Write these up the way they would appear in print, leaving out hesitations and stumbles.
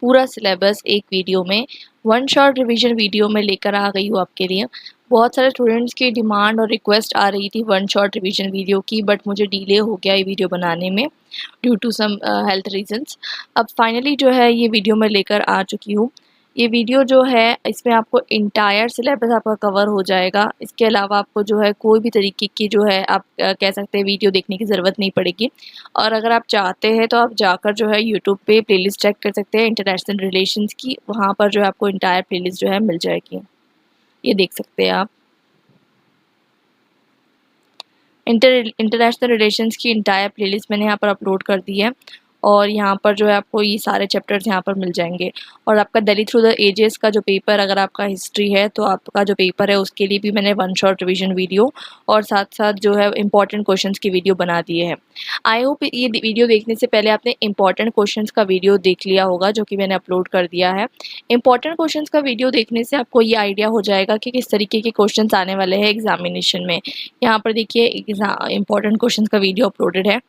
पूरा सिलेबस एक वीडियो में, वन शॉट रिवीजन वीडियो में लेकर आ गई हूँ आपके लिए। बहुत सारे स्टूडेंट्स की डिमांड और रिक्वेस्ट आ रही थी वन शॉट रिवीजन वीडियो की, बट मुझे डिले हो गया ये वीडियो बनाने में due to some health reasons. अब फाइनली जो है ये वीडियो मैं लेकर आ चुकी हूँ। ये वीडियो जो है इसमें आपको इंटायर सिलेबस आपका कवर हो जाएगा। इसके अलावा आपको जो है कोई भी तरीके की जो है आप कह सकते हैं वीडियो देखने की ज़रूरत नहीं पड़ेगी। और अगर आप चाहते हैं तो आप जाकर जो है यूट्यूब पे प्लेलिस्ट चेक कर सकते हैं इंटरनेशनल रिलेशंस की, वहाँ पर जो है आपको इंटायर प्लेलिस्ट जो है मिल जाएगी। ये देख सकते हैं आप इंटरनेशनल रिलेशंस की इंटायर प्लेलिस्ट मैंने यहाँ पर अपलोड कर दी है। और यहाँ पर जो है आपको ये सारे चैप्टर्स यहाँ पर मिल जाएंगे। और आपका दिल्ली थ्रू द एजेस का जो पेपर, अगर आपका हिस्ट्री है तो आपका जो पेपर है उसके लिए भी मैंने वन शॉट रिवीजन वीडियो और साथ साथ जो है इंपॉर्टेंट क्वेश्चंस की वीडियो बना दिए हैं। आई होप ये वीडियो देखने से पहले आपने इंपॉर्टेंट क्वेश्चंस का वीडियो देख लिया होगा जो कि मैंने अपलोड कर दिया है। इंपॉर्टेंट क्वेश्चंस का वीडियो देखने से आपको ये आइडिया हो जाएगा कि किस तरीके के क्वेश्चंस आने वाले हैं एग्जामिनेशन में। यहाँ पर देखिए इंपॉर्टेंट क्वेश्चंस का वीडियो अपलोडेड है।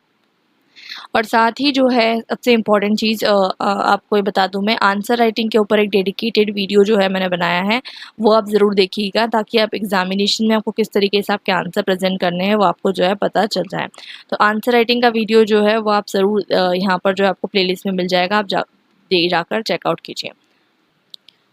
और साथ ही जो है सबसे इम्पॉर्टेंट चीज़ आपको ये बता दूं, मैं आंसर राइटिंग के ऊपर एक डेडिकेटेड वीडियो जो है मैंने बनाया है, वो आप ज़रूर देखिएगा ताकि आप एग्जामिनेशन में आपको किस तरीके से आपके आंसर प्रेजेंट करने हैं वो आपको जो है पता चल जाए। तो आंसर राइटिंग का वीडियो जो है वो आप ज़रूर यहाँ पर जो है आपको प्लेलिस्ट में मिल जाएगा, आप जाकर चेकआउट कीजिए।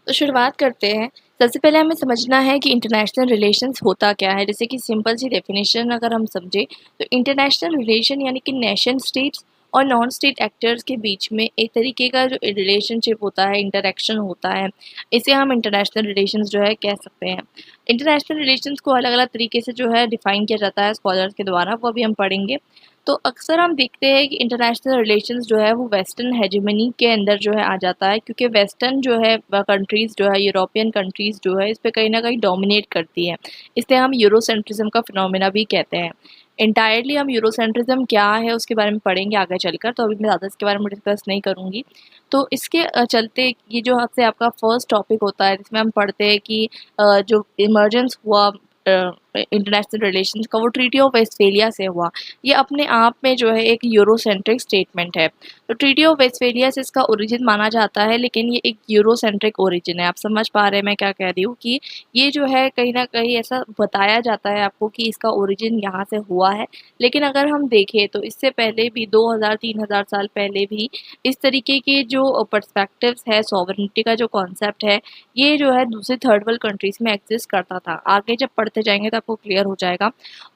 तो शुरुआत करते हैं। सबसे पहले हमें समझना है कि इंटरनेशनल रिलेशंस होता क्या है। जैसे कि सिंपल सी डेफिनेशन अगर हम समझें तो इंटरनेशनल रिलेशन यानी कि नेशन स्टेट्स और नॉन स्टेट एक्टर्स के बीच में एक तरीके का जो रिलेशनशिप होता है, इंटरेक्शन होता है, इसे हम इंटरनेशनल रिलेशंस जो है कह सकते हैं। इंटरनेशनल रिलेशंस को अलग अलग तरीके से जो है डिफ़ाइन किया जाता है स्कॉलर्स के द्वारा, वो भी हम पढ़ेंगे। तो अक्सर हम देखते हैं कि इंटरनेशनल रिलेशंस जो है वो वेस्टर्न हेजेमनी के अंदर जो है आ जाता है, क्योंकि वेस्टर्न जो है कंट्रीज़ जो है, यूरोपियन कंट्रीज़ जो है इस पे कहीं ना कहीं डोमिनेट करती हैं। इसे हम यूरोसेंट्रिज्म का फिनोमेना भी कहते हैं। इंटायरली हम यूरोसेंट्रिज्म क्या है उसके बारे में पढ़ेंगे आगे चलकर, तो अभी मैं ज़्यादा इसके बारे में डिस्कस नहीं करूँगी। तो इसके चलते ये जो आपसे आपका फर्स्ट टॉपिक होता है जिसमें हम पढ़ते हैं कि जो इमर्जेंस हुआ इंटरनेशनल रिलेशंस का, वो ट्रीटी ऑफ वेस्टफेलिया से हुआ। ये अपने आप में जो है एक यूरोसेंट्रिक स्टेटमेंट है। तो ट्रीटी ऑफ वेस्टफेलिया से इसका ओरिजिन माना जाता है, लेकिन ये एक यूरोसेंट्रिक ओरिजिन है। आप समझ पा रहे हैं मैं क्या कह रही हूँ कि ये जो है कहीं ना कहीं ऐसा बताया जाता है आपको कि इसका ओरिजिन यहाँ से हुआ है, लेकिन अगर हम देखें तो इससे पहले भी 2000-3000 साल पहले भी इस तरीके के जो पर्सपेक्टिव्स है, सॉवरेनिटी का जो कॉन्सेप्ट है, ये जो है दूसरी थर्ड वर्ल्ड कंट्रीज में एग्जिस्ट करता था। आगे जब पढ़ते जाएंगे तो आपको क्लियर हो जाएगा।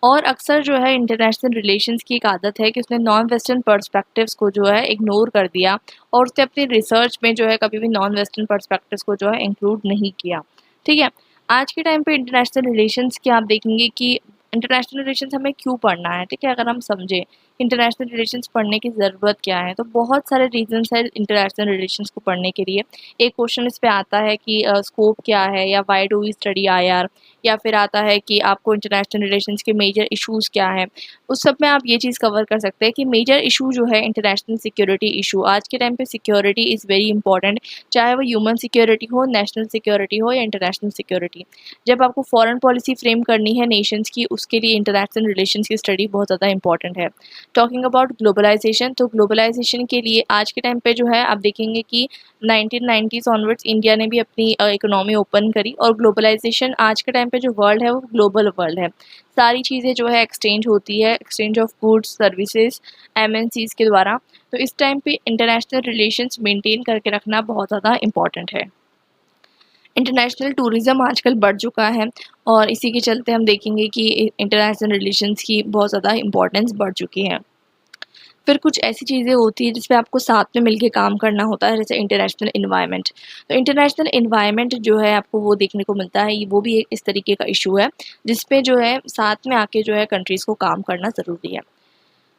और अक्सर जो है इंटरनेशनल रिलेशंस की एक आदत है कि उसने नॉन वेस्टर्न पर्सपेक्टिव्स को जो है इग्नोर कर दिया और उसने अपनी रिसर्च में जो है कभी भी नॉन वेस्टर्न पर्सपेक्टिव्स को जो है इंक्लूड नहीं किया। ठीक है, आज के टाइम पे इंटरनेशनल रिलेशंस की आप देखेंगे कि इंटरनेशनल रिलेशंस हमें क्यों पढ़ना है। ठीक है, अगर हम समझें इंटरनेशनल रिलेशंस पढ़ने की ज़रूरत क्या है, तो बहुत सारे रीजंस है इंटरनेशनल रिलेशंस को पढ़ने के लिए। एक क्वेश्चन इस पे आता है कि स्कोप क्या है, या why do we study IR, या फिर आता है कि आपको इंटरनेशनल रिलेशंस के मेजर इश्यूज़ क्या हैं। उस सब में आप ये चीज़ कवर कर सकते हैं कि मेजर इशू जो है इंटरनेशनल सिक्योरिटी इशू। आज के टाइम पे सिक्योरिटी इज़ वेरी इंपॉर्टेंट, चाहे वो ह्यूमन सिक्योरिटी हो, नेशनल सिक्योरिटी हो या इंटरनेशनल सिक्योरिटी। जब आपको फॉरेन पॉलिसी फ्रेम करनी है नेशंस की, उसके लिए इंटरनेशनल रिलेशंस की स्टडी बहुत ज़्यादा इंपॉर्टेंट है। टॉकिंग अबाउट ग्लोबलाइजेशन, तो ग्लोबलाइजेशन के लिए आज के टाइम पे जो है आप देखेंगे कि 1990s ऑनवर्ड्स इंडिया ने भी अपनी इकोनॉमी ओपन करी, और ग्लोबलाइजेशन आज के टाइम पे जो वर्ल्ड है वो ग्लोबल वर्ल्ड है। सारी चीज़ें जो है एक्सचेंज होती है, exchange of goods services MNCs के द्वारा। तो इस टाइम पे इंटरनेशनल रिलेशंस मेंटेन करके रखना बहुत ज़्यादा इंपॉर्टेंट है। इंटरनेशनल टूरिज़्म आजकल बढ़ चुका है और इसी के चलते हम देखेंगे कि इंटरनेशनल रिलेशंस की बहुत ज़्यादा इंपॉर्टेंस बढ़ चुकी है। फिर कुछ ऐसी चीज़ें होती हैं जिसपे आपको साथ में मिलके काम करना होता है, जैसे इंटरनेशनल एनवायरनमेंट। तो इंटरनेशनल एनवायरनमेंट जो है आपको वो देखने को मिलता है, वो भी एक इस तरीके का इशू है जिसपे जो है साथ में आके जो है कंट्रीज़ को काम करना ज़रूरी है।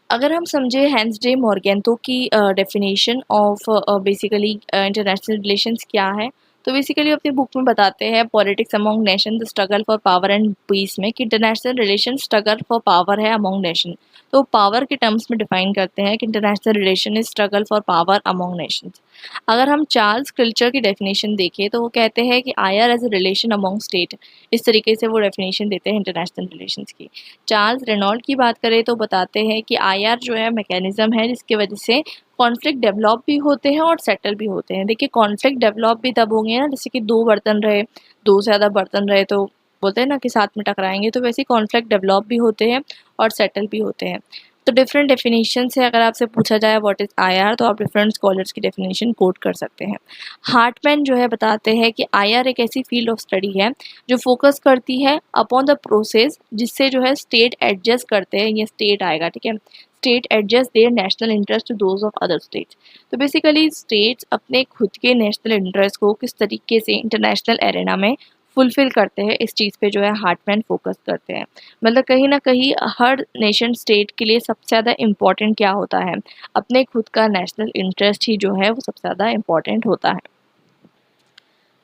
अगर हम समझे हैंस जे मॉर्गेंतो की definition of basically international relations क्या है, तो बेसिकली अपनी बुक में बताते हैं politics among nation the struggle for power and peace में कि international relation struggle for power है अमॉन्ग नेशन। तो पावर के टर्म्स में डिफाइन करते हैं कि international relation is struggle for power among nations. अगर हम चार्ल्स क्रिल्चर की डेफिनेशन देखें तो वो कहते हैं कि IR as a relation among state, इस तरीके से वो डेफिनेशन देते हैं इंटरनेशनल रिलेशंस की। चार्ल्स रेनॉल्ड की बात करें तो बताते हैं कि आईआर जो है मैकेनिज्म है जिसकी वजह से कॉन्फ्लिक्ट डेवलप भी होते हैं और सेटल भी होते हैं। देखिए कॉन्फ्लिक्ट डेवलप भी तब होंगे ना, जैसे कि दो बर्तन रहे, दो से ज़्यादा बर्तन रहे तो बोलते हैं ना कि साथ में टकराएंगे, तो वैसे कॉन्फ्लिक्ट डेवलप भी होते हैं और सेटल भी होते हैं। तो डिफरेंट डेफिनेशन से अगर आपसे पूछा जाए व्हाट इज़ आईआर तो आप डिफरेंट स्कॉलर्स की डेफिनेशन कोट कर सकते हैं। हार्टमैन जो है बताते हैं कि आईआर एक ऐसी फील्ड ऑफ स्टडी है जो फोकस करती है अपॉन द प्रोसेस जिससे जो है स्टेट एडजस्ट करते हैं, ये स्टेट आएगा, ठीक है, state adjust their national interest to those of other states. तो बेसिकली स्टेट्स अपने खुद के नेशनल इंटरेस्ट को किस तरीके से इंटरनेशनल एरेना में फुलफिल करते हैं, इस चीज़ पे जो है हार्टमैन फोकस करते हैं। मतलब कहीं ना कहीं हर नेशन स्टेट के लिए सबसे ज़्यादा इम्पॉर्टेंट क्या होता है, अपने खुद का नेशनल इंटरेस्ट ही जो है वो सबसे ज़्यादा इम्पॉर्टेंट होता है।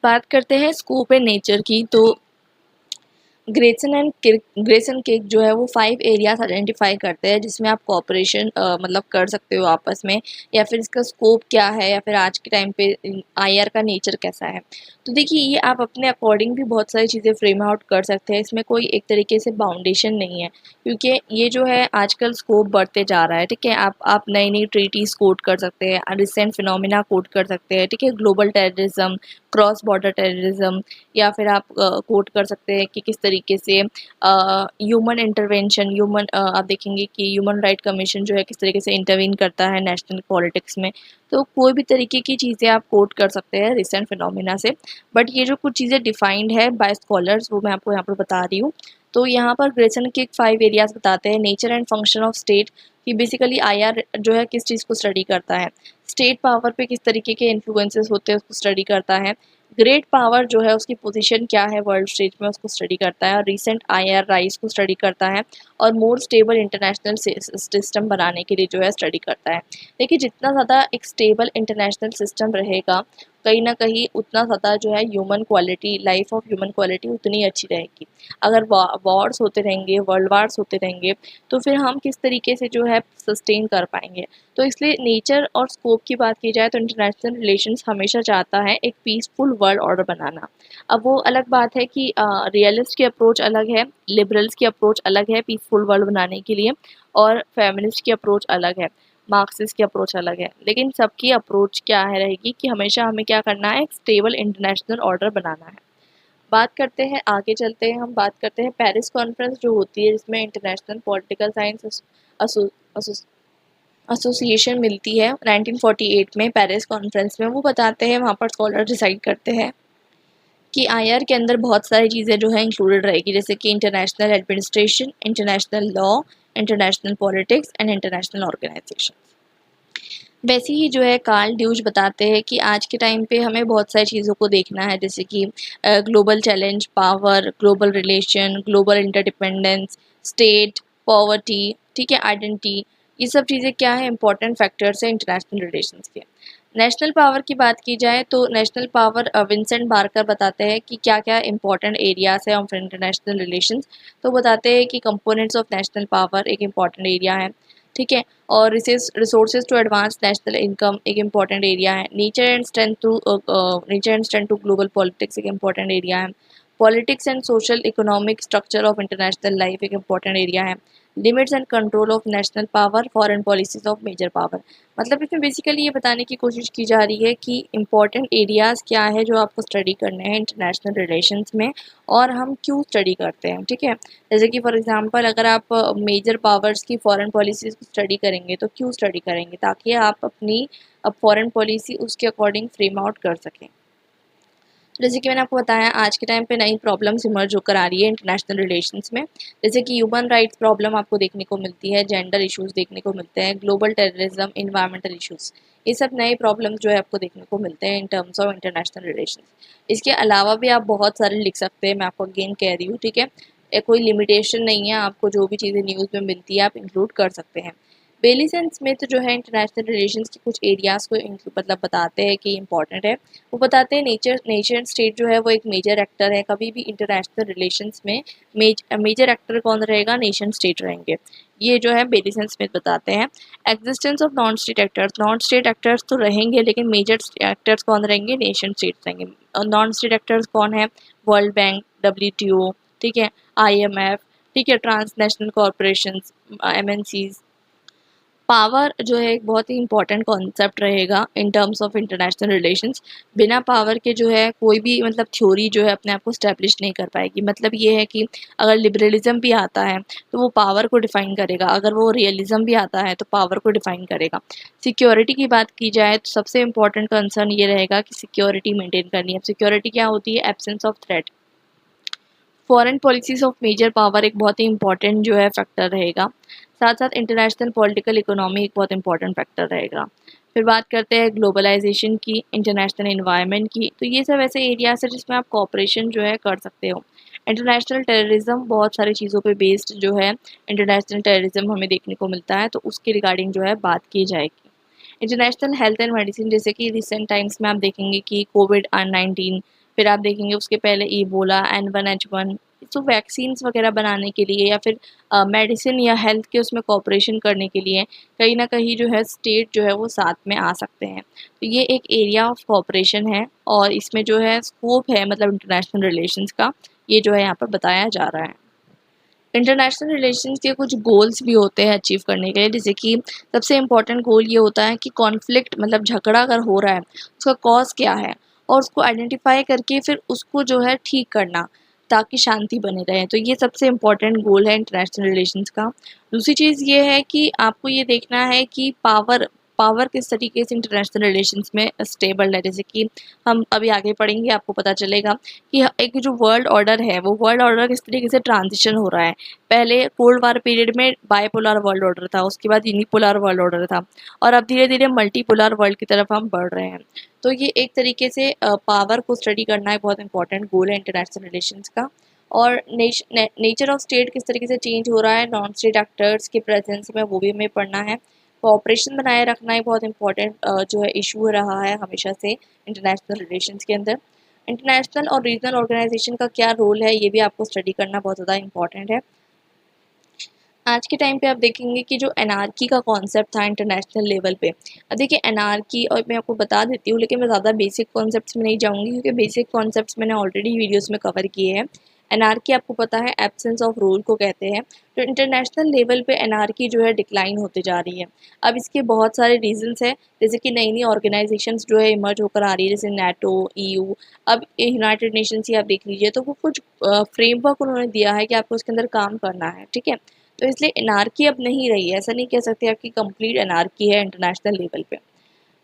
बात करते हैं स्कोप एंड नेचर की, तो ग्रेसन केक जो है वो 5 एरियाज आइडेंटिफाई करते हैं जिसमें आप कोऑपरेशन मतलब कर सकते हो आपस में, या फिर इसका स्कोप क्या है, या फिर आज के टाइम पे आईआर का नेचर कैसा है। तो देखिए ये आप अपने अकॉर्डिंग भी बहुत सारी चीज़ें फ्रेम आउट कर सकते हैं, इसमें कोई एक तरीके से बाउंडेशन नहीं है, क्योंकि ये जो है आजकल स्कोप बढ़ते जा रहा है, ठीक है। आप नई नई ट्रीटीज़ कोट कर सकते हैं, रिसेंट फिनोमिना कोट कर सकते हैं, ठीक है, global terrorism, cross border terrorism, या फिर आप कोट कर सकते हैं कि किस तरीके से ह्यूमन इंटरवेंशन, आप देखेंगे कि ह्यूमन राइट कमीशन जो है किस तरीके से इंटरवीन करता है नेशनल पॉलिटिक्स में। तो कोई भी तरीके की चीज़ें आप कोट कर सकते हैं रिसेंट फिनोमिना से, बट ये जो कुछ चीज़ें डिफाइंड है बाय स्कॉलर्स वो मैं आपको यहाँ पर बता रही हूँ। तो यहाँ पर ग्रेसन के 5 एरियाज बताते हैं। Nature and function of state, कि बेसिकली आईआर जो है किस चीज़ को स्टडी करता है, स्टेट पावर पे किस तरीके के इन्फ्लुएंसेस होते हैं उसको स्टडी करता है, ग्रेट पावर जो है उसकी पोजीशन क्या है वर्ल्ड स्टेज में उसको स्टडी करता है, और रीसेंट आईआर राइज को स्टडी करता है, और मोर स्टेबल इंटरनेशनल सिस्टम बनाने के लिए जो है स्टडी करता है। देखिए जितना ज़्यादा एक स्टेबल इंटरनेशनल सिस्टम रहेगा कहीं ना कहीं उतना ज़्यादा जो है human quality, life of human quality उतनी अच्छी रहेगी। अगर वॉर्स होते रहेंगे, वर्ल्ड वार्स होते रहेंगे, तो फिर हम किस तरीके से जो है सस्टेन कर पाएंगे। तो इसलिए नेचर और स्कोप की बात की जाए तो इंटरनेशनल रिलेशंस हमेशा चाहता है एक पीसफुल वर्ल्ड ऑर्डर बनाना। अब वो अलग बात है कि रियलिस्ट की अप्रोच अलग है, लिबरल्स की अप्रोच अलग है पीसफुल वर्ल्ड बनाने के लिए, और फेमिनिस्ट की अप्रोच अलग है, मार्क्सिस्ट की अप्रोच अलग है। लेकिन सबकी अप्रोच क्या है रहेगी कि हमेशा हमें क्या करना है, एक स्टेबल इंटरनेशनल ऑर्डर बनाना है। बात करते हैं, आगे चलते हैं, हम बात करते हैं पेरिस कॉन्फ्रेंस जो होती है जिसमें इंटरनेशनल पॉलिटिकल साइंस एसोसिएशन मिलती है 1948 में पेरिस कॉन्फ्रेंस में। वो बताते हैं, वहाँ पर स्कॉलर डिसाइड करते हैं कि आईआर के अंदर बहुत सारी चीज़ें जो है इंक्लूडेड रहेगी, जैसे कि international administration, international law, international politics and international organisation. वैसे ही जो है कार्ल ड्यूज बताते हैं कि आज के टाइम पे हमें बहुत सारी चीज़ों को देखना है, जैसे कि global challenge, power, global relation, global interdependence, state, poverty, ठीक है, आइडेंटिटी, ये सब चीज़ें क्या है, इंपॉर्टेंट फैक्टर्स हैं इंटरनेशनल रिलेशंस के। नेशनल पावर की बात की जाए तो नेशनल पावर विंसेंट बार्कर बताते हैं कि क्या क्या इंपॉर्टेंट एरियाज है ऑफ इंटरनेशनल रिलेशंस। तो बताते हैं कि कंपोनेंट्स ऑफ नेशनल पावर एक इम्पॉर्टेंट एरिया है, ठीक है, और resources to advance national income एक इम्पॉर्टेंट एरिया है, nature and strength to global politics एक इम्पॉर्टेंट एरिया है, politics and social economic structure of international life एक इम्पॉर्टेंट एरिया है, limits and control of national power, foreign policies of major power. मतलब इसमें basically ये बताने की कोशिश की जा रही है कि इंपॉर्टेंट एरियाज़ क्या है जो आपको स्टडी करने हैं इंटरनेशनल रिलेशंस में, और हम क्यों स्टडी करते हैं, ठीक है। जैसे कि फॉर एग्जांपल अगर आप मेजर पावर्स की फॉरेन पॉलिसीज़ को स्टडी करेंगे तो क्यों स्टडी करेंगे, ताकि आप अपनी फॉरेन पॉलिसी उसके अकॉर्डिंग फ्रेम आउट कर सकें। जैसे कि मैंने आपको बताया आज के टाइम पे नई प्रॉब्लम्स इमर्ज होकर आ रही है इंटरनेशनल रिलेशंस में, जैसे कि ह्यूमन राइट्स प्रॉब्लम आपको देखने को मिलती है, जेंडर इश्यूज देखने को मिलते हैं, ग्लोबल टेररिज्म, इन्वायरमेंटल इश्यूज, ये सब नए प्रॉब्लम्स जो है आपको देखने को मिलते हैं in terms of international relations. इसके अलावा भी आप बहुत सारे लिख सकते हैं, मैं आपको अगेन कह रही हूँ, ठीक है, कोई लिमिटेशन नहीं है, आपको जो भी चीज़ें न्यूज़ में मिलती है आप इंक्लूड कर सकते हैं। बेलीज एंड स्मिथ जो है इंटरनेशनल रिलेशंस के कुछ एरियाज़ को मतलब बताते हैं कि इंपॉर्टेंट है। वो बताते हैं नेशन स्टेट जो है वो एक मेजर एक्टर है। कभी भी इंटरनेशनल रिलेशंस में मेजर एक्टर कौन रहेगा? नेशन स्टेट रहेंगे। ये जो है बेलीज एंड स्मिथ बताते हैं। Existence of non state actors तो रहेंगे, लेकिन मेजर एक्टर्स कौन रहेंगे? नेशन स्टेट रहेंगे। नॉन स्टेट एक्टर्स कौन है? वर्ल्ड बैंक, WTO, ठीक है, IMF, ठीक है, ट्रांसनेशनल कॉरपोरेशंस, MNCs। पावर जो है एक बहुत ही इंपॉर्टेंट कॉन्सेप्ट रहेगा in terms of international relations. बिना पावर के जो है कोई भी मतलब थ्योरी जो है अपने आप को स्टैब्लिश नहीं कर पाएगी। मतलब ये है कि अगर लिबरलिज्म भी आता है तो वो पावर को डिफाइन करेगा, अगर वो रियलिज्म भी आता है तो पावर को डिफाइन करेगा। सिक्योरिटी की बात की जाए तो सबसे इंपॉर्टेंट कंसर्न ये रहेगा कि सिक्योरिटी मेंटेन करनी है। सिक्योरिटी क्या होती है? Absence of threat. Foreign policies of major power एक बहुत ही इंपॉर्टेंट जो है फैक्टर रहेगा। साथ साथ इंटरनेशनल पॉलिटिकल इकोनॉमी एक बहुत इंपॉर्टेंट फैक्टर रहेगा। फिर बात करते हैं ग्लोबलाइजेशन की, इंटरनेशनल इन्वायरमेंट की। तो ये सब ऐसे एरियाज है जिसमें आप कॉपरेशन जो है कर सकते हो। इंटरनेशनल टेररिज्म, बहुत सारी चीज़ों पे बेस्ड जो है इंटरनेशनल टेररिज्म हमें देखने को मिलता है, तो उसके रिगार्डिंग जो है बात की जाएगी। इंटरनेशनल हेल्थ एंड मेडिसिन, जैसे कि रिसेंट टाइम्स में आप देखेंगे कि कोविड-19, फिर आप देखेंगे उसके पहले इबोला, N1H1। तो वैक्सीन्स वगैरह बनाने के लिए या फिर मेडिसिन या हेल्थ के उसमें कॉपरेशन करने के लिए कहीं ना कहीं जो है स्टेट जो है वो साथ में आ सकते हैं। तो ये एक एरिया ऑफ कॉपरेशन है और इसमें जो है स्कोप है मतलब इंटरनेशनल रिलेशंस का, ये जो है यहाँ पर बताया जा रहा है। इंटरनेशनल रिलेशंस के कुछ गोल्स भी होते हैं अचीव करने के लिए, जैसे कि सबसे इम्पोर्टेंट गोल ये होता है कि कॉन्फ्लिक्ट मतलब झगड़ा अगर हो रहा है उसका कॉज क्या है, और उसको आइडेंटिफाई करके फिर उसको जो है ठीक करना ताकि शांति बने रहे। तो ये सबसे इम्पोर्टेंट गोल है इंटरनेशनल रिलेशंस का। दूसरी चीज़ ये है कि आपको ये देखना है कि पावर पावर किस तरीके से इंटरनेशनल रिलेशंस में स्टेबल है। जैसे कि हम अभी आगे पढ़ेंगे आपको पता चलेगा कि एक जो वर्ल्ड ऑर्डर है वो वर्ल्ड ऑर्डर किस तरीके से ट्रांजिशन हो रहा है। पहले कोल्ड वार पीरियड में बाइपोलर वर्ल्ड ऑर्डर था, उसके बाद यूनिपोलर वर्ल्ड ऑर्डर था, और अब धीरे धीरे मल्टीपोलर वर्ल्ड की तरफ हम बढ़ रहे हैं। तो ये एक तरीके से पावर को स्टडी करना एक बहुत इंपॉर्टेंट गोल है इंटरनेशनल रिलेशंस का। और नेचर ऑफ स्टेट किस तरीके से चेंज हो रहा है नॉन स्टेट एक्टर्स के प्रेजेंस में, वो भी हमें पढ़ना है। कोऑपरेशन बनाए रखना एक बहुत इंपॉर्टेंट जो है इशू रहा है हमेशा से इंटरनेशनल रिलेशंस के अंदर। इंटरनेशनल और रीजनल ऑर्गेनाइजेशन का क्या रोल है ये भी आपको स्टडी करना बहुत ज़्यादा इंपॉर्टेंट है। आज के टाइम पे आप देखेंगे कि जो एनार्की का कॉन्सेप्ट था इंटरनेशनल लेवल पे, अब देखिए एनार्की, और मैं आपको बता देती हूँ लेकिन मैं ज़्यादा बेसिक कॉन्सेप्ट्स में नहीं जाऊँगी क्योंकि बेसिक कॉन्सेप्ट्स मैंने ऑलरेडी वीडियोस में कवर किए हैं। एनार्की आपको पता है एब्सेंस ऑफ रूल को कहते हैं। तो इंटरनेशनल लेवल पे एनार्की जो है डिक्लाइन होते जा रही है। अब इसके बहुत सारे रीजंस हैं, जैसे कि नई नई ऑर्गेनाइजेशंस जो है इमर्ज होकर आ रही है, जैसे NATO, EU। अब यूनाइटेड नेशंस ही आप देख लीजिए, तो वो कुछ फ्रेमवर्क उन्होंने दिया है कि आपको उसके अंदर काम करना है, ठीक है। तो इसलिए एनार्की अब नहीं रही है, ऐसा नहीं कह सकते आपकी कंप्लीट एनार्की है इंटरनेशनल लेवल पे।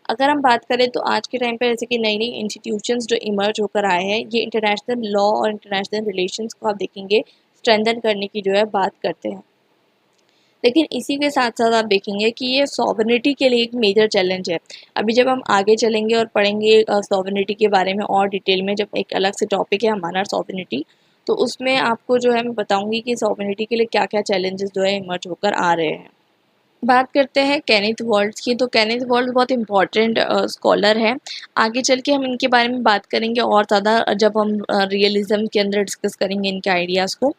अगर हम बात करें तो आज के टाइम पे जैसे कि नई नई इंस्टीट्यूशंस जो इमर्ज होकर आए हैं, ये इंटरनेशनल लॉ और इंटरनेशनल रिलेशंस को आप देखेंगे स्ट्रेंथन करने की जो है बात करते हैं। लेकिन इसी के साथ साथ आप देखेंगे कि ये सॉवरेनिटी के लिए एक मेजर चैलेंज है। अभी जब हम आगे चलेंगे और पढ़ेंगे सॉवरेनिटी के बारे में और डिटेल में, जब एक अलग से टॉपिक है हमारा सॉवरेनिटी, तो उसमें आपको जो है मैं बताऊंगी कि सॉवरेनिटी के लिए क्या क्या चैलेंजेस जो है इमर्ज होकर आ रहे हैं। बात करते हैं केनेथ वॉल्ट्ज की। तो केनेथ वॉल्ट्ज बहुत इंपॉर्टेंट स्कॉलर हैं। आगे चल के हम इनके बारे में बात करेंगे और ज़्यादा, जब हम रियलिज़म के अंदर डिस्कस करेंगे इनके आइडियाज़ को,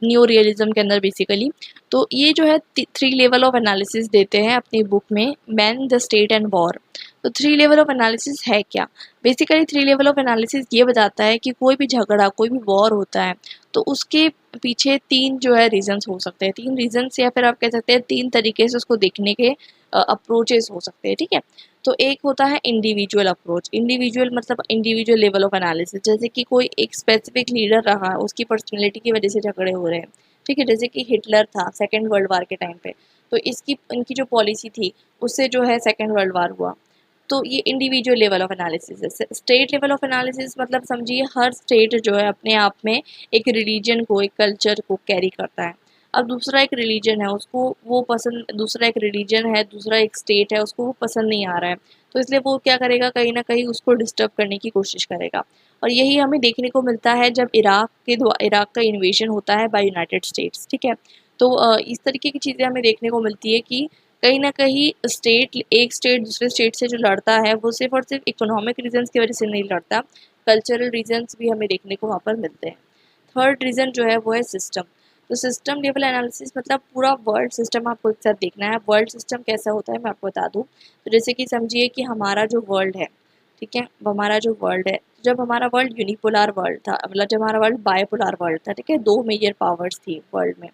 न्यू रियलिज़म के अंदर बेसिकली। तो ये जो है 3 लेवल ऑफ एनालिसिस देते हैं अपनी बुक में, man, the state and war. तो 3 लेवल ऑफ एनालिसिस है क्या? बेसिकली 3 लेवल ऑफ एनालिसिस ये बताता है कि कोई भी झगड़ा, कोई भी वॉर होता है तो उसके पीछे 3 जो है रीजंस हो सकते हैं। 3 रीजंस, या फिर आप कह सकते हैं 3 तरीके से उसको देखने के अप्रोचेस हो सकते हैं, ठीक है। तो एक होता है इंडिविजुअल अप्रोच। इंडिविजुअल मतलब इंडिविजुअल लेवल ऑफ एनालिसिस, जैसे कि कोई एक स्पेसिफिक लीडर रहा, उसकी पर्सनैलिटी की वजह से झगड़े हो रहे हैं, ठीक है। जैसे कि हिटलर था सेकेंड वर्ल्ड वार के टाइम पे, तो इनकी जो पॉलिसी थी उससे जो है सेकेंड वर्ल्ड वार हुआ। तो ये इंडिविजुअल लेवल ऑफ एनालिसिस है। स्टेट लेवल ऑफ एनालिसिस मतलब समझिए हर स्टेट जो है अपने आप में एक रिलीजन को, एक कल्चर को कैरी करता है। अब दूसरा एक रिलीजन है, उसको वो पसंद, दूसरा एक रिलीजन है, दूसरा एक स्टेट है, उसको वो पसंद नहीं आ रहा है, तो इसलिए वो क्या करेगा, कहीं ना कहीं उसको डिस्टर्ब करने की कोशिश करेगा। और यही हमें देखने को मिलता है जब इराक का इन्वेशन होता है बाय यूनाइटेड स्टेट्स, ठीक है। तो इस तरीके की चीज़ें हमें देखने को मिलती है कि कहीं न कहीं एक स्टेट दूसरे स्टेट से जो लड़ता है वो सिर्फ़ और सिर्फ़ इकोनॉमिक रीज़न्स की वज़ह से नहीं लड़ता, कल्चरल रीज़न्स भी हमें देखने को वहाँ पर मिलते हैं। थर्ड रीज़न जो है वो है सिस्टम। तो सिस्टम लेवल एनालिसिस मतलब पूरा वर्ल्ड सिस्टम आपको एक साथ देखना है। वर्ल्ड सिस्टम कैसा होता है मैं आपको बता दूँ। तो जैसे कि समझिए कि हमारा जो वर्ल्ड है, ठीक है? वो हमारा जो वर्ल्ड है, जब हमारा वर्ल्ड यूनिपोलर वर्ल्ड था, मतलब जब हमारा वर्ल्ड बाइपोलर वर्ल्ड था, ठीक है? 2 मेजर पावर्स थी वर्ल्ड में,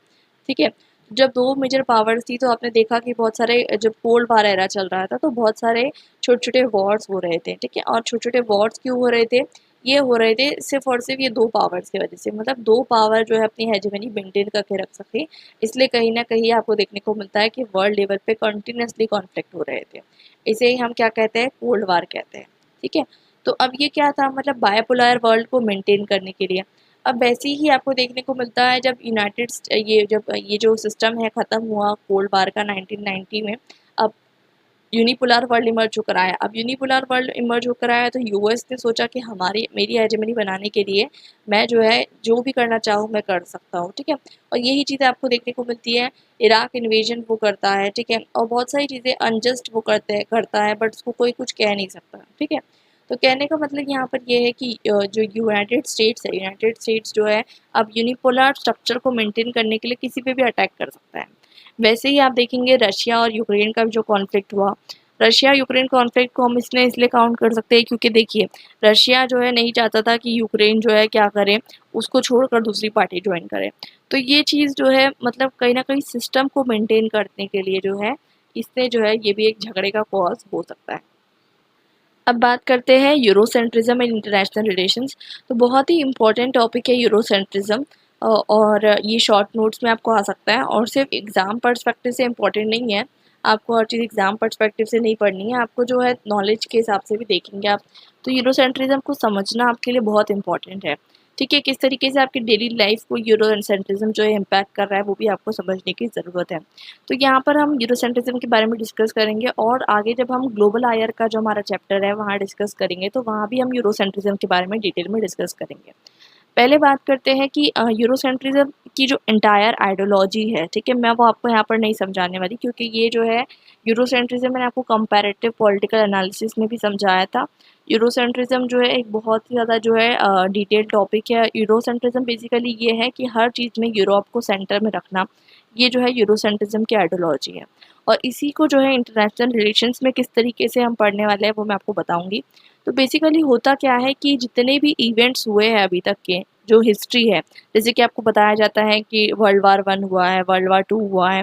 ठीक है? जब 2 मेजर पावर्स थी तो आपने देखा कि बहुत सारे जब कोल्ड वार एरा चल रहा था तो बहुत सारे छोटे-छोटे वॉर्स हो रहे थे, ठीक है? और छोटे-छोटे वॉर्स क्यों हो रहे थे? ये हो रहे थे सिर्फ़ और सिर्फ़ ये 2 पावर्स की वज़ह से, मतलब 2 पावर जो है अपनी हेजेमनी मेंटेन करके रख सके, इसलिए कहीं न कहीं आपको देखने को मिलता है कि वर्ल्ड लेवल पे कंटीन्यूअसली कॉन्फ्लिक्ट हो रहे थे। इसे ही हम क्या कहते हैं? कोल्ड वार कहते हैं, ठीक है? तो अब ये क्या था, मतलब बाइपोलर वर्ल्ड को मेंटेन करने के लिए। अब वैसे ही आपको देखने को मिलता है जब ये जो सिस्टम है ख़त्म हुआ कोल्ड वार का 1990 में, अब यूनिपोलर वर्ल्ड इमर्ज होकर आया। अब यूनिपोलर वर्ल्ड इमर्ज होकर आया तो यूएस ने सोचा कि हमारी मेरी हेजेमनी बनाने के लिए मैं जो है जो भी करना चाहूँ मैं कर सकता हूँ, ठीक है? और यही चीज़ें आपको देखने को मिलती है, इराक इन्वेजन वो करता है, ठीक है? और बहुत सारी चीज़ें अनजस्ट वो करता है बट उसको कोई कुछ कह नहीं सकता, ठीक है? तो कहने का मतलब यहाँ पर ये है कि जो यूनाइटेड स्टेट्स जो है अब यूनिपोलर स्ट्रक्चर को मेंटेन करने के लिए किसी पे भी अटैक कर सकता है। वैसे ही आप देखेंगे रशिया और यूक्रेन का जो कॉन्फ्लिक्ट हुआ, रशिया यूक्रेन कॉन्फ्लिक्ट को हम इसलिए काउंट कर सकते हैं क्योंकि देखिए रशिया जो है नहीं चाहता था कि यूक्रेन जो है क्या करे, उसको छोड़कर दूसरी पार्टी ज्वाइन करे। तो ये चीज़ जो है मतलब कहीं न कहीं सिस्टम को मेंटेन करने के लिए जो है, इससे जो है ये भी एक झगड़े का कॉज़ हो सकता है। अब बात करते हैं यूरोसेंट्रिज्म एंड इंटरनेशनल रिलेशंस। तो बहुत ही इम्पोर्टेंट टॉपिक है यूरोसेंट्रिज्म, और ये शॉर्ट नोट्स में आपको आ सकता है और सिर्फ एग्ज़ाम पर्सपेक्टिव से इम्पोर्टेंट नहीं है। आपको हर चीज़ एग्ज़ाम पर्सपेक्टिव से नहीं पढ़नी है, आपको जो है नॉलेज के हिसाब से भी देखेंगे आप। तो यूरोसेंट्रिज्म को समझना आपके लिए बहुत इंपॉर्टेंट है, ठीक है? किस तरीके से आपकी डेली लाइफ को यूरोसेंट्रिज्म जो है इम्पैक्ट कर रहा है वो भी आपको समझने की ज़रूरत है। तो यहाँ पर हम यूरोसेंट्रिज्म के बारे में डिस्कस करेंगे और आगे जब हम ग्लोबल आईआर का जो हमारा चैप्टर है वहाँ डिस्कस करेंगे तो वहाँ भी हम यूरोसेंट्रिज्म के बारे में डिटेल में डिस्कस करेंगे। पहले बात करते हैं कि यूरोसेंट्रिज्म की जो एंटायर आइडियोलॉजी है, ठीक है? मैं वो आपको यहाँ पर नहीं समझाने वाली क्योंकि ये जो है यूरोसेंट्रिज्म मैंने आपको कंपैरेटिव पॉलिटिकल एनालिसिस में भी समझाया था। यूरोसेंट्रिज्म जो है एक बहुत ही ज़्यादा जो है डिटेल्ड टॉपिक है। यूरोसेंट्रिज्म बेसिकली ये है कि हर चीज़ में यूरोप को सेंटर में रखना, ये जो है यूरोसेंट्रिज्म की आइडियोलॉजी है। और इसी को जो है इंटरनेशनल रिलेशंस में किस तरीके से हम पढ़ने वाले हैं वो मैं आपको बताऊँगी। तो बेसिकली होता क्या है कि जितने भी इवेंट्स हुए हैं अभी तक के, जो हिस्ट्री है, जैसे कि आपको बताया जाता है कि वर्ल्ड वार 1 हुआ है, वर्ल्ड वार 2 हुआ है,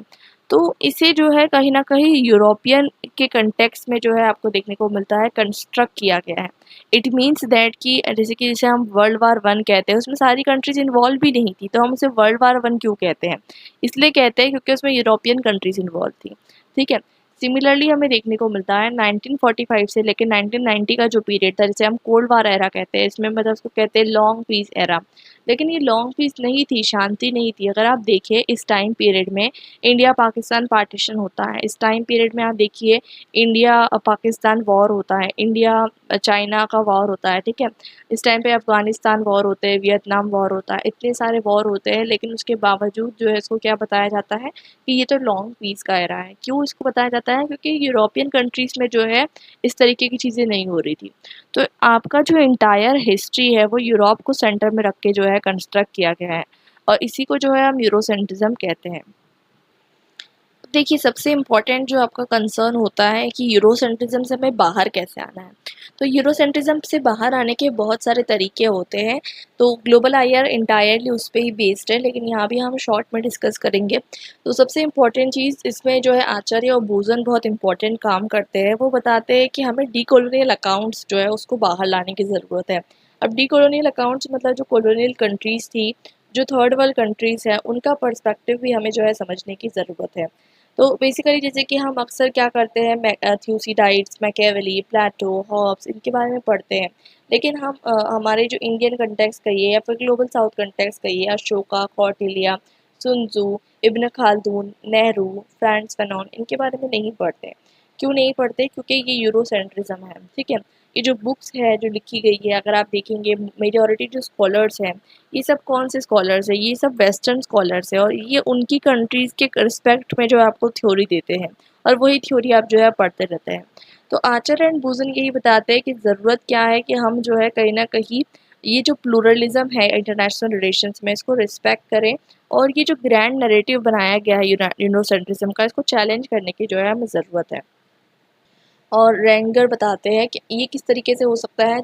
तो इसे जो है कहीं न कहीं यूरोपियन के कॉन्टेक्स्ट में जो है आपको देखने को मिलता है कंस्ट्रक्ट किया गया है। इट मीन्स दैट कि जैसे हम वर्ल्ड वार 1 कहते हैं, उसमें सारी कंट्रीज़ इन्वॉल्व भी नहीं थी, तो हम उसे वर्ल्ड वार 1 क्यों कहते हैं? इसलिए कहते हैं क्योंकि उसमें यूरोपियन कंट्रीज़ इन्वॉल्व थी, ठीक है? सिमिलरली हमें देखने को मिलता है 1945 से लेकर 1990 का जो पीरियड था, जिसे हम कोल्ड वार एरा कहते हैं, इसमें मतलब उसको कहते हैं लॉन्ग पीस एरा। लेकिन ये लॉन्ग पीस नहीं थी, शांति नहीं थी। अगर आप देखिए इस टाइम पीरियड में इंडिया पाकिस्तान पार्टीशन होता है, इस टाइम पीरियड में आप देखिए इंडिया पाकिस्तान वॉर होता है, इंडिया चाइना का वॉर होता है, ठीक है? इस टाइम पे अफ़गानिस्तान वॉर होते हैं, वियतनाम वॉर होता है, इतने सारे वॉर होते हैं, लेकिन उसके बावजूद जो है इसको क्या बताया जाता है कि ये तो लॉन्ग पीस का एरा है। क्यों इसको बताया जाता है? क्योंकि यूरोपियन कंट्रीज़ में जो है इस तरीके की चीज़ें नहीं हो रही थी। तो आपका जो एंटायर हिस्ट्री है वो यूरोप को सेंटर में रख के जो है कंस्ट्रक्ट किया गया है और इसी को जो है हम यूरोसेंट्रिज्म कहते हैं। देखिए सबसे इम्पोर्टेंट जो आपका कंसर्न होता है कि यूरोसेंट्रिज्म से हमें बाहर कैसे आना है। तो यूरोसेंट्रिज्म से बाहर आने के बहुत सारे तरीके होते हैं। तो ग्लोबल आईआर एंटायरली उस पे ही बेस्ड है, लेकिन यहाँ भी हम शॉर्ट में डिस्कस करेंगे। तो सबसे इम्पोर्टेंट चीज़ इसमें जो है आचार्य और बूजन बहुत इंपॉर्टेंट काम करते हैं। वो बताते हैं कि हमें डीकोलोनियल अकाउंट्स जो है उसको बाहर लाने की ज़रूरत है। अब डीकोलोनियल अकाउंट्स मतलब जो कॉलोनियल कंट्रीज़ थी, जो थर्ड वर्ल्ड कंट्रीज़ हैं, उनका पर्सपेक्टिव भी हमें जो है समझने की ज़रूरत है। तो बेसिकली जैसे कि हम अक्सर क्या करते हैं, थ्यूसिडाइड्स, मैकियावेली, प्लेटो, हॉब्स, इनके बारे में पढ़ते हैं। लेकिन हम हमारे जो इंडियन कंटेक्स्ट कहिए या फिर ग्लोबल साउथ कंटेक्स्ट कहिए, अशोका, कौटिल्य, सुन त्जू, इब्न खाल्दून, नेहरू, फ्रांत्स फैनॉन, इनके बारे में नहीं पढ़ते। क्यों नहीं पढ़ते? क्योंकि ये यूरोसेंट्रिज्म है, ठीक है? ये जो बुक्स है जो लिखी गई है, अगर आप देखेंगे मेजॉरिटी जो स्कॉलर्स हैं, ये सब कौन से स्कॉलर्स हैं, ये सब वेस्टर्न स्कॉलर्स हैं, और ये उनकी कंट्रीज़ के रिस्पेक्ट में जो है आपको थ्योरी देते हैं, और वही थ्योरी आप जो है पढ़ते रहते हैं। तो आर्चर एंड बूजन यही बताते हैं कि ज़रूरत क्या है कि हम जो है कहीं ना कहीं ये जो प्लूरलिज्म है इंटरनेशनल रिलेशंस में, इसको रिस्पेक्ट करें, और ये जो ग्रैंड नरेटिव बनाया गया है यूरोसेंट्रिज्म का, इसको चैलेंज करने की जो है हमें ज़रूरत है। और रेंगर बताते हैं कि ये किस तरीके से हो सकता है,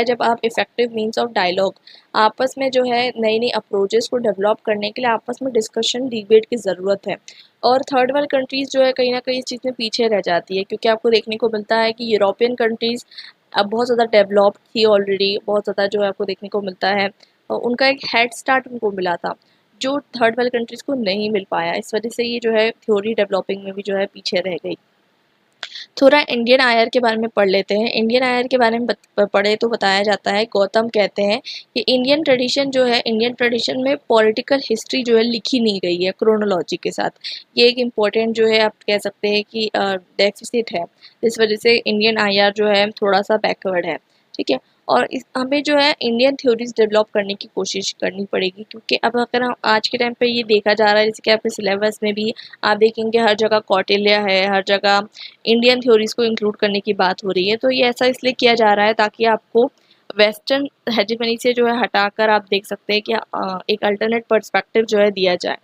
जब आप इफ़ेक्टिव मीन्स ऑफ डायलॉग आपस में जो है नई नई अप्रोचेस को डेवलप करने के लिए आपस में डिस्कशन डिबेट की ज़रूरत है। और थर्ड वर्ल्ड कंट्रीज़ जो है कहीं ना कहीं इस चीज़ में पीछे रह जाती है, क्योंकि आपको देखने को मिलता है कि यूरोपियन कंट्रीज़ अब बहुत ज़्यादा डेवलप्ड थी ऑलरेडी, बहुत ज़्यादा जो है आपको देखने को मिलता है, और उनका एक हेड स्टार्ट उनको मिला था जो थर्ड वर्ल्ड कंट्रीज़ को नहीं मिल पाया। इस वजह से ये जो है थ्योरी डेवलपिंग में भी जो है पीछे रह गई। थोड़ा इंडियन आयर के बारे में पढ़ लेते हैं। इंडियन आयर के बारे में पढ़े तो बताया जाता है, गौतम कहते हैं कि इंडियन ट्रेडिशन में पॉलिटिकल हिस्ट्री जो है लिखी नहीं गई है क्रोनोलॉजी के साथ। ये एक इम्पोर्टेंट जो है आप कह सकते हैं कि डेफिसिट है, इस वजह से इंडियन आईआर जो है थोड़ा सा बैकवर्ड है। ठीक है, और हमें जो है इंडियन थ्योरीज डेवलप करने की कोशिश करनी पड़ेगी, क्योंकि अब अगर हम आज के टाइम पे ये देखा जा रहा है, जैसे कि आपके सिलेबस में भी आप देखेंगे हर जगह कौटिल्य है, हर जगह इंडियन थ्योरीज को इंक्लूड करने की बात हो रही है। तो ये ऐसा इसलिए किया जा रहा है ताकि आपको वेस्टर्न हेजेमनी से जो है हटाकर आप देख सकते हैं कि एक अल्टरनेट पर्सपेक्टिव जो है दिया जाए।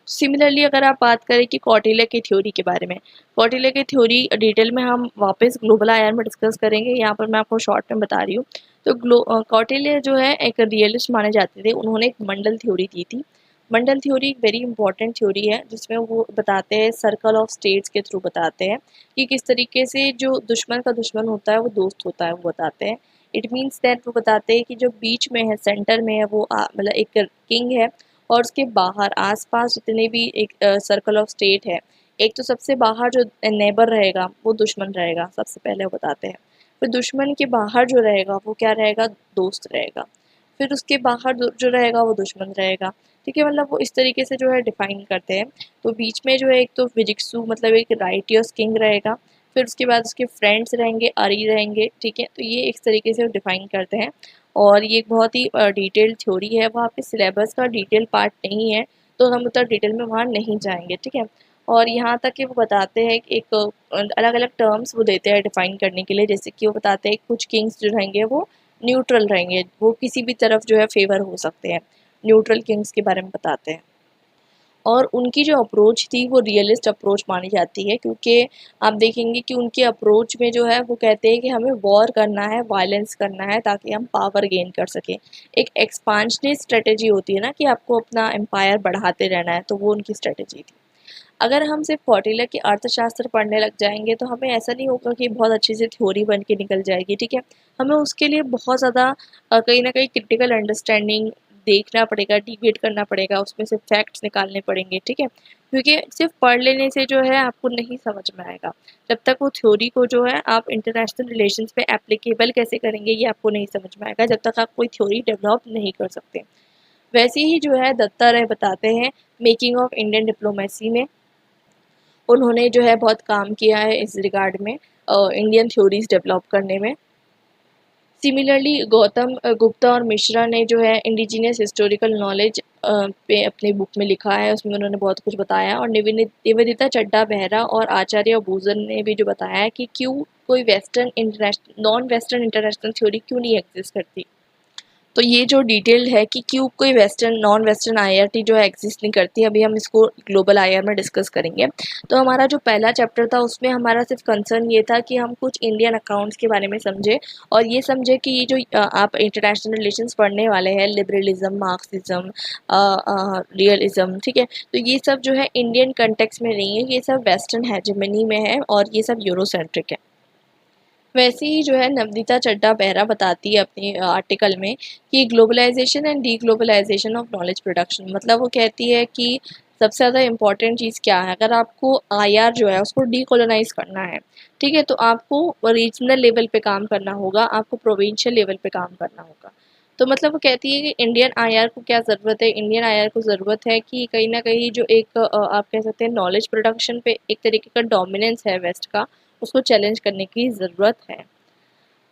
सिमिलरली अगर आप बात करें कि कौटिल्य की थ्योरी के बारे में, कौटिल्य की थ्योरी डिटेल में हम वापस ग्लोबल आईआर में डिस्कस करेंगे, यहाँ पर मैं आपको शॉर्ट में बता रही हूँ। तो कौटिल्य जो है एक रियलिस्ट माने जाते थे, उन्होंने एक मंडल थ्योरी दी थी। मंडल थ्योरी एक वेरी इंपॉर्टेंट थ्योरी है, जिसमें वो बताते हैं सर्कल ऑफ स्टेट्स के थ्रू बताते हैं कि किस तरीके से जो दुश्मन का दुश्मन होता है वो दोस्त होता है, वो बताते हैं। इट मीन्स दैट वो बताते हैं कि जो बीच में है, सेंटर में है, वो मतलब एक किंग है, और उसके बाहर आसपास जितने भी एक सर्कल ऑफ स्टेट है, एक तो सबसे बाहर जो नेबर रहेगा वो दुश्मन रहेगा, सबसे पहले वो बताते हैं। फिर दुश्मन के बाहर जो रहेगा वो क्या रहेगा, दोस्त रहेगा। फिर उसके बाहर जो रहेगा वो दुश्मन रहेगा। ठीक है, मतलब वो इस तरीके से जो है डिफाइन करते हैं। तो बीच में जो है एक तो विजिक्सु मतलब एक राइटियस किंग रहेगा, फिर उसके बाद उसके फ्रेंड्स रहेंगे, अरी रहेंगे। ठीक है, तो ये इस तरीके से डिफाइन करते हैं, और ये एक बहुत ही डिटेल्ड थ्योरी है, वो आपके सिलेबस का डिटेल पार्ट नहीं है, तो हम उतना डिटेल में वहाँ नहीं जाएंगे। ठीक है, और यहाँ तक कि वो बताते हैं कि एक अलग अलग टर्म्स वो देते हैं डिफाइन करने के लिए, जैसे कि वो बताते हैं कुछ किंग्स जो रहेंगे वो न्यूट्रल रहेंगे, वो किसी भी तरफ जो है फेवर हो सकते हैं, न्यूट्रल किंग्स के बारे में बताते हैं। और उनकी जो अप्रोच थी वो रियलिस्ट अप्रोच मानी जाती है, क्योंकि आप देखेंगे कि उनके अप्रोच में जो है वो कहते हैं कि हमें वॉर करना है, वायलेंस करना है, ताकि हम पावर गेन कर सकें। एक एक्सपांशनिस्ट स्ट्रेटेजी होती है ना, कि आपको अपना एम्पायर बढ़ाते रहना है, तो वो उनकी स्ट्रेटेजी थी। अगर हम सिर्फ कौटिल्य के अर्थशास्त्र पढ़ने लग जाएंगे तो हमें ऐसा नहीं होगा कि बहुत अच्छी से थ्योरी बन के निकल जाएगी। ठीक है, हमें उसके लिए बहुत ज़्यादा कहीं ना कहीं क्रिटिकल अंडरस्टैंडिंग देखना पड़ेगा, डिबेट करना पड़ेगा, उसमें से फैक्ट्स निकालने पड़ेंगे। ठीक है, क्योंकि सिर्फ पढ़ लेने से जो है आपको नहीं समझ में आएगा, जब तक वो थ्योरी को जो है आप इंटरनेशनल रिलेशंस में एप्लीकेबल कैसे करेंगे ये आपको नहीं समझ में आएगा, जब तक आप कोई थ्योरी डेवलप नहीं कर सकते। वैसे ही जो है दत्ता राय बताते हैं मेकिंग ऑफ इंडियन डिप्लोमेसी में, उन्होंने जो है बहुत काम किया है इस रिगार्ड में, इंडियन थ्योरीज डेवलप करने में। सिमिलरली गौतम गुप्ता और मिश्रा ने जो है इंडिजिनियस हिस्टोरिकल नॉलेज पे अपनी बुक में लिखा है, उसमें उन्होंने बहुत कुछ बताया। और निवेदिता चड्ढा बेहरा और आचार्य भूषण ने भी जो बताया है कि क्यों कोई western international non western international theory क्यों नहीं एग्जिस्ट करती। तो ये जो डिटेल्ड है कि क्यों कोई वेस्टर्न नॉन वेस्टर्न आईआरटी जो है एग्जिस्ट नहीं करती, अभी हम इसको ग्लोबल आईआर में डिस्कस करेंगे। तो हमारा जो पहला चैप्टर था उसमें हमारा सिर्फ कंसर्न ये था कि हम कुछ इंडियन अकाउंट्स के बारे में समझे, और ये समझे कि ये जो आप इंटरनेशनल रिलेशंस पढ़ने वाले हैं, लिबरलिज्म, मार्क्सिज्म, रियलिज्म, ठीक है, तो ये सब जो है इंडियन कंटेक्स्ट में नहीं है, ये सब वेस्टर्न हेजेमनी में है, और ये सब यूरोसेंट्रिक है। वैसे ही जो है नवनीता चड्ढा बेहरा बताती है अपने आर्टिकल में कि globalisation and deglobalisation of knowledge production, मतलब वो कहती है कि सबसे ज़्यादा इम्पॉर्टेंट चीज़ क्या है, अगर आपको आईआर जो है उसको डीकोलोनाइज करना है, ठीक है, तो आपको रीजनल लेवल पे काम करना होगा, आपको प्रोविंशियल लेवल पे काम करना होगा। तो मतलब वो कहती है कि इंडियन आईआर को क्या ज़रूरत है, इंडियन आईआर को ज़रूरत है कि कहीं ना कहीं जो एक आप कह सकते हैं नॉलेज प्रोडक्शन पे एक तरीके का डोमिनेंस है वेस्ट का, उसको चैलेंज करने की ज़रूरत है।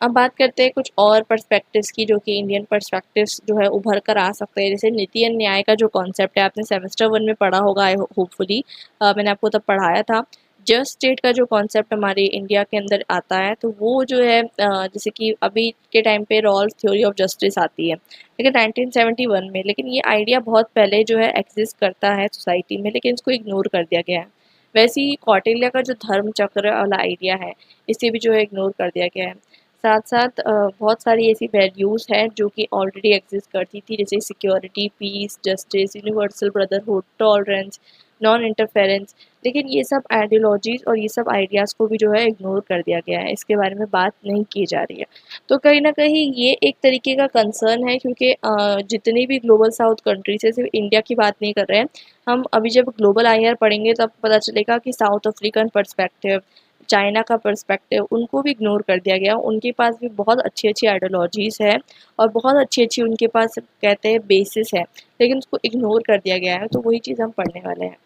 अब बात करते हैं कुछ और पर्सपेक्टिव्स की, जो कि इंडियन पर्सपेक्टिव्स जो है उभर कर आ सकते हैं। जैसे नीति एवं न्याय का जो कॉन्सेप्ट है, आपने सेमेस्टर 1 में पढ़ा होगा, आई होपफुली मैंने आपको तब पढ़ाया था। जस्ट स्टेट का जो कॉन्सेप्ट हमारे इंडिया के अंदर आता है, तो वो जो है जैसे कि अभी के टाइम पे रॉल्स थ्योरी ऑफ जस्टिस आती है, लेकिन 1971 में, लेकिन ये आइडिया बहुत पहले जो है एग्जिस्ट करता है सोसाइटी में, लेकिन इसको इग्नोर कर दिया गया है। वैसे ही कौटिल्य का जो धर्म चक्र वाला आइडिया है, इसे भी जो है इग्नोर कर दिया गया है। साथ साथ बहुत सारी ऐसी वैल्यूज़ हैं जो कि ऑलरेडी एग्जिस्ट करती थी, जैसे security, peace, justice, universal brotherhood, tolerance, non interference. लेकिन ये सब आइडियोलॉजीज़ और ये सब आइडियाज़ को भी जो है इग्नोर कर दिया गया है, इसके बारे में बात नहीं की जा रही है। तो कहीं ना कहीं ये एक तरीके का कंसर्न है, क्योंकि जितनी भी ग्लोबल साउथ कंट्रीज है, सिर्फ इंडिया की बात नहीं कर रहे हैं हम। अभी जब ग्लोबल आईआर पढ़ेंगे तब पता चलेगा कि साउथ अफ्रीकन पर्सपेक्टिव, चाइना का पर्सपेक्टिव, उनको भी इग्नोर कर दिया गया। उनके पास भी बहुत अच्छी अच्छी आइडियोलॉजीज़ है और बहुत अच्छी अच्छी उनके पास कहते हैं बेसिस है, लेकिन उसको इग्नोर कर दिया गया है। तो वही चीज़ हम पढ़ने वाले हैं।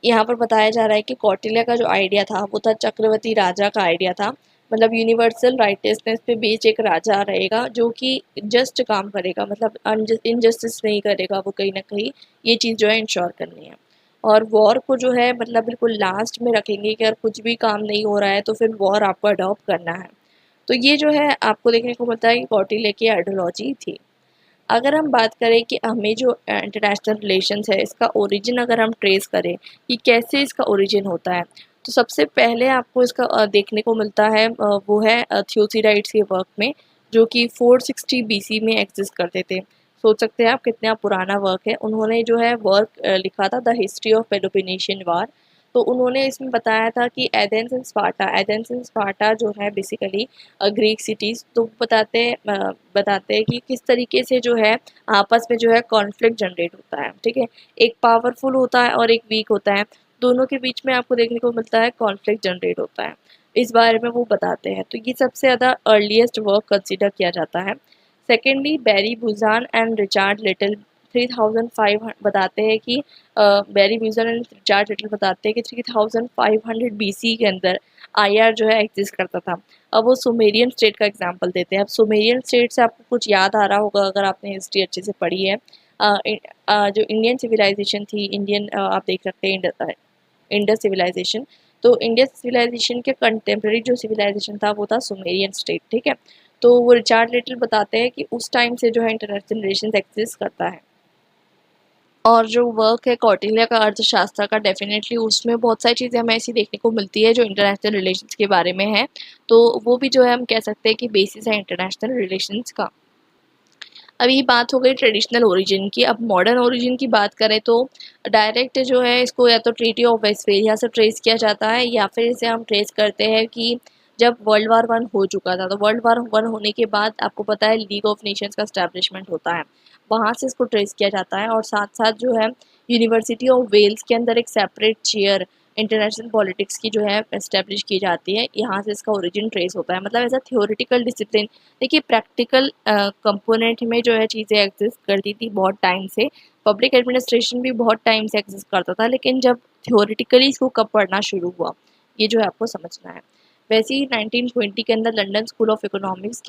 यहाँ पर बताया जा रहा है कि कौटिल्य का जो आइडिया था वो था चक्रवर्ती राजा का आइडिया था, मतलब यूनिवर्सल राइटियसनेस पे बेस्ड एक राजा रहेगा जो कि जस्ट काम करेगा, मतलब इनजस्टिस नहीं करेगा वो, कहीं ना कहीं ये चीज़ जो है इंश्योर करनी है। और वॉर को जो है मतलब बिल्कुल लास्ट में रखेंगे कि अगर कुछ भी काम नहीं हो रहा है तो फिर वॉर आपको अडॉप्ट करना है। तो ये जो है आपको देखने को मिलता है कि कौटिल्य की आइडियोलॉजी थी। अगर हम बात करें कि हमें जो इंटरनेशनल रिलेशंस है, इसका ओरिजिन अगर हम ट्रेस करें कि कैसे इसका ओरिजिन होता है, तो सबसे पहले आपको इसका देखने को मिलता है वो है थियोसिडाइड्स के वर्क में, जो कि 460 बीसी में एग्जिस्ट करते थे। सोच सकते हैं आप कितना पुराना वर्क है। उन्होंने जो है वर्क लिखा था द हिस्ट्री ऑफ पेलोपोनेशियन वार। तो उन्होंने इसमें बताया था कि एथेंस एंड स्पार्टा जो है बेसिकली ग्रीक सिटीज़, तो बताते हैं कि किस तरीके से जो है आपस में जो है कॉन्फ्लिक्ट जनरेट होता है। ठीक है, एक पावरफुल होता है और एक वीक होता है, दोनों के बीच में आपको देखने को मिलता है कॉन्फ्लिक्ट जनरेट होता है। इस बारे में वो बताते हैं। तो ये सबसे ज़्यादा अर्लीस्ट वर्क कंसिडर किया जाता है। Secondly Barry Buzan and Richard Little 3005 बताते हैं कि Barry Buzan and Richard Little बताते हैं कि 3500 बीसी के अंदर आईआर जो है एग्जिस्ट करता था। अब वो सुमेरियन स्टेट का एग्जांपल देते हैं। अब सुमेरियन स्टेट से आपको कुछ याद आ रहा होगा अगर आपने हिस्ट्री अच्छे से पढ़ी है। जो इंडियन सिविलाइजेशन थी, इंडियन आप देख सकते हैं इंडस सिविलाइजेशन। तो इंडस सिविलाइजेशन के कंटेम्प्रेरी जो सिविलाइजेशन था वो था सुमेरियन स्टेट। ठीक है, तो वो रिचार्ड लिटिल बताते हैं कि उस टाइम से जो है इंटरनेशनल रिलेशन एग्जिस्ट करता है। और जो वर्क है कौटिल्य का अर्थशास्त्र का, डेफिनेटली उसमें बहुत सारी चीज़ें हमें ऐसी देखने को मिलती है जो इंटरनेशनल रिलेशंस के बारे में है। तो वो भी जो है हम कह सकते हैं कि बेसिस है इंटरनेशनल रिलेशंस का। अब ये बात हो गई ट्रेडिशनल ओरिजिन की। अब मॉडर्न ओरिजिन की बात करें तो डायरेक्ट जो है इसको या तो ट्रीटी ऑफ वेस्टफेलिया से ट्रेस किया जाता है, या फिर इसे हम ट्रेस करते हैं कि जब वर्ल्ड वार 1 हो चुका था। तो वर्ल्ड वार 1 होने के बाद आपको पता है लीग ऑफ नेशंस का स्टैब्लिशमेंट होता है, वहाँ से इसको ट्रेस किया जाता है। और साथ साथ जो है यूनिवर्सिटी ऑफ वेल्स के अंदर एक सेपरेट चेयर इंटरनेशनल पॉलिटिक्स की जो है एस्टेब्लिश की जाती है, यहाँ से इसका ओरिजिन ट्रेस होता है। मतलब एज अ थियोरिटिकल डिसिप्लिन। देखिए प्रैक्टिकल कंपोनेंट में जो है चीज़ें एग्जिस्ट करती थी बहुत टाइम से, पब्लिक एडमिनिस्ट्रेशन भी बहुत टाइम से एग्जिस्ट करता था, लेकिन जब थियोरिटिकली इसको कब पढ़ना शुरू हुआ, ये जो है आपको समझना है। वैसे ही 1920 के अंदर लंदन स्कूल ऑफ इकोनॉमिक्स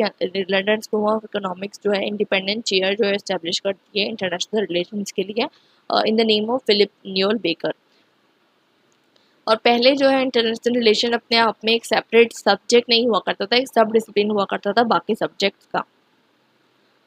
जो है इंडिपेंडेंट चेयर जो है एस्टेब्लिश करती है इंटरनेशनल रिलेशंस के लिए in the name of Philip Noel Baker. और पहले जो है इंटरनेशनल रिलेशन अपने आप में एक सेपरेट सब्जेक्ट नहीं हुआ करता था, एक सब डिसिप्लिन हुआ करता था बाकी सब्जेक्ट्स का।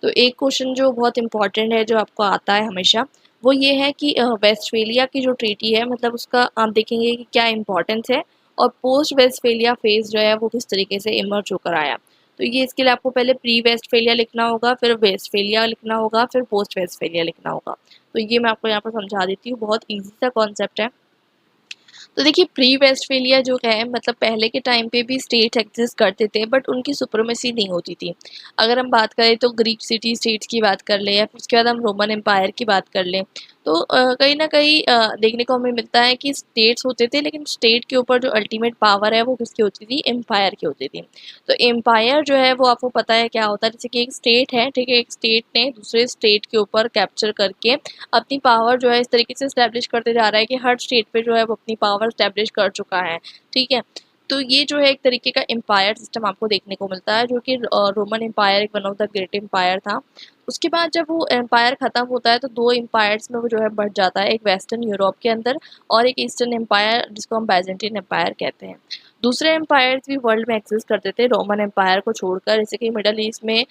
तो एक क्वेश्चन जो बहुत इंपॉर्टेंट है जो आपको आता है हमेशा, वो ये है कि वेस्टफेलिया की जो ट्रीटी है, मतलब उसका आप देखेंगे कि क्या इंपॉर्टेंस है और पोस्ट वेस्टफेलिया फेज जो है वो किस तरीके से इमर्ज होकर आया। तो ये इसके लिए आपको पहले प्री वेस्टफेलिया लिखना होगा, फिर वेस्टफेलिया लिखना होगा, फिर पोस्ट वेस्टफेलिया लिखना होगा। तो ये मैं आपको यहाँ पर समझा देती हूँ, बहुत ईजी सा कॉन्सेप्ट है। तो देखिए प्री वेस्टफेलिया जो है, मतलब पहले के टाइम पे भी स्टेट एग्जिस्ट करते थे बट उनकी सुप्रीमेसी नहीं होती थी। अगर हम बात करें तो ग्रीक सिटी स्टेट्स की बात कर लें या फिर उसके बाद हम रोमन एम्पायर की बात कर लें, तो कहीं ना कहीं देखने को हमें मिलता है कि स्टेट्स होते थे, लेकिन स्टेट के ऊपर जो अल्टीमेट पावर है वो किसकी होती थी, एम्पायर की होती थी। तो एम्पायर जो है वो आपको पता है क्या होता है, जैसे कि एक स्टेट है, ठीक है, एक स्टेट ने दूसरे स्टेट के ऊपर कैप्चर करके अपनी पावर जो है इस तरीके से स्टैब्लिश करते जा रहा है कि हर स्टेट पे जो है वो अपनी पावर स्टैब्लिश कर चुका है। ठीक है, तो ये जो है एक तरीके का एम्पायर सिस्टम आपको देखने को मिलता है, जो कि रोमन एम्पायर एक one of the great empire था। उसके बाद जब वो एम्पायर ख़त्म होता है तो दो एम्पायर्स में वो जो है बढ़ जाता है, एक वेस्टर्न यूरोप के अंदर और एक ईस्टर्न एम्पायर जिसको हम बाइजेंटिन एम्पायर कहते हैं। दूसरे एम्पायर्स भी वर्ल्ड में एक्सिस्ट करते थे रोमन एम्पायर को छोड़कर, जैसे कि मिडल ईस्ट में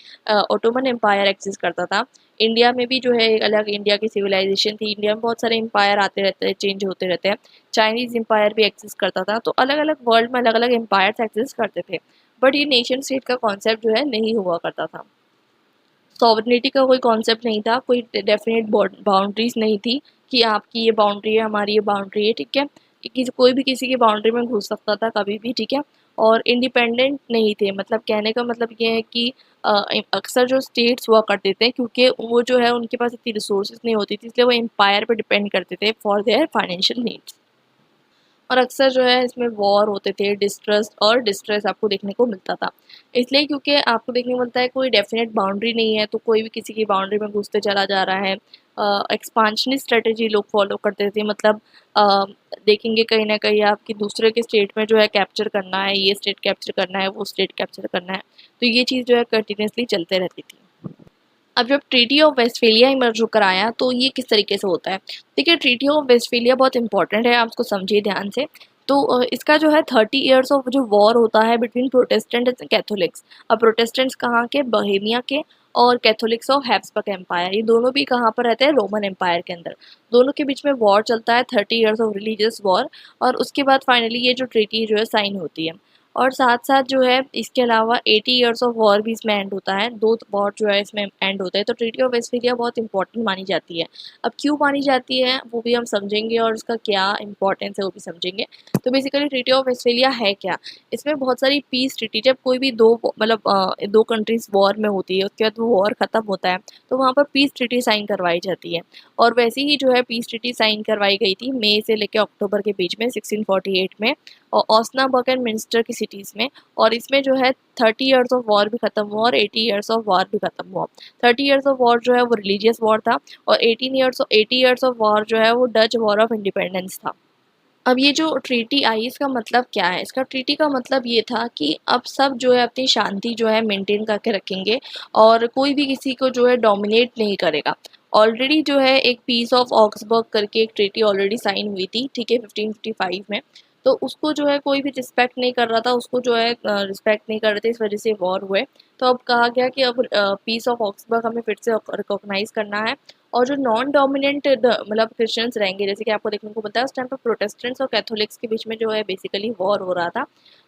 ओटोमन एम्पायर एक्सिस्ट करता था। इंडिया में भी जो है एक अलग इंडिया की सिविलाइजेशन थी। इंडिया में बहुत सारे एम्पायर आते रहते हैं, चेंज होते रहते हैं। चाइनीज़ एम्पायर भी एक्सिस्ट करता था। तो अलग अलग वर्ल्ड में अलग अलग एम्पायर्स एक्सिस्ट करते थे, बट ये नेशन स्टेट का कॉन्सेप्ट जो है नहीं हुआ करता था। सॉवरेनिटी का कोई कॉन्सेप्ट नहीं था, कोई डेफिनेट बाउंड्रीज नहीं थी कि आपकी ये बाउंड्री है, हमारी ये बाउंड्री है, ठीक है। कोई भी किसी की बाउंड्री में घुस सकता था कभी भी, ठीक है। और इंडिपेंडेंट नहीं थे, मतलब कहने का मतलब ये है कि अक्सर जो स्टेट्स हुआ करते थे, क्योंकि वो जो है उनके पास इतनी रिसोर्सेज नहीं होती थी, इसलिए वो एम्पायर पर डिपेंड करते थे फॉर देयर फाइनेंशियल नीड्स। और अक्सर जो है इसमें वॉर होते थे, डिस्ट्रेस आपको देखने को मिलता था। इसलिए क्योंकि आपको देखने को मिलता है कोई डेफिनेट बाउंड्री नहीं है, तो कोई भी किसी की बाउंड्री में घुसते चला जा रहा है। एक्सपांशनिस्ट स्ट्रेटजी लोग फॉलो करते थे, मतलब देखेंगे कहीं ना कहीं आपकी दूसरे के स्टेट में जो है कैप्चर करना है, ये स्टेट कैप्चर करना है, वो स्टेट कैप्चर करना है। तो ये चीज़ जो है कंटिन्यूसली चलते रहती थी। अब जब ट्रीटी ऑफ वेस्टफेलिया इमर्ज होकर आया तो ये किस तरीके से होता है। देखिए, ट्रीटी ऑफ वेस्टफेलिया बहुत इंपॉर्टेंट है, आप उसको समझिए ध्यान से। तो इसका जो है 30 ईयर्स ऑफ जो वॉर होता है बिटवीन प्रोटेस्टेंट एंड कैथोलिक्स। अब प्रोटेस्टेंट्स कहाँ के, बोहेमिया के, और कैथोलिक्स ऑफ हैब्सबर्ग एम्पायर, ये दोनों भी कहाँ पर रहते हैं, रोमन एम्पायर के अंदर। दोनों के बीच में वॉर चलता है, 30 ईयर्स ऑफ रिलीजियस वॉर। और उसके बाद फाइनली ये जो ट्रीटी जो है साइन होती है। और साथ साथ जो है इसके अलावा 80 ईयर्स ऑफ वॉर भी इसमें एंड होता है, दो वॉर जो है इसमें एंड होता है। तो ट्रीटी ऑफ वेस्टफेलिया बहुत इंपॉर्टेंट मानी जाती है। अब क्यों मानी जाती है वो भी हम समझेंगे, और उसका क्या इंपॉर्टेंस है वो भी समझेंगे। तो बेसिकली ट्रीटी ऑफ वेस्टफेलिया है क्या, इसमें बहुत सारी पीस ट्रीटी, जब कोई भी दो कंट्रीज वॉर में होती है, उसके बाद वो वॉर खत्म होता है, तो वहाँ पर पीस ट्रीटी साइन करवाई जाती है। और वैसे ही जो है पीस ट्रीटी साइन करवाई गई थी मई से लेकर अक्टूबर के बीच में 1648 में, और ओस्नाबर्ग एंड मिंस्टर की सिटीज़ में। और इसमें जो है 30 ईयर्स ऑफ वॉर भी खत्म हुआ और 80 ईयर्स ऑफ वॉर भी खत्म हुआ। 30 ईयर्स ऑफ वॉर जो है वो रिलीजियस वॉर था, और 80 ईयर्स ऑफ वॉर जो है वो डच वॉर ऑफ इंडिपेंडेंस था। अब ये जो ट्रीटी आई, इसका मतलब क्या है, इसका ट्रीटी का मतलब ये था कि अब सब जो है अपनी शांति जो है मेंटेन करके रखेंगे, और कोई भी किसी को जो है डोमिनेट नहीं करेगा। ऑलरेडी जो है एक पीस ऑफ ऑक्सबर्ग करके एक ट्रीटी ऑलरेडी साइन हुई थी, ठीक है, 1555 में। तो उसको जो है कोई भी रिस्पेक्ट नहीं कर रहा था, उसको जो है रिस्पेक्ट नहीं कर रहे थे, इस वजह से वॉर हुए। तो अब कहा गया कि अब पीस ऑफ ऑक्सबर्ग हमें फिर से रिकॉग्नाइज करना है। और जो नॉन डोमिनेंट मतलब क्रिश्चियंस रहेंगे, जैसे कि आपको देखने को मिलता है उस टाइम पर प्रोटेस्टेंट्स और कैथोलिक्स के बीच में जो है बेसिकली वॉर हो रहा था।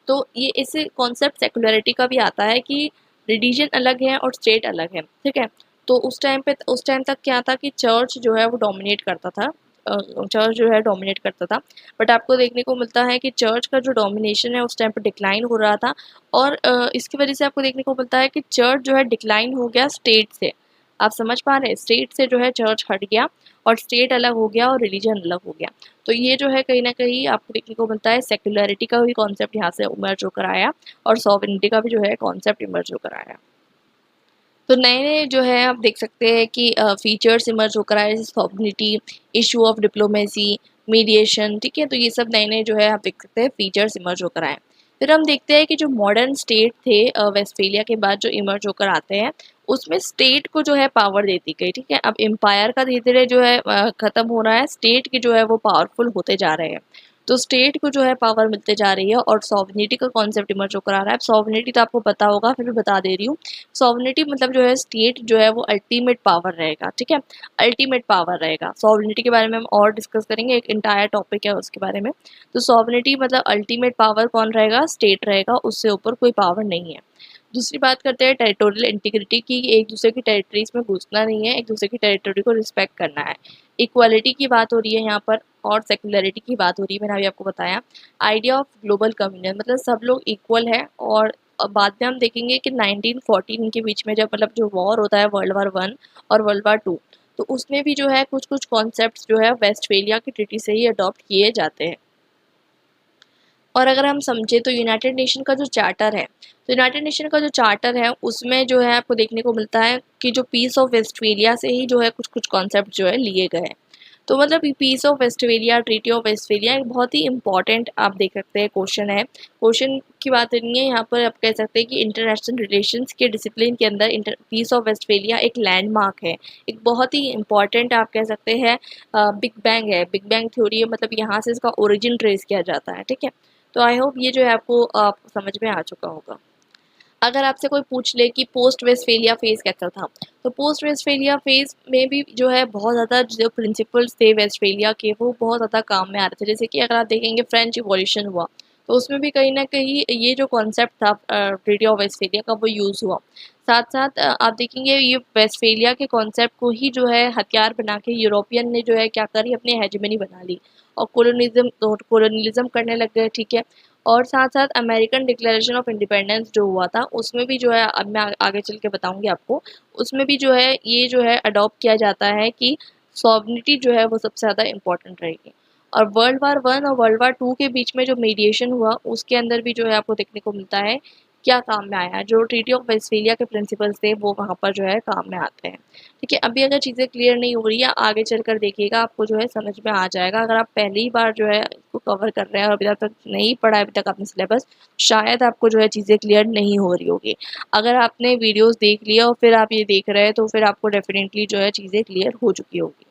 तो ये इससे कॉन्सेप्ट सेकुलरिटी का भी आता है कि रिलीजन अलग है और स्टेट अलग है, ठीक है। तो उस टाइम तक क्या था कि चर्च जो है वो डोमिनेट करता था, चर्च जो है डोमिनेट करता था। बट आपको देखने को मिलता है कि चर्च का जो डोमिनेशन है उस टाइम पर डिक्लाइन हो रहा था, और इसकी वजह से आपको देखने को मिलता है कि चर्च जो है डिक्लाइन हो गया स्टेट से। आप समझ पा रहे हैं, स्टेट से जो है चर्च हट गया, और स्टेट अलग हो गया और रिलीजन अलग हो गया। तो ये जो है कहीं ना कहीं आपको देखने को मिलता है सेक्युलरिटी का भी कॉन्सेप्ट यहाँ से इमर्ज होकर आया, और सॉवरेनिटी का भी जो है कॉन्सेप्ट इमर्ज होकर आया। तो नए नए जो है आप देख सकते हैं कि फीचर्स इमर्ज होकर आए, जैसे sovereignty, issue of diplomacy, mediation, ठीक है। तो ये सब नए नए जो है आप देख सकते हैं फीचर्स इमर्ज होकर आए। फिर हम देखते हैं कि जो मॉडर्न स्टेट थे वेस्टफेलिया के बाद जो इमर्ज होकर आते हैं, उसमें स्टेट को जो है पावर देती गई, ठीक है। अब एम्पायर का धीरे धीरे जो है खत्म हो रहा है, स्टेट के जो है वो पावरफुल होते जा रहे हैं। तो स्टेट को जो है पावर मिलते जा रही है, और सॉवरेनिटी का कॉन्सेप्ट इमर्ज होकर आ रहा है। अब सॉवरेनिटी तो आपको पता होगा, फिर भी बता दे रही हूँ। सॉवरेनिटी मतलब जो है स्टेट जो है वो अल्टीमेट पावर रहेगा, ठीक है, अल्टीमेट पावर रहेगा। सॉवरेनिटी के बारे में हम और डिस्कस करेंगे, एक इंटायर टॉपिक है उसके बारे में। तो सॉवरेनिटी मतलब अल्टीमेट पावर कौन रहेगा, स्टेट रहेगा, उससे ऊपर कोई पावर नहीं है। दूसरी बात करते हैं टेरिटोरियल इंटीग्रिटी की, एक दूसरे की टेरिटरीज में घुसना नहीं है, एक दूसरे की टेरिटरी को रिस्पेक्ट करना है। इक्वालिटी की बात हो रही है यहाँ पर, और सेक्युलरिटी की बात हो रही है, मैंने अभी आपको बताया। आइडिया ऑफ ग्लोबल कम्युनियन मतलब सब लोग इक्वल है। और बाद में हम देखेंगे कि 1914 के बीच में जब मतलब जो वॉर होता है वर्ल्ड वार 1 और वर्ल्ड वार 2, तो उसमें भी जो है कुछ कुछ कॉन्सेप्ट जो है वेस्टफेलिया की ट्रीटी से ही अडॉप्ट किए जाते हैं। और अगर हम समझे तो यूनाइटेड नेशन का जो चार्टर है, तो यूनाइटेड नेशन का जो चार्टर है उसमें जो है आपको देखने को मिलता है कि जो पीस ऑफ वेस्टफेलिया से ही जो है कुछ कुछ कॉन्सेप्ट जो है लिए गए हैं। तो मतलब peace of Westphalia, treaty of Westphalia एक बहुत ही इंपॉर्टेंट आप देख सकते हैं क्वेश्चन है। क्वेश्चन की बात नहीं है यहाँ पर, आप कह सकते हैं कि इंटरनेशनल रिलेशंस के डिसिप्लिन के अंदर पीस ऑफ वेस्टफेलिया एक लैंडमार्क है, एक बहुत ही इंपॉर्टेंट आप कह सकते हैं बिग बैंग है, बिग बैंग थ्योरी है, मतलब यहाँ से इसका ओरिजिन ट्रेस किया जाता है। ठीक है, तो आई होप ये जो है आपको समझ में आ चुका होगा। अगर आपसे कोई पूछ ले कि पोस्ट वेस्टफेलिया फेज कैसा था, तो पोस्ट वेस्टफेलिया फेज में भी जो है बहुत ज़्यादा जो प्रिंसिपल्स थे वेस्टफेलिया के वो बहुत ज़्यादा काम में आ रहे थे। जैसे कि अगर आप देखेंगे फ्रेंच रिवॉल्यूशन हुआ तो उसमें भी कहीं ना कहीं ये जो कॉन्सेप्ट था ट्रीटी ऑफ वेस्टफेलिया का वो यूज़ हुआ। साथ साथ आप देखेंगे ये वेस्टफेलिया के कॉन्सेप्ट को ही जो है हथियार बना के यूरोपियन ने जो है क्या करी, अपनी हेजेमनी बना ली और कोलोनिज्म करने लग गए। ठीक है, और साथ साथ अमेरिकन डिक्लेरेशन ऑफ इंडिपेंडेंस जो हुआ था उसमें भी जो है, अब मैं आगे चल के बताऊंगी आपको, उसमें भी जो है ये जो है अडॉप्ट किया जाता है कि सॉवरेनिटी जो है वो सबसे ज़्यादा इम्पोर्टेंट रहेगी। और वर्ल्ड वार 1 और वर्ल्ड वार 2 के बीच में जो मीडिएशन हुआ उसके अंदर भी जो है आपको देखने को मिलता है क्या काम में आया, जो ट्रीटी ऑफ वेस्टफेलिया के प्रिंसिपल्स थे वो वहाँ पर जो है काम में आते हैं। ठीक है, अभी अगर चीज़ें क्लियर नहीं हो रही है आगे चलकर देखिएगा आपको जो है समझ में आ जाएगा। अगर आप पहली बार जो है इसको कवर कर रहे हैं और अभी तक नहीं पढ़ा है अभी तक आपने सिलेबस, शायद आपको जो है चीज़ें क्लियर नहीं हो रही होगी। अगर आपने वीडियोस देख लिया और फिर आप ये देख रहे हैं तो फिर आपको डेफिनेटली जो है चीज़ें क्लियर हो चुकी होगी।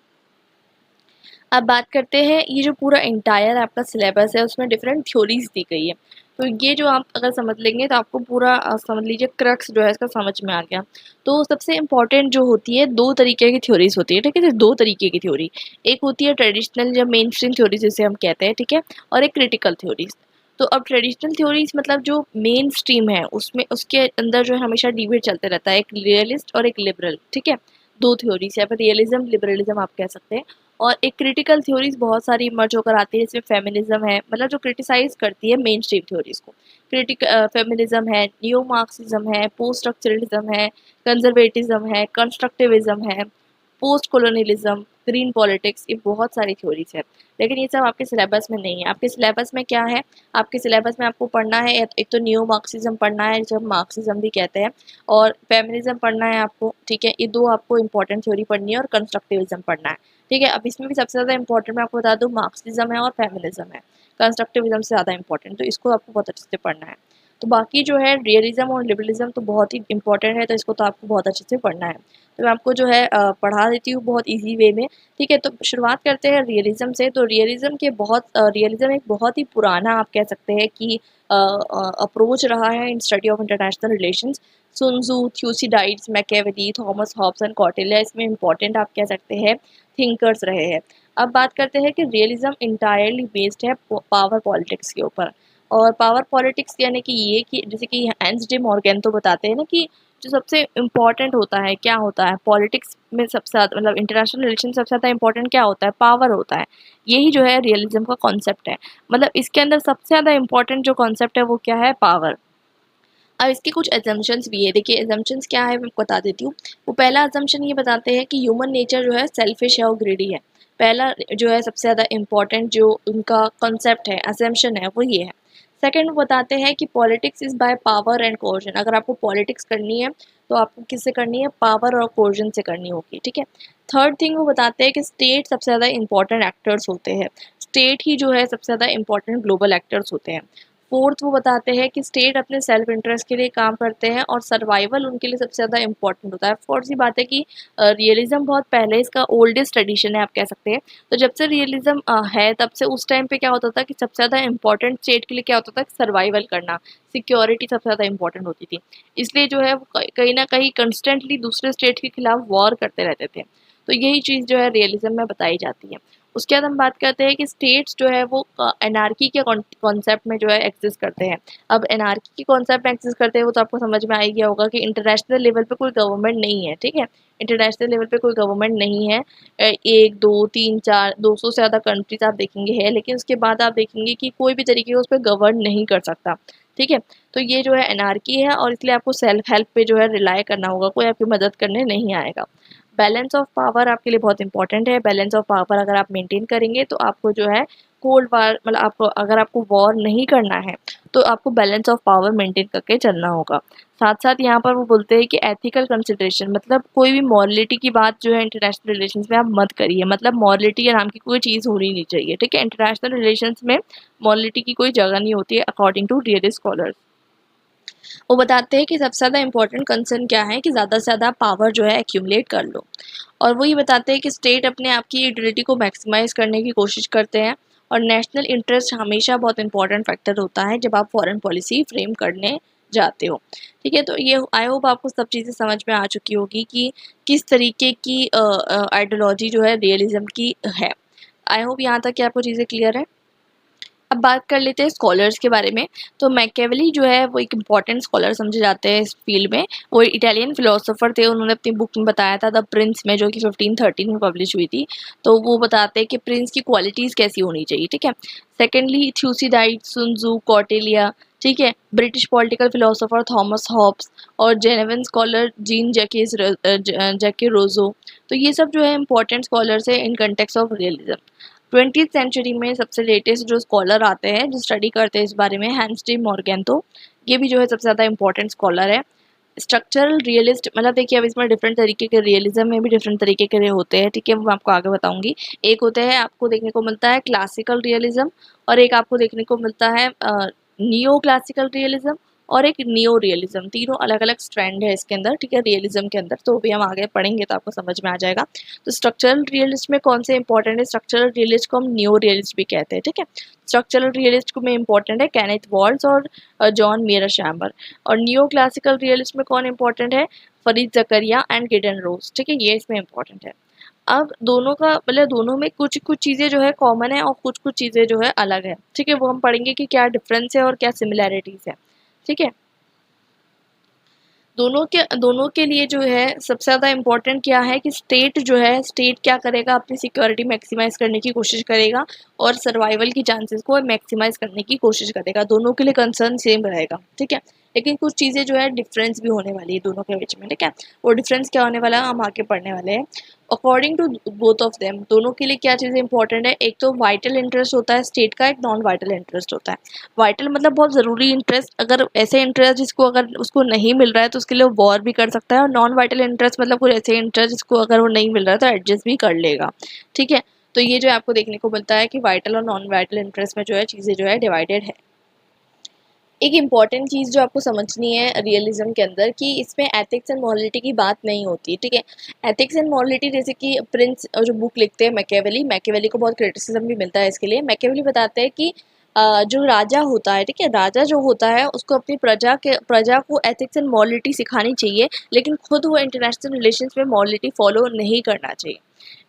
अब बात करते हैं, ये जो पूरा इंटायर आपका सिलेबस है उसमें डिफरेंट थ्योरीज दी गई है, तो ये जो आप अगर समझ लेंगे तो आपको पूरा समझ लीजिए क्रक्स जो है इसका समझ में आ गया। तो सबसे इम्पॉर्टेंट जो होती है, दो तरीके की थ्योरीज होती है। ठीक है, दो तरीके की थ्योरी, एक होती है ट्रेडिशनल या मेन स्ट्रीम थ्योरीज जिसे हम कहते हैं, ठीक है, और एक क्रिटिकल थ्योरीज। तो अब ट्रेडिशनल थ्योरीज मतलब जो मेन स्ट्रीम है उसमें उसके अंदर जो है हमेशा डिबेट चलते रहता है, एक रियलिस्ट और एक लिबरल। ठीक है, दो थ्योरीज है, रियलिज्म लिबरलिज्म आप कह सकते हैं। और एक क्रिटिकल थ्योरीज बहुत सारी इमर्ज होकर आती है, इसमें फेमिनिज्म है, मतलब जो क्रिटिसाइज करती है मेन स्ट्रीम थ्योरीज को। फेमिनिज्म है, न्यू मार्क्सिज्म है, पोस्ट स्ट्रक्चरलिज्म है, कंजर्वेटिज्म है, कंस्ट्रक्टिविज्म है, पोस्ट कोलोनियलिज्म, ग्रीन पॉलिटिक्स, ये बहुत सारी थ्योरीज है। लेकिन ये सब आपके सिलेबस में नहीं है। आपके सिलेबस में क्या है, आपके सिलेबस में आपको पढ़ना है एक तो न्यू मार्क्सिज्म पढ़ना है, जो मार्क्सिज्म भी कहते हैं, और फेमिनिज्म पढ़ना है आपको। ठीक है, ये दो आपको इंपॉर्टेंट थ्योरी पढ़नी है, और कंस्ट्रक्टिविज्म पढ़ना है। ठीक है, अब इसमें भी सबसे ज़्यादा इंपॉर्टेंट मैं आपको बता दूँ मार्क्सिज्म है और फेमिनिज्म है, कंस्ट्रक्टिविज्म से ज़्यादा इंपॉर्टेंट, तो इसको आपको बहुत अच्छे से पढ़ना है। तो बाकी जो है रियलिज्म और लिबरलिज्म तो बहुत ही इंपॉर्टेंट है, तो इसको तो आपको बहुत अच्छे से पढ़ना है। तो मैं आपको जो है पढ़ा देती हूँ बहुत इजी वे में। ठीक है, तो शुरुआत करते हैं रियलिज्म से। तो रियलिज्म एक बहुत ही पुराना आप कह सकते हैं कि अप्रोच रहा है in study of international relations. Sun Tzu, Thucydides, Machiavelli, Thomas Hobbes and Kautilya इसमें इंपॉर्टेंट आप कह सकते हैं थिंकर्स रहे हैं। अब बात करते हैं कि रियलिज्म इंटायरली बेस्ड है पावर पॉलिटिक्स के ऊपर। और पावर पॉलिटिक्स यानी कि ये कि जैसे कि हैंस डी मॉर्गन तो बताते हैं ना कि जो सबसे इम्पॉर्टेंट होता है क्या होता है पॉलिटिक्स में, सबसे ज़्यादा मतलब इंटरनेशनल रिलेशन सबसे ज़्यादा इंपॉर्टेंट क्या होता है, पावर होता है। यही जो है रियलिज्म का कॉन्सेप्ट है, मतलब इसके अंदर सबसे ज़्यादा इंपॉर्टेंट जो कॉन्सेप्ट है वो क्या है, पावर। अब इसके कुछ एजम्पशंस भी है, देखिए एजम्पशंस क्या है मैं बता देती हूँ। वो पहला एजम्पशन ये बताते हैं कि ह्यूमन नेचर जो है सेल्फिश है और ग्रीडी है। पहला जो है सबसे ज़्यादा इम्पॉर्टेंट जो उनका कॉन्सेप्ट है, एजम्पशन है, वो ये है। सेकंड वो बताते हैं कि politics is by power and coercion. अगर आपको पॉलिटिक्स करनी है तो आपको किससे करनी है, पावर और कोर्जन से करनी होगी। ठीक है, थर्ड थिंग वो बताते हैं कि स्टेट सबसे ज़्यादा इंपॉर्टेंट एक्टर्स होते हैं, स्टेट ही जो है सबसे ज़्यादा इंपॉर्टेंट ग्लोबल एक्टर्स होते हैं। फोर्थ वो बताते हैं कि स्टेट अपने सेल्फ इंटरेस्ट के लिए काम करते हैं और सर्वाइवल उनके लिए सबसे ज़्यादा इंपॉर्टेंट होता है। फोर्थ सी बात है कि रियलिज्म बहुत पहले इसका ओल्डेस्ट ट्रेडिशन है आप कह सकते हैं। तो जब से रियलिज्म है तब से उस टाइम पे क्या होता था कि सबसे ज़्यादा इंपॉर्टेंट स्टेट के लिए क्या होता था, सर्वाइवल करना, सिक्योरिटी सबसे ज़्यादा इंपॉर्टेंट होती थी। इसलिए जो है वो कहीं ना कहीं कंस्टेंटली दूसरे स्टेट के खिलाफ वॉर करते रहते थे। तो यही चीज़ जो है रियलिज्म में बताई जाती है। उसके बाद हम बात करते हैं कि स्टेट्स जो है वो एनार्की के कॉन्सेप्ट में जो है एग्जिस्ट करते हैं। अब एनार्की के कॉन्सेप्ट में एग्जिस्ट करते हैं वो तो आपको समझ में आ ही गया होगा कि इंटरनेशनल लेवल पे कोई गवर्नमेंट नहीं है। ठीक है, इंटरनेशनल लेवल पे कोई गवर्नमेंट नहीं है। 1 2 3 4 200 से ज़्यादा कंट्रीज आप देखेंगे है, लेकिन उसके बाद आप देखेंगे कि कोई भी तरीके का उस पर गवर्न नहीं कर सकता। ठीक है, तो ये जो है एनार्की है और इसलिए आपको सेल्फ हेल्प पे जो है रिलाई करना होगा, कोई आपकी मदद करने नहीं आएगा। बैलेंस ऑफ पावर आपके लिए बहुत इंपॉर्टेंट है। बैलेंस ऑफ पावर अगर आप मेंटेन करेंगे तो आपको जो है कोल्ड वार मतलब आपको अगर आपको वॉर नहीं करना है तो आपको बैलेंस ऑफ पावर मेंटेन करके चलना होगा। साथ साथ यहाँ पर वो बोलते हैं कि एथिकल कंसिडरेशन मतलब कोई भी मॉरलिटी की बात जो है इंटरनेशनल रिलेशंस में आप मत करिए, मतलब मॉरलिटी के नाम की कोई चीज़ होनी नहीं चाहिए, ठीक है। इंटरनेशनल रिलेशंस में मॉरलिटी की कोई जगह नहीं होती है अकॉर्डिंग टू रियलिस्ट स्कॉलर्स। वो बताते हैं कि सबसे ज़्यादा इंपॉर्टेंट कंसर्न क्या है कि ज़्यादा से ज़्यादा पावर जो है एक्यूमुलेट कर लो, और वो ये बताते हैं कि स्टेट अपने आप की यूटिलिटी को मैक्सिमाइज करने की कोशिश करते हैं, और नेशनल इंटरेस्ट हमेशा बहुत इंपॉर्टेंट फैक्टर होता है जब आप फॉरेन पॉलिसी फ्रेम करने जाते हो, ठीक है। तो ये आई होप आपको सब चीज़ें समझ में आ चुकी होगी कि किस तरीके की आइडियोलॉजी जो है रियलिज्म की है। आई होप यहाँ तक कि आपको चीज़ें क्लियर है। अब बात कर लेते हैं स्कॉलर्स के बारे में। तो मैकियावेली जो है वो एक इम्पॉर्टेंट स्कॉलर समझे जाते हैं इस फील्ड में। वो इटालियन फिलोसोफर थे, उन्होंने अपनी बुक में बताया था द प्रिंस में, जो कि 1513 में पब्लिश हुई थी। तो वो बताते हैं कि प्रिंस की क्वालिटीज़ कैसी होनी चाहिए, ठीक है। सेकेंडली थ्यूसिडाइड, सुन त्सू, कौटिल्य, ठीक है। British political philosopher Thomas Hobbes और जेनेवन स्कॉलर जीन जैके रोजो। तो ये सब जो है इंपॉर्टेंट स्कॉलर्स है in context of realism. 20th century में सबसे लेटेस्ट जो स्कॉलर आते हैं जो स्टडी करते हैं इस बारे में, हैंस डी मॉर्गन, तो ये भी जो है सबसे ज़्यादा इंपॉर्टेंट स्कॉलर है। स्ट्रक्चरल रियलिस्ट मतलब देखिए अब इसमें डिफरेंट तरीके के रियलिज्म में भी डिफरेंट तरीके के होते हैं, ठीक है, वो मैं आपको आगे बताऊंगी। एक होता है आपको देखने को मिलता है क्लासिकल रियलिज्म, और एक आपको देखने को मिलता है नियो क्लासिकल रियलिज्म और एक नियो रियलिज्म। तीनों अलग अलग स्ट्रैंड है इसके अंदर, ठीक है, रियलिज्म के अंदर। तो भी हम आगे पढ़ेंगे तो आपको समझ में आ जाएगा। तो स्ट्रक्चरल रियलिस्ट में कौन से इंपॉर्टेंट है? स्ट्रक्चरल रियलिस्ट को हम नियो रियलिस्ट भी कहते हैं, ठीक है। स्ट्रक्चरल रियलिस्ट में इंपॉर्टेंट है केनेथ वॉल्स और जॉन मीराशैम्बर। और नियो क्लासिकल रियलिस्ट में कौन इंपॉर्टेंट है? फरीद जकरिया एंड गिडेन रोज, ठीक है, ये इसमें इंपॉर्टेंट है। अब दोनों का मतलब दोनों में कुछ कुछ चीज़ें जो है कॉमन है और कुछ कुछ चीज़ें जो है अलग है, ठीक है। वो हम पढ़ेंगे कि क्या डिफरेंस है और क्या सिमिलैरिटीज़ है, ठीक है। दोनों के लिए जो है सबसे ज़्यादा इम्पोर्टेंट क्या है कि स्टेट जो है, स्टेट क्या करेगा, अपनी सिक्योरिटी मैक्सिमाइज करने की कोशिश करेगा और सर्वाइवल की चांसेस को मैक्सिमाइज करने की कोशिश करेगा। दोनों के लिए कंसर्न सेम रहेगा, ठीक है। लेकिन कुछ चीज़ें जो है डिफरेंस भी होने वाली है दोनों के बीच में, ठीक है। वो डिफरेंस क्या होने वाला है हम आगे पढ़ने वाले हैं। According to both of them, दोनों के लिए क्या चीज़ें इंपॉर्टेंट है? एक तो वाइटल इंटरेस्ट होता है स्टेट का, एक नॉन वाइटल इंटरेस्ट होता है। वाइटल मतलब बहुत ज़रूरी इंटरेस्ट, अगर ऐसे इंटरेस्ट जिसको अगर उसको नहीं मिल रहा है तो उसके लिए वो वॉर भी कर सकता है, और नॉन वाइटल इंटरेस्ट मतलब कुछ ऐसे इंटरेस्ट जिसको अगर वो नहीं मिल रहा है तो एडजस्ट भी कर लेगा, ठीक है। तो ये जो आपको देखने को मिलता है कि वाइटल और नॉन वाइटल इंटरेस्ट में जो है चीज़ें जो है डिवाइडेड है। एक इम्पॉर्टेंट चीज़ जो आपको समझनी है रियलिज्म के अंदर कि इसमें एथिक्स एंड मॉरलिटी की बात नहीं होती, ठीक है। एथिक्स एंड मॉरलिटी जैसे कि प्रिंस जो बुक लिखते हैं मैकियावेली को बहुत क्रिटिसिज्म भी मिलता है इसके लिए। मैकियावेली बताते हैं कि जो राजा होता है, ठीक है, राजा जो होता है उसको अपनी प्रजा को एथिक्स एंड मॉरलिटी सिखानी चाहिए, लेकिन खुद वो इंटरनेशनल रिलेशंस में मॉरलिटी फॉलो नहीं करना चाहिए।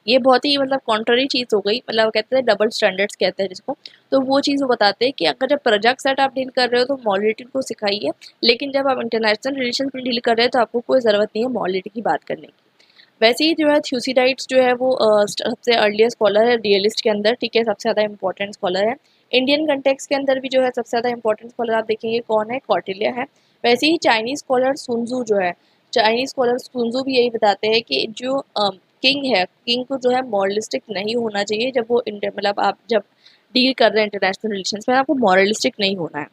ये बहुत ही मतलब कॉन्ट्ररी चीज़ हो गई, मतलब कहते हैं डबल स्टैंडर्ड्स कहते हैं जिसको। तो वो चीज़ वो बताते हैं कि अगर जब प्रोजेक्ट सेट आप डील कर रहे हो तो मॉरलिटी को सिखाइए, लेकिन जब आप इंटरनेशनल रिलेशन में डील कर रहे हो तो आपको कोई ज़रूरत नहीं है मॉरलिटी की बात करने की। वैसे ही जो है थ्यूसिडाइड्स जो है वो सबसे अर्लीस्ट स्कॉलर है रियलिस्ट के अंदर, ठीक है, सबसे ज़्यादा इंपॉर्टेंट स्कॉलर है। इंडियन कंटेक्स्ट के अंदर भी जो है सबसे ज़्यादा इंपॉर्टेंट स्कॉलर आप देखेंगे कौन है? कौटिल्य है। वैसे ही चाइनीज़ स्कॉलर सुन त्सू जो है, चाइनीज़ स्कॉलर सुन त्सू भी यही बताते हैं कि जो किंग है, किंग को जो है मॉरलिस्टिक नहीं होना चाहिए जब वो मतलब आप जब डील कर रहे हैं इंटरनेशनल रिलेशंस में, आपको मॉरलिस्टिक नहीं होना है।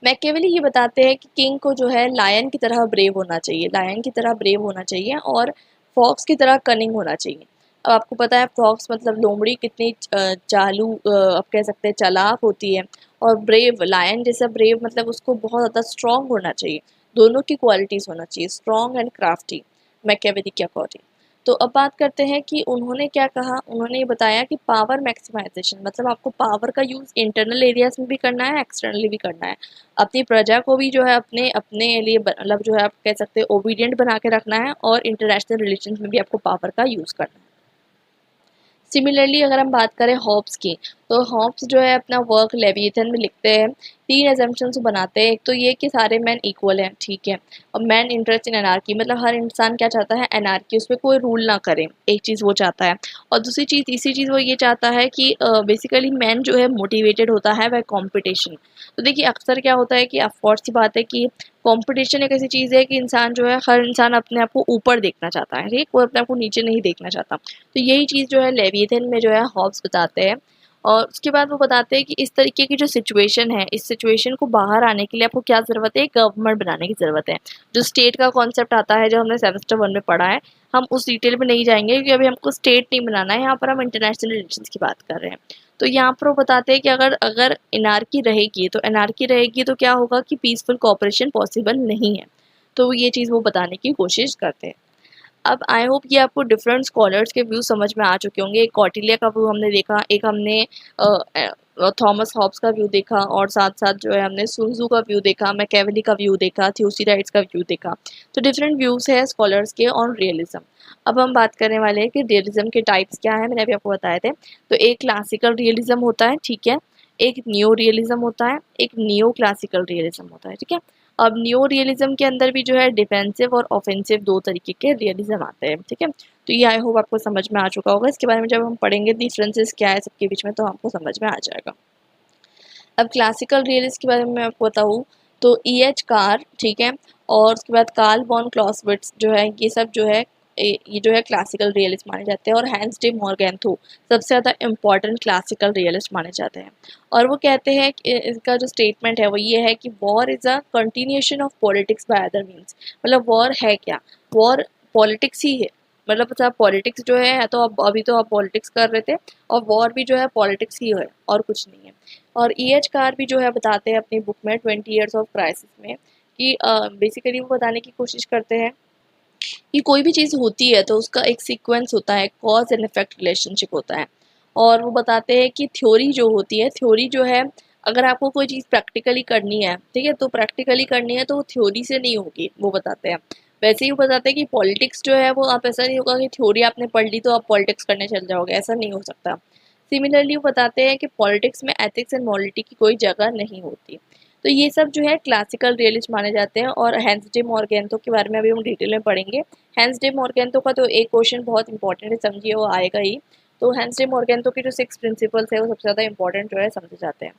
मैकियावेली ये बताते हैं कि किंग को जो है लायन की तरह ब्रेव होना चाहिए, लायन की तरह ब्रेव होना चाहिए और फॉक्स की तरह कनिंग होना चाहिए। अब आपको पता है फॉक्स मतलब लोमड़ी कितनी चालू आप कह सकते हैं चालाक होती है, और ब्रेव लायन जैसा ब्रेव मतलब उसको बहुत ज़्यादा स्ट्रॉन्ग होना चाहिए। दोनों की क्वालिटीज़ होना चाहिए, स्ट्रॉन्ग एंड क्राफ्टी, मैकियावेली के अकॉर्डिंग। तो अब बात करते हैं कि उन्होंने क्या कहा। उन्होंने ये बताया कि पावर मैक्सिमाइजेशन मतलब आपको पावर का यूज़ इंटरनल एरियाज में भी करना है, एक्सटर्नली भी करना है। अपनी प्रजा को भी जो है अपने अपने लिए मतलब जो है आप कह सकते हैं ओबीडियंट बना के रखना है, और इंटरनेशनल रिलेशंस में भी आपको पावर का यूज़ करना है। सिमिलरली अगर हम बात करें हॉब्स की, तो हॉब्स जो है अपना वर्क लेविएथन में लिखते हैं, 3 एजम्पशंस बनाते हैं। एक तो ये कि सारे मैन इक्वल हैं, ठीक है, और मैन इंटरेस्ट इन एनार्की मतलब हर इंसान क्या चाहता है? एनार्की, उसमें कोई रूल ना करे, एक चीज़ वो चाहता है। और दूसरी चीज़ तीसरी चीज़ वो ये चाहता है कि बेसिकली मैन जो है मोटिवेटेड होता है बाय कॉम्पिटिशन। तो देखिए अक्सर क्या होता है कि ऑफकोर्स सी बात है कि कंपटीशन एक ऐसी चीज़ है कि इंसान जो है हर इंसान अपने आप को ऊपर देखना चाहता है, ठीक, कोई अपने आप को नीचे नहीं देखना चाहता। तो यही चीज़ जो है लेविएथन में जो है हॉब्स बताते हैं। और उसके बाद वो बताते हैं कि इस तरीके की जो सिचुएशन है, इस सिचुएशन को बाहर आने के लिए आपको क्या ज़रूरत है, गवर्नमेंट बनाने की ज़रूरत है। जो स्टेट का कॉन्सेप्ट आता है, जो हमने सेमेस्टर 1 में पढ़ा है, हम उस डिटेल में नहीं जाएँगे क्योंकि अभी हमको स्टेट नहीं बनाना है, यहाँ पर हम इंटरनेशनल रिलेशंस की बात कर रहे हैं। तो यहाँ पर वो बताते हैं कि अगर अगर एनार्की रहेगी, तो एनार्की रहेगी तो क्या होगा कि पीसफुल कोऑपरेशन पॉसिबल नहीं है। तो ये चीज़ वो बताने की कोशिश करते हैं। अब आई होप कि आपको डिफरेंट स्कॉलर्स के व्यू समझ में आ चुके होंगे। एक कौटिल्य का व्यू हमने देखा, एक हमने थॉमस हॉब्स का व्यू देखा और साथ-साथ जो है हमने sun tzu का व्यू देखा, मैकियावेली का व्यू देखा, थ्यूसिडाइड्स का व्यू देखा। तो डिफरेंट व्यूज़ है स्कॉलर्स के ऑन रियलिज़्म। अब हम बात करने वाले हैं कि रियलिज़्म के टाइप्स क्या हैं, मैंने अभी आपको बताए थे। तो एक क्लासिकल रियलिज़्म होता है, ठीक है? एक नियो रियलिज़्म होता है, एक नियो क्लासिकल रियलिज़्म होता है, ठीक है? अब न्यू रियलिज्म के अंदर भी जो है डिफेंसिव और ऑफेंसिव दो तरीके के रियलिज्म आते हैं, ठीक है। तो ये आई होप आपको समझ में आ चुका होगा। इसके बारे में जब हम पढ़ेंगे डिफरेंसेस क्या है सबके बीच में, तो आपको समझ में आ जाएगा। अब क्लासिकल रियलिस्ट के बारे में मैं आपको बताऊँ तो E.H. कार, ठीक है, और उसके बाद कार्ल वॉन क्लॉसविट्ज जो है, ये सब जो है ये जो है क्लासिकल रियलिस्ट माने जाते हैं। और हैंस डी मॉर्गेंथो सबसे ज़्यादा इम्पॉर्टेंट क्लासिकल रियलिस्ट माने जाते हैं। और वो कहते हैं कि इसका जो स्टेटमेंट है वो ये है कि war is a continuation of politics by other means. मतलब वॉर है क्या, वॉर पॉलिटिक्स ही है। मतलब आप पॉलिटिक्स जो है तो अब अभी तो आप पॉलिटिक्स कर रहे थे, और वॉर भी जो है पॉलिटिक्स ही है और कुछ नहीं है। और E.H. कार भी जो है बताते हैं अपनी बुक में 20 ईयर्स ऑफ क्राइसिस में कि बेसिकली वो बताने की कोशिश करते हैं कि कोई भी चीज़ होती है तो उसका एक सीक्वेंस होता है, कॉज एंड इफेक्ट रिलेशनशिप होता है। और वो बताते हैं कि थ्योरी जो होती है, थ्योरी जो है, अगर आपको कोई चीज़ प्रैक्टिकली करनी है, ठीक है, तो प्रैक्टिकली करनी है तो वो थ्योरी से नहीं होगी, वो बताते हैं। वैसे ही वो बताते हैं कि पॉलिटिक्स जो है वो आप ऐसा नहीं होगा कि थ्योरी आपने पढ़ ली तो आप पॉलिटिक्स करने चल जाओगे, ऐसा नहीं हो सकता। सिमिलरली वो बताते हैं कि पॉलिटिक्स में एथिक्स एंड मॉरलिटी की कोई जगह नहीं होती। तो ये सब जो है क्लासिकल रियलिस्ट माने जाते हैं। और हैंस डे मॉर्गेंथो के बारे में अभी हम डिटेल में पढ़ेंगे। हैंस डे मॉर्गेंथो का तो एक क्वेश्चन बहुत इंपॉर्टेंट है, समझिए वो आएगा ही। तो हैंस डे मॉर्गेंथो की जो 6 प्रिंसिपल्स है वो सबसे ज़्यादा इंपॉर्टेंट जो है समझे जाते हैं।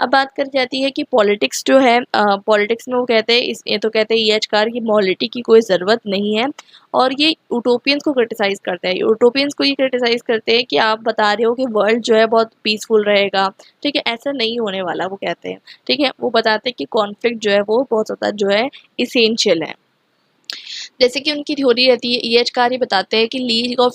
अब बात करी जाती है कि पॉलिटिक्स जो है, पॉलिटिक्स में वो कहते हैं ये तो कहते हैं E.H. कार की मॉरलिटी की कोई ज़रूरत नहीं है। और ये यूटोपियंस को क्रिटिसाइज़ करते हैं। यूटोपियंस को ये क्रिटिसाइज़ करते हैं कि आप बता रहे हो कि वर्ल्ड जो है बहुत पीसफुल रहेगा, ठीक है, ऐसा नहीं होने वाला वो कहते हैं, ठीक है। वो बताते हैं कि कॉन्फ्लिक्ट जो है वो बहुत ज़्यादा जो है इसेंशियल है। जैसे कि उनकी थ्योरी रहती है, E.H. कार ही बताते हैं कि लीग ऑफ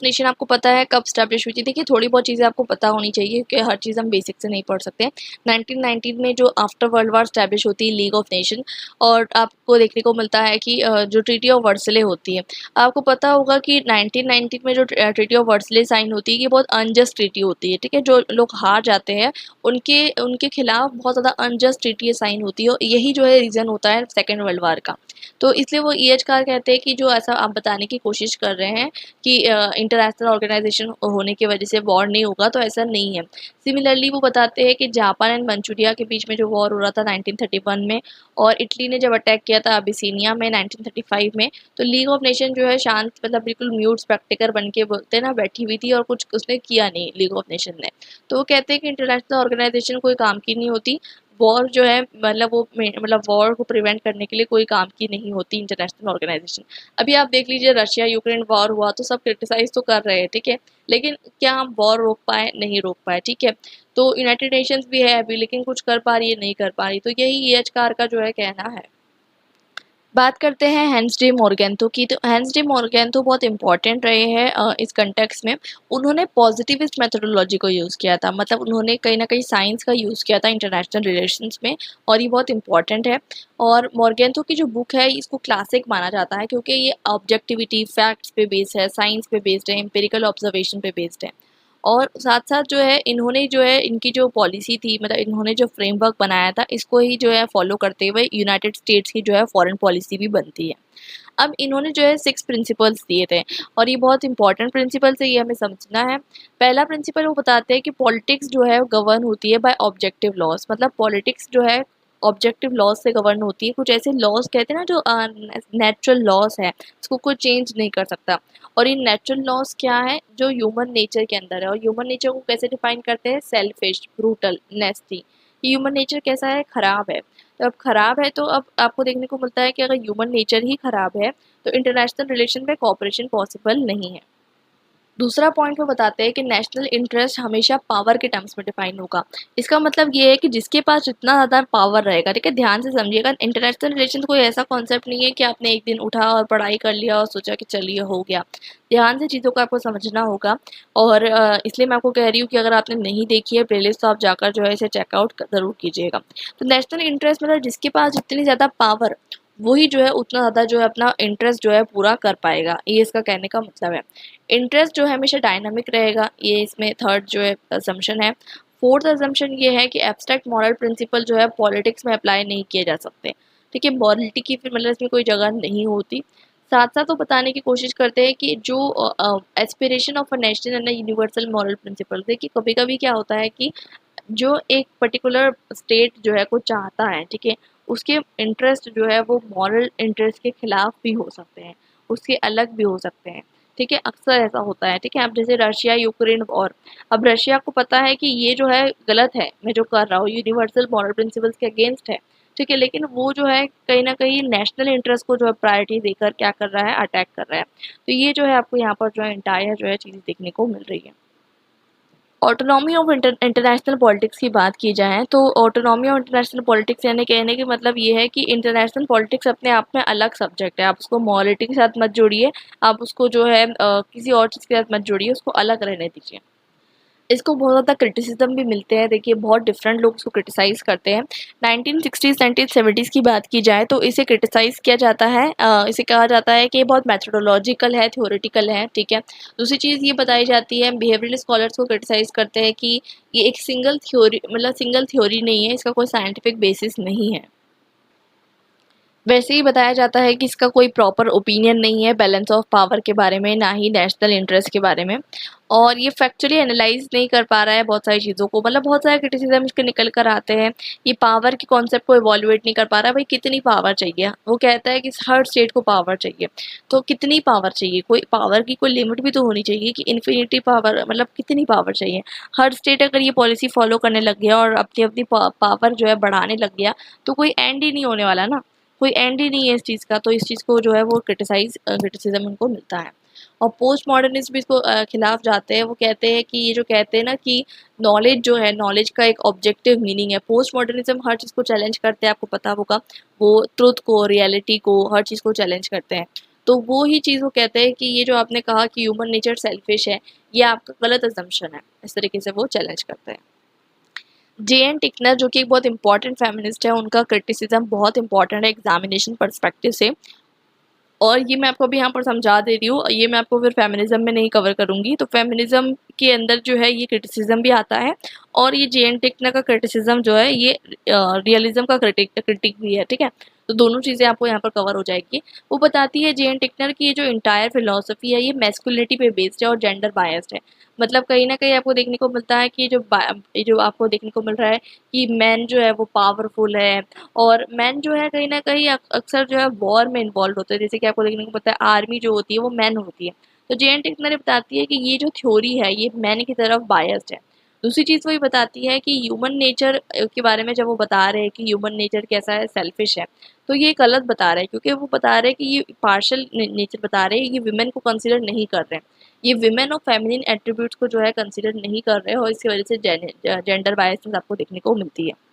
नेशन आपको पता है कब स्टैब्लिश हुई थी। देखिए थोड़ी बहुत चीज़ें आपको पता होनी चाहिए क्योंकि हर चीज़ हम बेसिक से नहीं पढ़ सकते। 1919 में जो आफ्टर वर्ल्ड वार स्टैब्लिश होती है लीग ऑफ नेशन, और आपको देखने को मिलता है कि जो ट्रीटी ऑफ वर्सले होती है, आपको पता होगा कि 1919 में जो ट्रीटी ऑफ वर्सले साइन होती है, ये बहुत अनजस्ट ट्रीटी होती है, ठीक है। जो लोग हार जाते हैं उनके उनके खिलाफ बहुत ज़्यादा अनजस्ट ट्रीटी साइन होती है, और यही जो है रीज़न होता है सेकेंड वर्ल्ड वार का। तो इसलिए वो E.H. कार कहते हैं कि जो ऐसा आप बताने की कोशिश कर रहे हैं कि इंटरनेशनल ऑर्गेनाइजेशन होने की वजह से वॉर नहीं होगा, तो ऐसा नहीं है। सिमिलरली वो बताते हैं कि जापान एंड मंचूरिया के बीच में जो वॉर हो रहा था 1931 में, और इटली ने जब अटैक किया था अबिसीनिया में 1935 में, तो लीग ऑफ नेशन जो है शांत, मतलब बिल्कुल म्यूट स्पेक्टेकर बन के बोलते हैं ना, बैठी हुई थी और कुछ उसने किया नहीं लीग ऑफ नेशन ने। तो वो कहते हैं कि इंटरनेशनल ऑर्गेनाइजेशन कोई काम की नहीं होती। वॉर जो है मतलब वो मतलब वॉर को प्रिवेंट करने के लिए कोई काम की नहीं होती इंटरनेशनल ऑर्गेनाइजेशन। अभी आप देख लीजिए रशिया यूक्रेन वॉर हुआ तो सब क्रिटिसाइज तो कर रहे हैं, ठीक है, लेकिन क्या हम वॉर रोक पाए? नहीं रोक पाए, ठीक है। तो यूनाइटेड नेशंस भी है अभी, लेकिन कुछ कर पा रही है? नहीं कर पा रही। तो यही E.H. कार का जो है कहना है। बात करते हैं हैंस डे मॉर्गेंथो की। तो हैंस डे मॉर्गेंथो बहुत इंपॉर्टेंट रहे हैं इस कंटेक्स्ट में। उन्होंने पॉजिटिविस्ट मेथोडोलॉजी को यूज़ किया था, मतलब उन्होंने कहीं ना कहीं साइंस का यूज़ किया था इंटरनेशनल रिलेशंस में, और ये बहुत इंपॉर्टेंट है। और मॉर्गेंथो की जो बुक है इसको क्लासिक माना जाता है क्योंकि ये ऑब्जेक्टिविटी, फैक्ट्स पे बेस्ड है, साइंस पे बेस्ड है, एम्पिरिकल ऑब्जर्वेशन पे बेस्ड है। और साथ-साथ जो है इन्होंने जो है इनकी जो पॉलिसी थी, मतलब इन्होंने जो फ्रेमवर्क बनाया था इसको ही जो है फॉलो करते हुए यूनाइटेड स्टेट्स की जो है फॉरेन पॉलिसी भी बनती है। अब इन्होंने जो है 6 प्रिंसिपल्स दिए थे, और ये बहुत इंपॉर्टेंट प्रिंसिपल्स है, ये हमें समझना है। पहला प्रिंसिपल वो बताते हैं कि पॉलिटिक्स जो है गवर्न होती है बाय ऑब्जेक्टिव लॉज, मतलब पॉलिटिक्स जो है ऑब्जेक्टिव लॉज से गवर्न होती है। कुछ ऐसे लॉज कहते हैं ना जो नेचुरल लॉज है, उसको कोई चेंज नहीं कर सकता। और ये नेचुरल लॉज क्या है? जो ह्यूमन नेचर के अंदर है। और ह्यूमन नेचर को कैसे डिफाइन करते हैं? Selfish, brutal, नेस्टी। ह्यूमन नेचर कैसा है? खराब है। तो अब खराब है तो अब आपको देखने को मिलता है कि अगर ह्यूमन नेचर ही खराब है तो इंटरनेशनल रिलेशन में कोऑपरेशन पॉसिबल नहीं है। दूसरा पॉइंट वो बताते हैं कि नेशनल इंटरेस्ट हमेशा पावर के टर्म्स में डिफाइन होगा। इसका मतलब ये है कि जिसके पास जितना ज़्यादा पावर रहेगा, ठीक है, ध्यान से समझिएगा, इंटरनेशनल रिलेशन कोई ऐसा कॉन्सेप्ट नहीं है कि आपने एक दिन उठा और पढ़ाई कर लिया और सोचा कि चलिए हो गया। ध्यान से चीज़ों को आपको समझना होगा और इसलिए मैं आपको कह रही हूँ कि अगर आपने नहीं देखी है प्लेलिस्ट तो आप जाकर जो है इसे चेकआउट ज़रूर कीजिएगा। तो नेशनल इंटरेस्ट मतलब जिसके पास जितनी ज़्यादा पावर, वही जो है उतना ज़्यादा जो है अपना इंटरेस्ट जो है पूरा कर पाएगा, ये इसका कहने का मतलब है। इंटरेस्ट जो है हमेशा डायनामिक रहेगा, ये इसमें थर्ड जो है असम्पशन है। फोर्थ असम्पशन ये है कि एब्स्ट्रैक्ट मॉरल प्रिंसिपल जो है पॉलिटिक्स में अप्लाई नहीं किए जा सकते, ठीक है, मॉरलिटी की फिर मतलब इसमें कोई जगह नहीं होती। साथ साथ वो बताने की कोशिश करते हैं कि जो aspiration of a national and universal moral principle है, कि कभी कभी क्या होता है कि जो एक पर्टिकुलर स्टेट जो है को चाहता है, ठीक है, उसके इंटरेस्ट जो है वो मॉरल इंटरेस्ट के खिलाफ भी हो सकते हैं, उसके अलग भी हो सकते हैं, ठीक है, अक्सर ऐसा होता है, ठीक है। अब जैसे रशिया यूक्रेन वॉर, अब रशिया को पता है कि ये जो है गलत है, मैं जो कर रहा हूँ यूनिवर्सल मॉरल प्रिंसिपल्स के अगेंस्ट है, ठीक है, लेकिन वो जो है कहीं ना कहीं नेशनल इंटरेस्ट को जो है प्रायोरिटी देकर क्या कर रहा है, अटैक कर रहा है। तो ये जो है आपको यहाँ पर जो है इंटायर जो है चीज़ देखने को मिल रही है। ऑटोनॉमी ऑफ इंटरनेशनल पॉलिटिक्स की बात की जाए तो ऑटोनॉमी ऑफ इंटरनेशनल पॉलिटिक्स यानी कहने का मतलब ये है कि इंटरनेशनल पॉलिटिक्स अपने आप में अलग सब्जेक्ट है, आप उसको मॉरलिटी के साथ मत जोड़िए, आप उसको जो है किसी और चीज़ के साथ मत जोड़िए, उसको अलग रहने दीजिए। इसको बहुत ज़्यादा क्रिटिसिज्म भी मिलते हैं, देखिए बहुत डिफरेंट लोग इसको क्रिटिसाइज़ करते हैं। 1960s 1970s की बात की जाए तो इसे क्रिटिसाइज़ किया जाता है, इसे कहा जाता है कि ये बहुत मैथोडोलॉजिकल है, थ्योरेटिकल है, ठीक है। दूसरी चीज़ ये बताई जाती है, बिहेवियरल स्कॉलर्स को क्रिटिसाइज़ करते हैं कि ये एक सिंगल थ्योरी मतलब सिंगल थ्योरी नहीं है, इसका कोई साइंटिफिक बेसिस नहीं है। वैसे ही बताया जाता है कि इसका कोई प्रॉपर ओपिनियन नहीं है बैलेंस ऑफ पावर के बारे में, ना ही नेशनल इंटरेस्ट के बारे में, और ये फैक्चुअली एनालाइज नहीं कर पा रहा है बहुत सारी चीज़ों को, मतलब बहुत सारे क्रिटिसिज्म इसके निकल कर आते हैं। ये पावर के कॉन्सेप्ट को इवॉल्यूएट नहीं कर पा रहा, भाई कितनी पावर चाहिए, वो कहता है कि हर स्टेट को पावर चाहिए, तो कितनी पावर चाहिए, कोई पावर की कोई लिमिट भी तो होनी चाहिए कि इन्फिनिटी पावर, मतलब कितनी पावर चाहिए। हर स्टेट अगर ये पॉलिसी फॉलो करने लग गया और अपनी अपनी पावर जो है बढ़ाने लग गया तो कोई एंड ही नहीं होने वाला ना, कोई एंड ही नहीं है इस चीज़ का, तो इस चीज़ को जो है वो क्रिटिसिज्म इनको मिलता है। और पोस्ट मॉडर्निस्ट भी इसको खिलाफ जाते हैं, वो कहते हैं कि ये जो कहते हैं ना कि नॉलेज जो है, नॉलेज का एक ऑब्जेक्टिव मीनिंग है, पोस्ट मॉडर्निज्म हर चीज़ को चैलेंज करते हैं, आपको पता होगा, वो ट्रुथ को, रियलिटी को, हर चीज़ को चैलेंज करते हैं। तो वो ही चीज़ वो कहते हैं कि ये जो आपने कहा कि ह्यूमन नेचर सेल्फिश है, ये आपका गलत असम्पशन है, इस तरीके से वो चैलेंज करते हैं। जे.एन. टिकनर जो कि एक बहुत इंपॉर्टेंट फेमिनिस्ट है, उनका क्रिटिसिज्म बहुत इंपॉर्टेंट है एग्जामिनेशन पर्सपेक्टिव से, और ये मैं आपको अभी यहाँ पर समझा दे रही हूँ, ये मैं आपको फिर फेमिनिज्म में नहीं कवर करूँगी। तो फेमिनिज्म के अंदर जो है ये क्रिटिसिज्म भी आता है, और ये जे.एन. टिकनर का क्रिटिसिज्म जो है ये रियलिज्म का क्रिटिक भी है, ठीक है। तो दोनों चीज़ें आपको यहाँ पर कवर हो जाएगी। वो बताती है जे.एन. टिकनर की ये जो इंटायर फिलोसफी है ये मैस्कुलिनिटी पे बेस्ड है और जेंडर बायस्ड है। मतलब कहीं ना कहीं आपको देखने को मिलता है कि ये जो आपको देखने को मिल रहा है कि मैन जो है वो पावरफुल है, और मैन जो है कहीं ना कहीं अक्सर जो है वॉर में इन्वॉल्व होते हैं, जैसे कि आपको देखने को पता है आर्मी जो होती है वो मैन होती है। तो जे.एन. टिकनर बताती है कि ये जो थ्योरी है ये मैन की तरफ बायस्ड है। दूसरी चीज़ वही बताती है कि ह्यूमन नेचर के बारे में जब वो बता रहे हैं कि ह्यूमन नेचर कैसा है, सेल्फिश है, तो ये गलत बता रहे हैं, क्योंकि वो बता रहे हैं कि ये पार्शियल नेचर बता रहे हैं, ये विमेन को कंसिडर नहीं कर रहे हैं, ये विमेन और फेमिनिन एट्रीब्यूट्स को जो है कंसिडर नहीं कर रहे हैं, और इसकी वजह से जेंडर बायसनेस आपको देखने को मिलती है।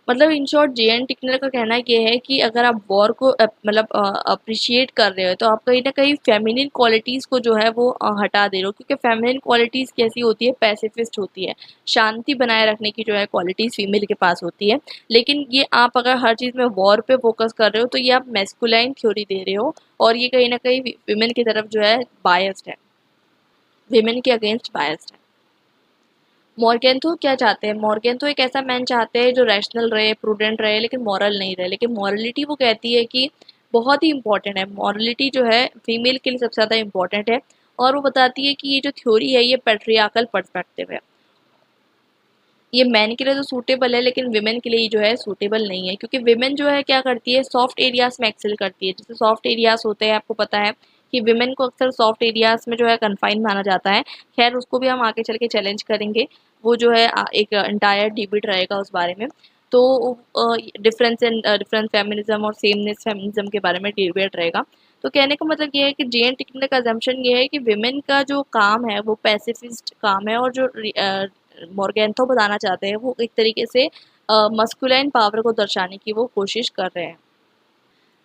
मतलब इन शॉर्ट जे.एन. टिकनर का कहना ये है कि अगर आप वॉर को मतलब अप्रिशिएट कर रहे हो तो आप कहीं ना कहीं फेमिनिन क्वालिटीज़ को जो है वो हटा दे रहे हो, क्योंकि फेमिनिन क्वालिटीज़ कैसी होती है, पैसिफिस्ट होती है, शांति बनाए रखने की जो है क्वालिटीज़ फीमेल के पास होती है। लेकिन ये आप अगर हर चीज़ में वॉर पे फोकस कर रहे हो तो ये आप मैस्कुलाइन थ्योरी दे रहे हो, और ये कहीं ना कहीं विमेन की तरफ जो है बायस्ड है, विमेन के अगेंस्ट बायस्ड है। मॉर्गेंथो क्या चाहते हैं, मॉर्गेंथो एक ऐसा मैन चाहते हैं जो रैशनल रहे, प्रूडेंट रहे, लेकिन मॉरल नहीं रहे। लेकिन मॉरलिटी वो कहती है कि बहुत ही इंपॉर्टेंट है, मॉरलिटी जो है फीमेल के लिए सबसे ज़्यादा इंपॉर्टेंट है, और वो बताती है कि ये जो थ्योरी है ये पैट्रियार्कल पर्सपेक्टिव है, ये मैन के लिए तो सूटेबल है लेकिन विमेन के लिए जो है सूटेबल नहीं है, क्योंकि विमेन जो है क्या करती है, सॉफ्ट एरियाज में एक्सेल करती है। जैसे सॉफ्ट एरियाज होते हैं, आपको पता है कि विमेन को अक्सर सॉफ्ट एरियाज में जो है कन्फाइन माना जाता है। खैर उसको भी हम आगे चल के चैलेंज करेंगे, वो जो है एक एंटायर डिबेट रहेगा उस बारे में। तो डिफरेंस फेमिनिज्म और सेमनेस फेमिनिज्म के बारे में डिबेट रहेगा। तो कहने का मतलब ये है कि जे.एन. टिकने का अजम्पशन ये है कि विमेन का जो काम है वो पैसिफिस्ट काम है, और जो मोर्गेंथो बताना चाहते हैं वो एक तरीके से मस्कुलाइन पावर को दर्शाने की वो कोशिश कर रहे हैं।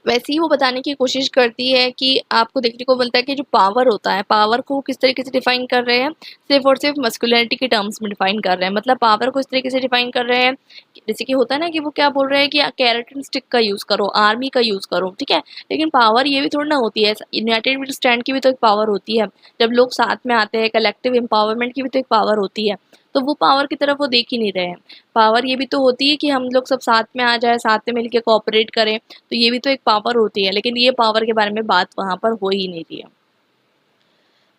वैसे ही वो बताने की कोशिश करती है कि आपको देखने को मिलता है कि जो पावर होता है, पावर को किस तरीके से डिफाइन कर रहे हैं, सिर्फ और सिर्फ मस्कुलिनिटी के टर्म्स में डिफाइन कर रहे हैं। मतलब पावर को इस तरीके से डिफाइन कर रहे हैं जैसे कि होता है ना कि वो क्या बोल रहे हैं कि कैरेटन स्टिक का यूज़ करो, आर्मी का यूज़ करो, ठीक है। लेकिन पावर ये भी थोड़ी ना होती है, यूनाइटेड स्टैंड की भी तो एक पावर होती है। जब लोग साथ में आते हैं, कलेक्टिव एम्पावरमेंट की भी तो एक पावर होती है। तो वो पावर की तरफ वो देख ही नहीं रहे हैं। पावर ये भी तो होती है कि हम लोग सब साथ में आ जाए, साथ में मिलके कोऑपरेट करें, तो ये भी तो एक पावर होती है। लेकिन ये पावर के बारे में बात वहाँ पर हो ही नहीं रही है।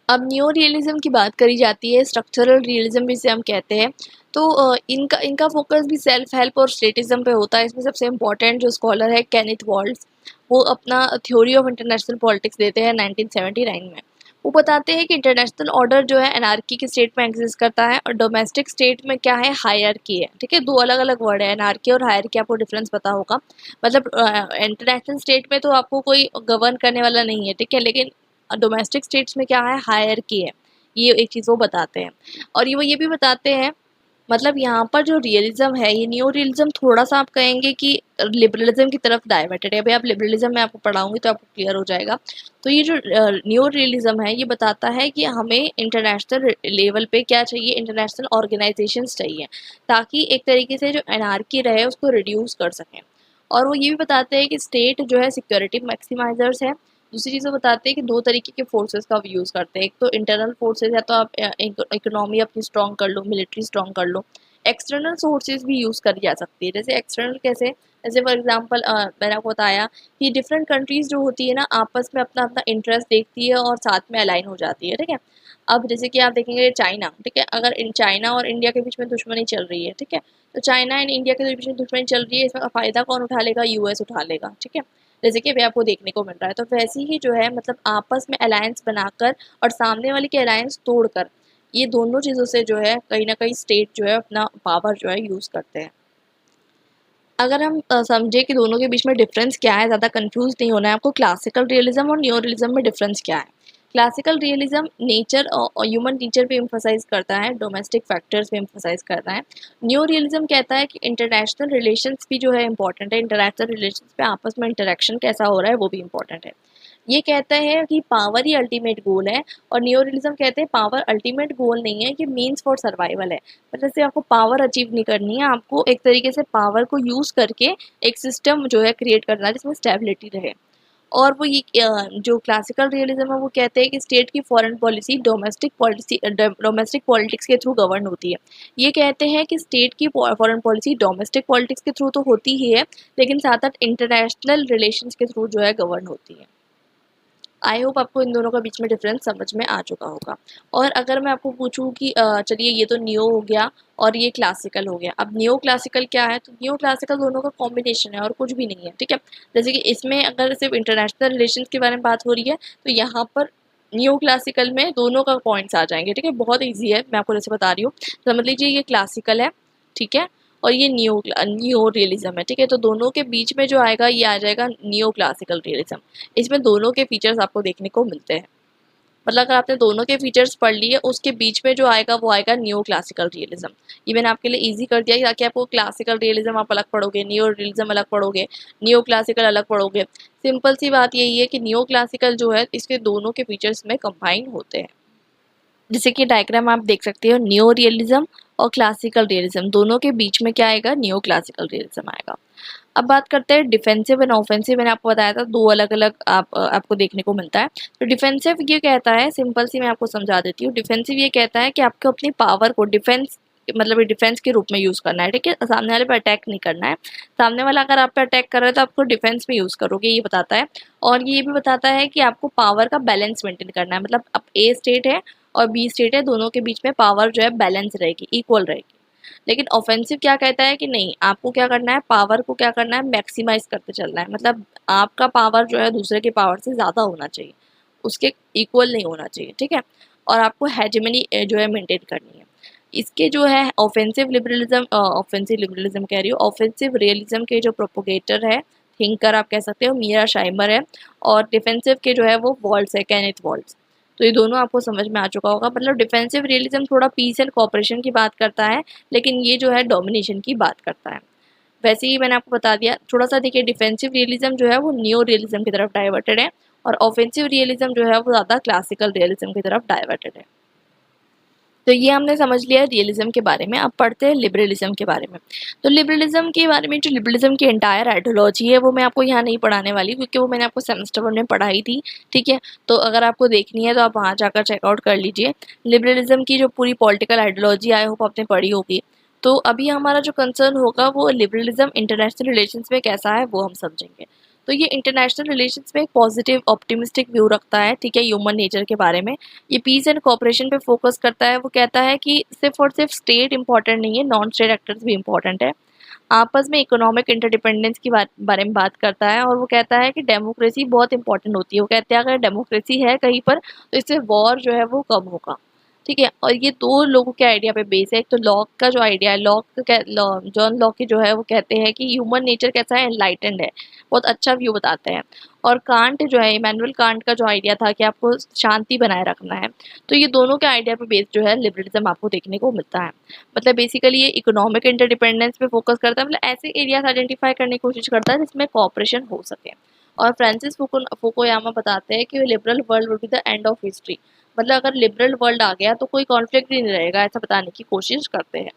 अब न्यू रियलिज्म की बात करी जाती है, स्ट्रक्चरल रियलिज्म जिसे हम कहते हैं। तो इनका इनका फोकस भी सेल्फ हेल्प और स्टेटिज्म पे होता है। इसमें सबसे इम्पोर्टेंट जो स्कॉलर है केनेथ वॉल्ट्ज, वो अपना थ्योरी ऑफ इंटरनेशनल पॉलिटिक्स देते हैं 1979 में। वो बताते हैं कि इंटरनेशनल ऑर्डर जो है एनार्की के स्टेट में एग्जिस्ट करता है, और डोमेस्टिक स्टेट में क्या है, हायरार्की है। ठीक है, दो अलग अलग वर्ड है, एनार्की और हायरार्की, आपको डिफरेंस पता होगा। मतलब इंटरनेशनल स्टेट में तो आपको कोई गवर्न करने वाला नहीं है, ठीक है, लेकिन डोमेस्टिक स्टेट्स में क्या है, हायरार्की है। ये एक चीज़ वो बताते हैं। और ये भी बताते हैं, मतलब यहाँ पर जो रियलिज्म है, ये न्यू रियलिज्म थोड़ा सा आप कहेंगे कि लिबरलिज्म की तरफ डाइवर्टेड है। अभी आप लिबरलिज्म में आपको पढ़ाऊंगी तो आपको क्लियर हो जाएगा। तो ये जो न्यू रियलिज्म है, ये बताता है कि हमें इंटरनेशनल लेवल पे क्या चाहिए, इंटरनेशनल ऑर्गेनाइजेशंस चाहिए, ताकि एक तरीके से जो एनार्की रहे उसको रिड्यूस कर सकें। और वो ये भी बताते हैं कि स्टेट जो है सिक्योरिटी मैक्सिमाइजर्स है। दूसरी चीज़ वो बताते हैं कि दो तरीके के फोर्सेस का यूज़ करते हैं। एक तो इंटरनल फोर्सेस है, तो आप इकोनॉमी अपनी स्ट्रॉन्ग कर लो, मिलिट्री स्ट्रॉन्ग कर लो। एक्सटर्नल सोर्सेज भी यूज़ करी जा सकती है। जैसे एक्सटर्नल कैसे, जैसे फॉर एग्जांपल मैंने आपको बताया कि डिफरेंट कंट्रीज़ जो होती है ना, आपस में अपना अपना इंटरेस्ट देखती है और साथ में अलाइन हो जाती है, ठीक है। अब जैसे कि आप देखेंगे चाइना, ठीक है, अगर इन चाइना और इंडिया के बीच में दुश्मनी चल रही है, ठीक है, तो चाइना एंड इंडिया के बीच में दुश्मनी चल रही है, इसमें फ़ायदा कौन उठा लेगा, यूएस उठा लेगा, ठीक है। जैसे कि अभी आपको देखने को मिल रहा है। तो वैसे ही जो है, मतलब आपस में अलायंस बनाकर और सामने वाले के अलायंस तोड़कर, ये दोनों चीज़ों से जो है कहीं ना कहीं स्टेट जो है अपना पावर जो है यूज़ करते हैं। अगर हम समझे कि दोनों के बीच में डिफरेंस क्या है, ज़्यादा कंफ्यूज नहीं होना है आपको, क्लासिकल रियलिज्म और न्यू रियलिज्म में डिफरेंस क्या है। क्लासिकल रियलिज्म नेचर और ह्यूमन नेचर पे एम्फसाइज करता है, डोमेस्टिक फैक्टर्स पे एम्फसाइज करता है। न्यू रियलिज्म कहता है कि इंटरनेशनल रिलेशंस भी जो है इंपॉर्टेंट है, इंटरनेशनल रिलेशंस पे आपस में इंटरेक्शन कैसा हो रहा है वो भी इंपॉर्टेंट है। ये कहता है कि पावर ही अल्टीमेट गोल है, और न्यू रियलिज्म कहते हैं पावर अल्टीमेट गोल नहीं है, कि मीन्स फॉर सर्वाइवल है। मतलब से आपको पावर अचीव नहीं करनी है, आपको एक तरीके से पावर को यूज़ करके एक सिस्टम जो है क्रिएट करना है जिसमें स्टेबिलिटी रहे। और वो ये जो क्लासिकल रियलिज्म है वो कहते हैं कि स्टेट की फॉरेन पॉलिसी डोमेस्टिक पॉलिटिक्स के थ्रू गवर्न होती है। ये कहते हैं कि स्टेट की फॉरेन पॉलिसी डोमेस्टिक पॉलिटिक्स के थ्रू तो होती ही है, लेकिन साथ साथ इंटरनेशनल रिलेशंस के थ्रू जो है गवर्न होती है। आई होप आपको इन दोनों का बीच में डिफरेंस समझ में आ चुका होगा। और अगर मैं आपको पूछूं कि चलिए ये तो नियो हो गया और ये क्लासिकल हो गया, अब नियो क्लासिकल क्या है, तो नियो क्लासिकल दोनों का कॉम्बिनेशन है और कुछ भी नहीं है, ठीक है। जैसे कि इसमें अगर सिर्फ इंटरनेशनल रिलेशंस के बारे में बात हो रही है, तो यहाँ पर न्यू क्लासिकल में दोनों का पॉइंट्स आ जाएंगे, ठीक है। बहुत ईजी है, मैं आपको जैसे बता रही हूँ, समझ लीजिए ये क्लासिकल है, ठीक है, और ये न्यू रियलिज्म है, ठीक है। तो दोनों के बीच में जो आएगा ये आ जाएगा न्यू क्लासिकल रियलिज्म। इसमें दोनों के फीचर्स आपको देखने को मिलते हैं। मतलब अगर आपने दोनों के फीचर्स पढ़ लिए, उसके बीच में जो आएगा वो आएगा न्यू क्लासिकल रियलिज्म। ये मैंने आपके लिए इजी कर दिया ताकि आपको क्लासिकल रियलिज्म आप अलग पढ़ोगे, न्यू रियलिज्म अलग पढ़ोगे, न्यू क्लासिकल अलग पढ़ोगे। सिंपल सी बात यही है कि न्यू क्लासिकल जो है इसके दोनों के फीचर्स में कंबाइन होते हैं। जैसे कि डायग्राम आप देख सकते हो, न्यू रियलिज्म और क्लासिकल रियलिज्म दोनों के बीच में क्या आएगा, न्यू क्लासिकल रियलिज्म आएगा। अब बात करते हैं डिफेंसिव एंड ऑफेंसिव। मैंने आपको बताया था दो अलग अलग आपको देखने को मिलता है। तो डिफेंसिव ये कहता है, सिंपल सी मैं आपको समझा देती हूँ। डिफेंसिव ये कहता है कि आपको अपनी पावर को डिफेंस, मतलब डिफेंस के रूप में यूज करना है, ठीक है। सामने वाले पे अटैक नहीं करना है। सामने वाला अगर आप पे अटैक कर रहा है तो आपको डिफेंस में यूज करोगे, ये बताता है। और ये भी बताता है कि आपको पावर का बैलेंस मेंटेन करना है। मतलब अब ए स्टेट है और बी स्टेट है, दोनों के बीच में पावर जो है बैलेंस रहेगी, इक्वल रहेगी। लेकिन ऑफेंसिव क्या कहता है कि नहीं, आपको क्या करना है, पावर को क्या करना है, मैक्सिमाइज करते चलना है। मतलब आपका पावर जो है दूसरे के पावर से ज़्यादा होना चाहिए, उसके इक्वल नहीं होना चाहिए, ठीक है। और आपको हेजेमनी जो है मेंटेन करनी है। इसके जो है ऑफेंसिव लिबरलिज्म कह रही हूँ, ऑफेंसिव रियलिज्म के जो प्रोपोगेटर है, थिंकर आप कह सकते हो, मीरा शाइमर है, और डिफेंसिव के जो है वो वॉल्स है, केनेथ वॉल्स। तो ये दोनों आपको समझ में आ चुका होगा। मतलब डिफेंसिव रियलिज्म थोड़ा पीस एंड कॉपरेशन की बात करता है, लेकिन ये जो है डोमिनेशन की बात करता है। वैसे ही मैंने आपको बता दिया। थोड़ा सा देखिए, डिफेंसिव रियलिज्म जो है वो न्यो रियलिज्म की तरफ डाइवर्टेड है, और ऑफेंसिव रियलिज्म जो है वो ज़्यादा क्लासिकल रियलिज्म की तरफ डाइवर्टेड है। तो ये हमने समझ लिया रियलिज्म के बारे में। अब पढ़ते हैं लिबरलिज्म के बारे में। तो लिबरलिज्म के बारे में, जो लिबरलिज्म की एंटायर आइडियोलॉजी है, वो मैं आपको यहाँ नहीं पढ़ाने वाली, क्योंकि वो मैंने आपको सेमेस्टर 1 में पढ़ाई थी, ठीक है। तो अगर आपको देखनी है तो आप वहाँ जाकर चेकआउट कर लीजिए। लिबरलिज्म की जो पूरी पॉलिटिकल आइडियोलॉजी आई होप आपने पढ़ी होगी। तो अभी हमारा जो कंसर्न होगा वो लिबरलिज्म इंटरनेशनल रिलेशंस में कैसा है वो हम समझेंगे। तो ये इंटरनेशनल रिलेशंस में एक पॉजिटिव ऑप्टिमिस्टिक व्यू रखता है, ठीक है, ह्यूमन नेचर के बारे में। ये पीस एंड कोऑपरेशन पे फोकस करता है। वो कहता है कि सिर्फ और सिर्फ स्टेट इंपॉर्टेंट नहीं है, नॉन स्टेट एक्टर्स भी इंपॉर्टेंट है। आपस में इकोनॉमिक इंटरडिपेंडेंस की बारे में बात करता है, और वो कहता है कि डेमोक्रेसी बहुत इंपॉर्टेंट होती है। वो कहते हैं अगर डेमोक्रेसी है कहीं पर तो इससे वॉर जो है वो कम होगा, ठीक है। और ये दो लोगों के आइडिया पे बेस है। एक तो लॉक का जो आइडिया है, जॉन लॉक की जो है वो कहते हैं कि ह्यूमन नेचर कैसा है, एनलाइटेंड है, बहुत अच्छा व्यू बताते हैं। और कांट जो है, इमैनुअल कांट का जो आइडिया था कि आपको शांति बनाए रखना है। तो ये दोनों के आइडिया पे बेस जो है लिबरलिज्म आपको देखने को मिलता है। मतलब बेसिकली ये इकोनॉमिक इंटरडिपेंडेंस पे फोकस करता है, मतलब ऐसे एरियाज आइडेंटिफाई करने की कोशिश करता है जिसमें कॉपरेशन हो सके। और फ्रांसिस फुकुयामा बताते हैं कि liberal world will be the end of history. मतलब अगर लिबरल वर्ल्ड आ गया तो कोई कॉन्फ्लिक्ट ही नहीं रहेगा, ऐसा बताने की कोशिश करते हैं।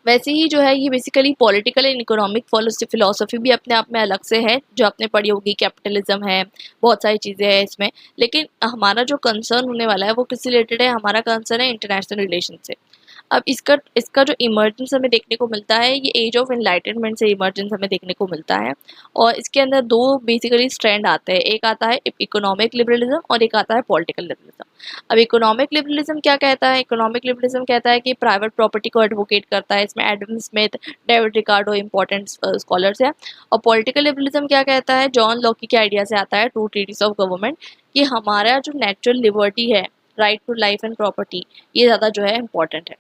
वैसे ही जो है ये basically political and economic philosophy भी अपने आप में अलग से है, जो आपने पढ़ी होगी, कैपिटलिज्म है, बहुत सारी चीज़ें हैं इसमें। लेकिन हमारा जो कंसर्न होने वाला है वो किससे रिलेटेड है, हमारा कंसर्न है इंटरनेशनल रिलेशन से। अब इसका इसका जो इमर्जेंस हमें देखने को मिलता है, ये एज ऑफ एनलाइटनमेंट से इमर्जेंस हमें देखने को मिलता है। और इसके अंदर दो बेसिकली स्ट्रैंड आते हैं, एक आता है इकोनॉमिक लिबरलिज्म और एक आता है पॉलिटिकल लिबरलिज्म। अब इकोनॉमिक लिबरलिज्म क्या कहता है, इकोनॉमिक लिबरलिज्म कहता है कि प्राइवेट प्रॉपर्टी को एडवोकेट करता है। इसमें Adam Smith, David Ricardo important scholars हैं। और पॉलिटिकल लिबरलिज्म क्या कहता है, जॉन लॉकी के आइडिया से आता है, टू ट्रीटीज ऑफ गवर्नमेंट, कि हमारा जो नेचुरल लिबर्टी है, right to life and property, ये ज़्यादा जो है इंपॉर्टेंट है।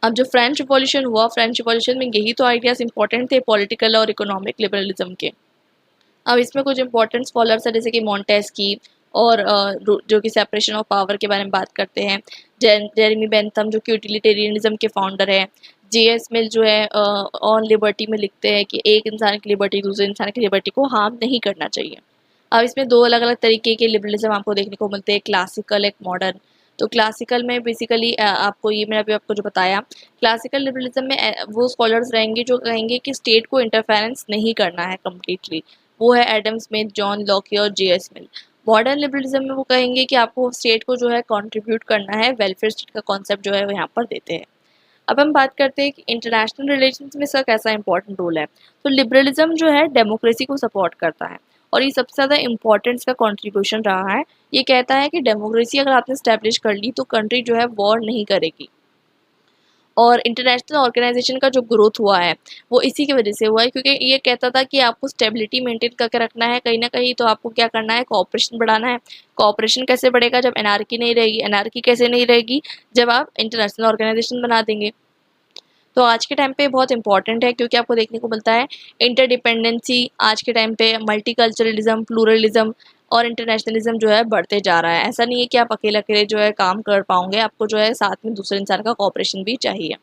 अब जो फ्रेंच रिवॉल्यूशन हुआ, फ्रेंच रिवॉल्यूशन में यही तो आइडियाज इंपॉर्टेंट थे, पॉलिटिकल और इकोनॉमिक लिबरलिज्म के। अब इसमें कुछ इंपॉर्टेंट स्कॉलर्स हैं जैसे कि मॉन्टेस्की, और जो कि सेपरेशन ऑफ पावर के बारे में बात करते हैं। जेरेमी बेंथम जो कि यूटिलिटेरियनिज्म के फाउंडर है। जे.एस. मिल जो है ऑन लिबर्टी में लिखते हैं कि एक इंसान की लिबर्टी दूसरे इंसान की लिबर्टी को हार्म नहीं करना चाहिए। अब इसमें दो अलग अलग तरीके के लिबरलिज्म आपको देखने को मिलते हैं, क्लासिकल, एक मॉडर्न। तो क्लासिकल में बेसिकली आपको ये मैंने अभी आपको जो बताया, क्लासिकल लिबरलिज्म में वो स्कॉलर्स रहेंगे जो कहेंगे कि स्टेट को इंटरफेरेंस नहीं करना है कम्प्लीटली। वो है एडम स्मिथ, जॉन लॉकी और जे.एस. मिल। मॉडर्न लिबरलिज्म में वो कहेंगे कि आपको स्टेट को जो है कंट्रीब्यूट करना है, वेलफेयर स्टेट का कॉन्सेप्ट जो है वो यहाँ पर देते हैं। अब हम बात करते हैं कि इंटरनेशनल रिलेशंस में इसका कैसा इंपॉर्टेंट रोल है। तो लिबरलिज्म जो है डेमोक्रेसी को सपोर्ट करता है, और ये सबसे ज़्यादा इंपॉर्टेंट इसका कंट्रीब्यूशन रहा है। ये कहता है कि डेमोक्रेसी अगर आपने स्टैब्लिश कर ली तो कंट्री जो है वॉर नहीं करेगी। और इंटरनेशनल ऑर्गेनाइजेशन का जो ग्रोथ हुआ है वो इसी की वजह से हुआ है, क्योंकि ये कहता था कि आपको स्टेबिलिटी मेंटेन करके रखना है कहीं ना कहीं, तो आपको क्या करना है, कोऑपरेशन बढ़ाना है। कोऑपरेशन कैसे बढ़ेगा, जब एनार्की नहीं रहेगी। एनार्की कैसे नहीं रहेगी, जब आप इंटरनेशनल ऑर्गेनाइजेशन बना देंगे। तो आज के टाइम पे बहुत इंपॉर्टेंट है, क्योंकि आपको देखने को मिलता है इंटरडिपेंडेंसी आज के टाइम पे, मल्टीकल्चरलिज्म, प्लूरलिज्म और इंटरनेशनलिज्म जो है बढ़ते जा रहा है। ऐसा नहीं है कि आप अकेले अकेले जो है काम कर पाओगे, आपको जो है साथ में दूसरे इंसान का कोऑपरेशन भी चाहिए।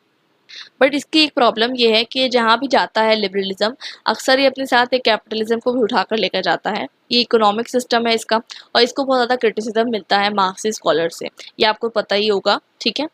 बट इसकी एक प्रॉब्लम ये है कि जहाँ भी जाता है लिबरलिज्म, अक्सर ये अपने साथ एक कैपिटलिज्म को भी उठाकर लेकर जाता है। ये इकोनॉमिक सिस्टम है इसका, और इसको बहुत ज़्यादा क्रिटिसिज्म मिलता है मार्क्सिस्ट स्कॉलर से, ये आपको पता ही होगा, ठीक है।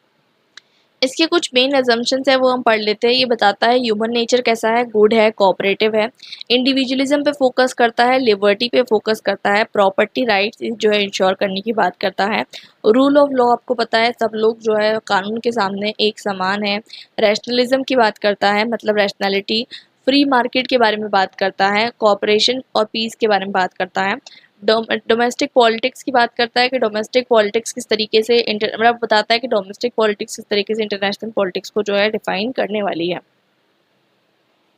इसके कुछ मेन अजम्पशंस है वो हम पढ़ लेते हैं। ये बताता है ह्यूमन नेचर कैसा है, गुड है, कोऑपरेटिव है, इंडिविजुअलिज्म पे फोकस करता है, लिबर्टी पे फोकस करता है, प्रॉपर्टी राइट्स जो है इंश्योर करने की बात करता है, रूल ऑफ लॉ आपको पता है सब लोग जो है कानून के सामने एक समान है, रैशनलिज्म की बात करता है, मतलब रैशनैलिटी, फ्री मार्केट के बारे में बात करता है, कोऑपरेशन और पीस के बारे में बात करता है, डोमेस्टिक पॉलिटिक्स की बात करता है कि डोमेस्टिक पॉलिटिक्स किस तरीके से मतलब बताता है कि डोमेस्टिक पॉलिटिक्स किस तरीके से इंटरनेशनल पॉलिटिक्स को जो है डिफाइन करने वाली है।